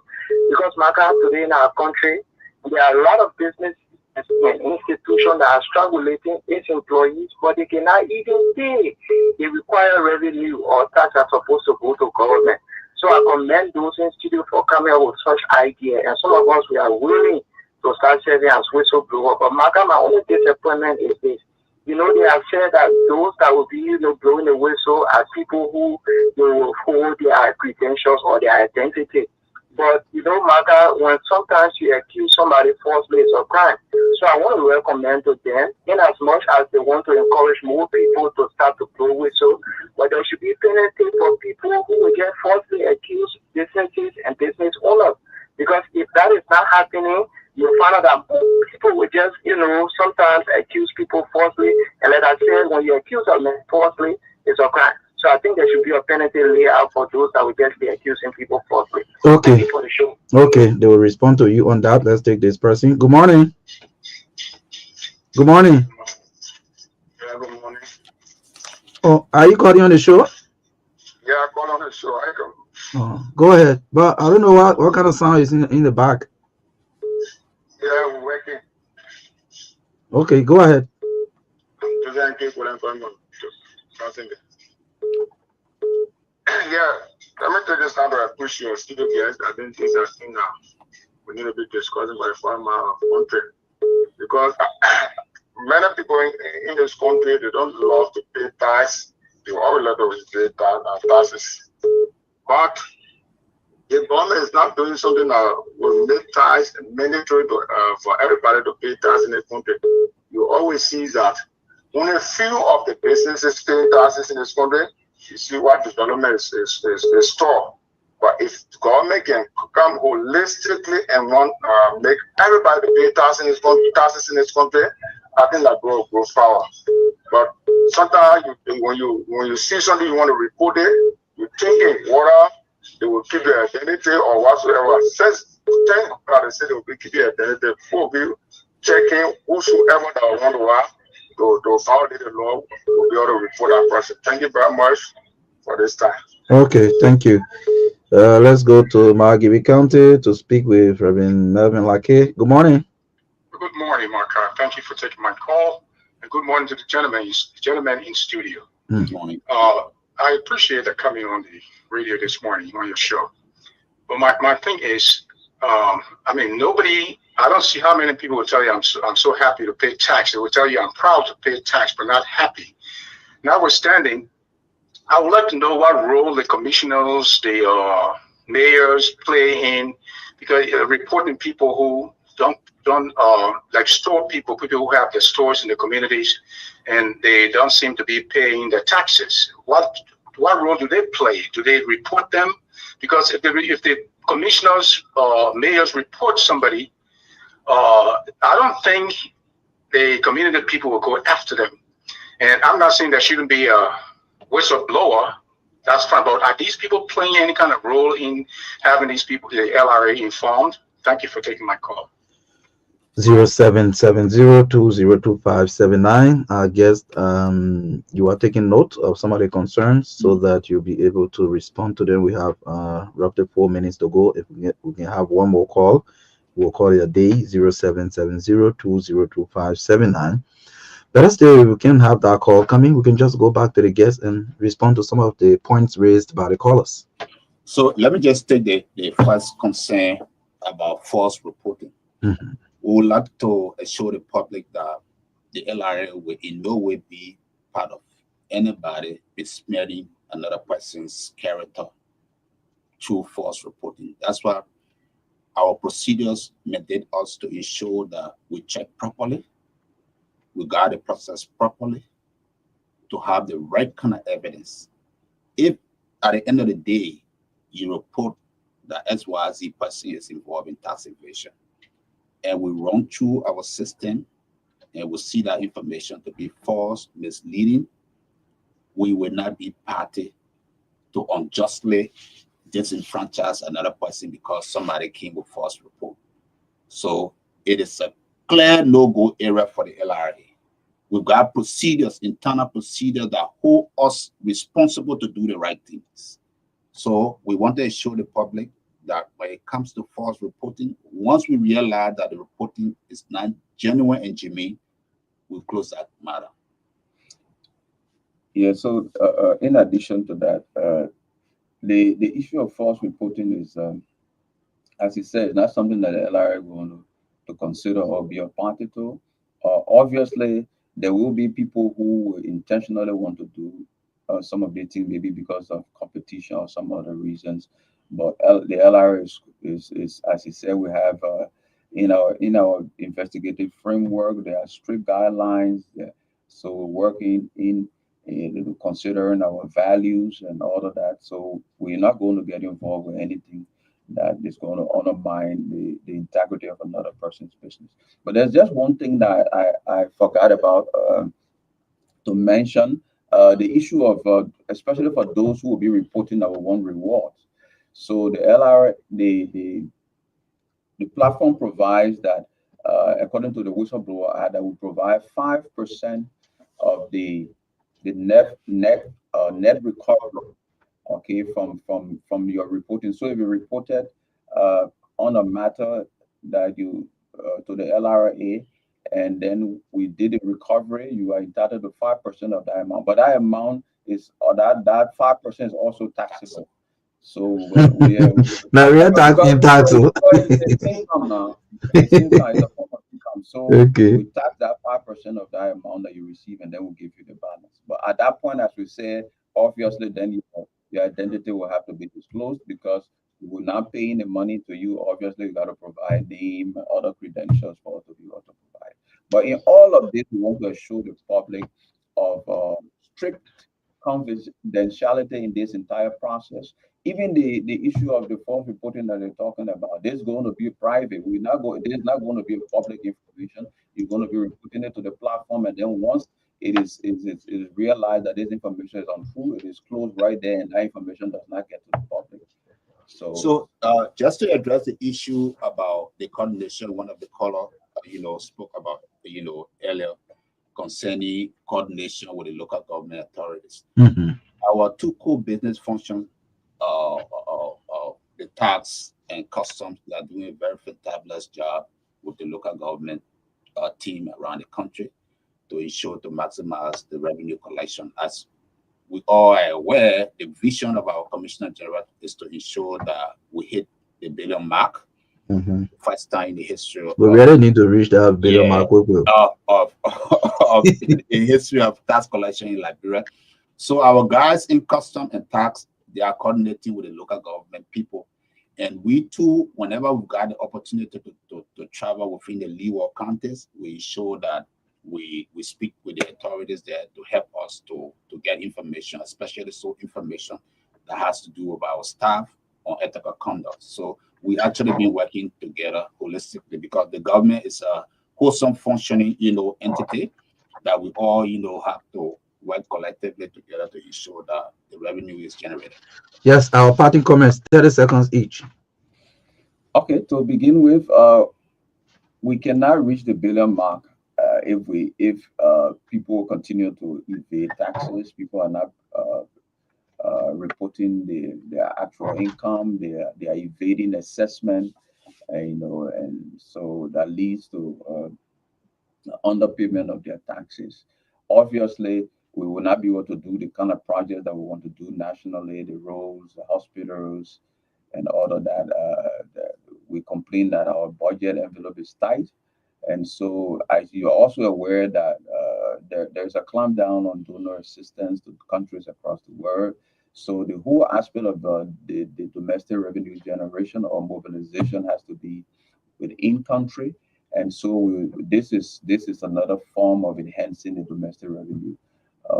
because Marka, today in our country, there are a lot of business and institutions that are struggling its employees, but they cannot even pay. They require revenue or tax are supposed to go to government. So I commend those in studio for coming up with such idea, and some of us, we are willing to start serving as whistleblower. But Marka, my only disappointment is this. They have said that those that will be, blowing the whistle are people who will hold their credentials or their identity. But, Marka, when sometimes you accuse somebody falsely, it's a crime. So I want to recommend to them, in as much as they want to encourage more people to start to blow whistle, but there should be penalty for people who will get falsely accused businesses and business owners. Because if that is not happening, you find out that people will just, sometimes accuse people falsely. And like I said, when you accuse a man falsely, it's a crime. So I think there should be a penalty laid out for those that will just be accusing people falsely. Okay. Thank you for the show. Okay, they will respond to you on that. Let's take this person. Good morning. Good morning. Yeah, good morning. Oh, are you calling on the show? Yeah, I call on the show. I come. Oh, go ahead. But I don't know what kind of sound is in the back. Yeah, we're working. Okay, go ahead. Just I keep what I'm going on. Nothing. Yeah, let me take this time to appreciate your studio guests. I think things are seen now. We need to be discussing by farmer country because many people in this country they don't love to pay tax. They always love to pay taxes. But the government is not doing something that will make tax mandatory for everybody to pay tax in the country. You always see that only a few of the businesses paying taxes in this country. You see what development is store. But if the government can come holistically and want make everybody pay taxes in this country, I think that grow power. But sometimes when you see something you want to report it, you think in water, they will keep your identity or whatsoever. Since thank God they say they will keep your identity before we checking whosoever that want to have to violate the law will be able to report that person. Thank you very much for this time. Okay, thank you. Let's go to Margibi County to speak with Reverend Melvin Lake. Good morning. Good morning, Marka. Thank you for taking my call. And good morning to the gentleman in studio. Good morning. I appreciate that coming on the radio this morning on your show. But my thing is, I mean, I don't see how many people will tell you I'm so happy to pay tax. They will tell you I'm proud to pay tax, but not happy. Notwithstanding, I would like to know what role the commissioners, the mayors play in, because reporting people who don't like store people who have their stores in the communities, and they don't seem to be paying their taxes. What role do they play? Do they report them? Because if the commissioners or mayors report somebody, I don't think the community people will go after them. And I'm not saying there shouldn't be a whistleblower. That's fine. But are these people playing any kind of role in having these people, the LRA, informed? Thank you for taking my call. 0770202579. I guess you are taking note of some of the concerns so that you'll be able to respond to them. We have roughly 4 minutes to go. If we can have one more call, we'll call it a day. 0770202579. Let us say we can have that call coming. We can just go back to the guest and respond to some of the points raised by the callers. So let me just take the first concern about false reporting. Mm-hmm. We would like to assure the public that the LRA will in no way be part of anybody besmirching another person's character through false reporting. That's why our procedures mandate us to ensure that we check properly, we guide the process properly, to have the right kind of evidence. If at the end of the day you report that XYZ person is involved in tax evasion, and we run through our system and we see that information to be false, misleading, we will not be party to unjustly disenfranchise another person because somebody came with false report. So it is a clear no-go area for the LRA. We've got procedures, internal procedures that hold us responsible to do the right things. So we want to assure the public that when it comes to false reporting, once we realize that the reporting is not genuine and germane, we'll close that matter. Yeah, so in addition to that, the issue of false reporting is, as you said, not something that the LRA will to consider or be a party to. Obviously, there will be people who will intentionally want to do some of the things, maybe because of competition or some other reasons. But the LRA is, as you said, we have in our investigative framework, there are strict guidelines. So we're working in considering our values and all of that. So we're not going to get involved with anything that is going to undermine the integrity of another person's business. But there's just one thing that I forgot about to mention, the issue of, especially for those who will be reporting our one rewards. So the LR, the platform provides that according to the whistleblower act, that will provide 5% of the net recovery, okay, from your reporting. So if you reported uh, on a matter that you to the LRA, and then we did a recovery, you are entitled to 5% of that amount. But that amount is, or that 5% is also taxable. So Now we are because talking tax. Oh. it's income now. It's income. It's a form of income. So Okay. we tax that 5% of that amount that you receive, and then we'll give you the balance. But at that point, as we said, obviously, then your identity will have to be disclosed, because we will not pay any money to you. Obviously, you got to provide name, other credentials for us to be able to provide. But in all of this, we want to assure the public of strict confidentiality in this entire process. Even the issue of the false reporting that they're talking about, there's going to be private. There's not going to be public information. You're going to be reporting it to the platform, and then once it is realized that this information is untrue, it is closed right there, and that information does not get to the public. So, just to address the issue about the coordination, one of the caller, spoke about, earlier concerning coordination with the local government authorities. Mhm. Our two core business functions, the tax and customs, they are doing a very fantabulous job with the local government team around the country to ensure to maximize the revenue collection. As we all are aware, the vision of our Commissioner General is to ensure that we hit the billion mark, Mhm. first time in the history We of really need to reach that billion yeah mark. We will. of in history of tax collection in Liberia. So our guys in custom and tax, they are coordinating with the local government people. And we too, whenever we've got the opportunity to travel within the Leeward counties, we ensure that we speak with the authorities there to help us to get information, especially so information that has to do with our staff on ethical conduct. So we actually been working together holistically, because the government is a wholesome functioning, entity that we all, have to work collectively together to ensure that the revenue is generated. Yes, our parting comments, 30 seconds each. Okay, to begin with, we cannot reach the billion mark if people continue to evade taxes. People are not reporting their actual income. They are evading assessment, and so that leads to underpayment of their taxes. Obviously, we will not be able to do the kind of projects that we want to do nationally, the roads, the hospitals, and all of that. That we complain that our budget envelope is tight. And so, as you're also aware that there's a clampdown on donor assistance to countries across the world. So the whole aspect of the domestic revenue generation or mobilization has to be within country. And so this is another form of enhancing the domestic revenue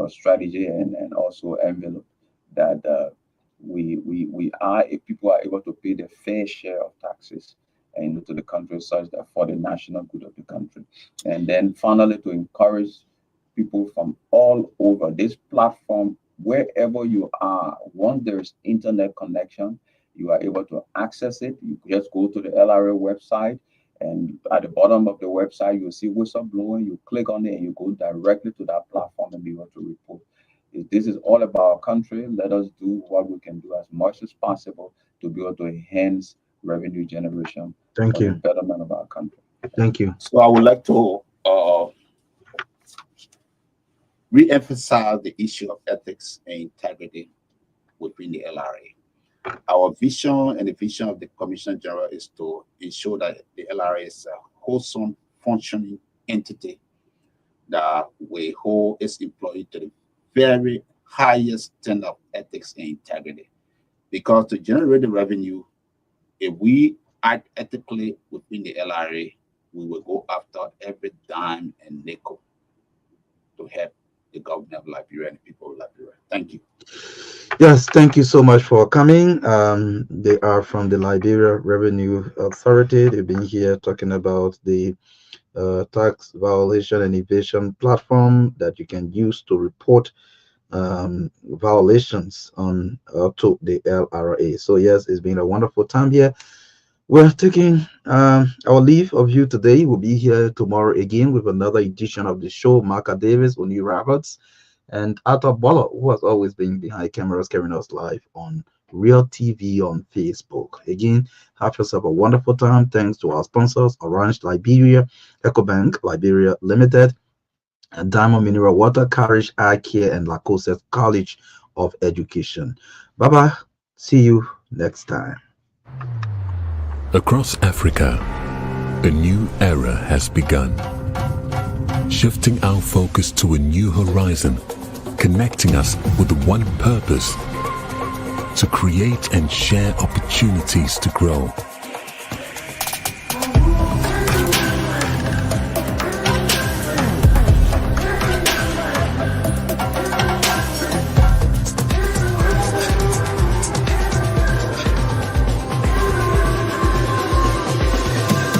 strategy and also envelope that we are, if people are able to pay their fair share of taxes and to the country, such that for the national good of the country. And then finally, to encourage people from all over this platform, wherever you are, once there's internet connection, you are able to access it. You just go to the LRA website, and at the bottom of the website, you'll see whistleblowing. You click on it, and you go directly to that platform and be able to report. If this is all about our country, let us do what we can do as much as possible to be able to enhance revenue generation Thank for the you. betterment of our country. Thank you. So I would like to re-emphasize the issue of ethics and integrity within the LRA. Our vision and the vision of the Commissioner General is to ensure that the LRA is a wholesome, functioning entity that will hold its employee to the very highest standard of ethics and integrity. Because to generate the revenue, if we act ethically within the LRA, we will go after every dime and nickel to help the government of Liberia and the people of Liberia. Thank you. Yes, thank you so much for coming. They are from the Liberia Revenue Authority. They've been here talking about the tax violation and evasion platform that you can use to report violations on to the LRA. So yes, it's been a wonderful time here. We're taking our leave of you today. We'll be here tomorrow again with another edition of the show. Marka Davis, Oni Roberts, and Arthur Boller, who has always been behind cameras carrying us live on Real TV on Facebook. Again, have yourself a wonderful time. Thanks to our sponsors, Orange Liberia, EcoBank Liberia Limited, and Diamond Mineral Water, Courage Eye Care, and Lacoste College of Education. Bye bye. See you next time. Across Africa, a new era has begun. Shifting our focus to a new horizon, connecting us with one purpose: to create and share opportunities to grow.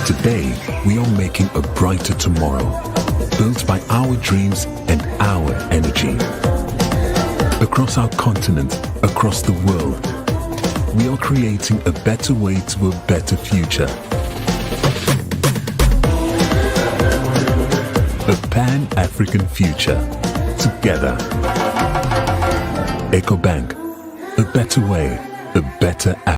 Today, we are making a brighter tomorrow, built by our dreams and our energy. Across our continent, across the world, we are creating a better way to a better future. A Pan-African future. Together. EcoBank. A better way, a better Africa.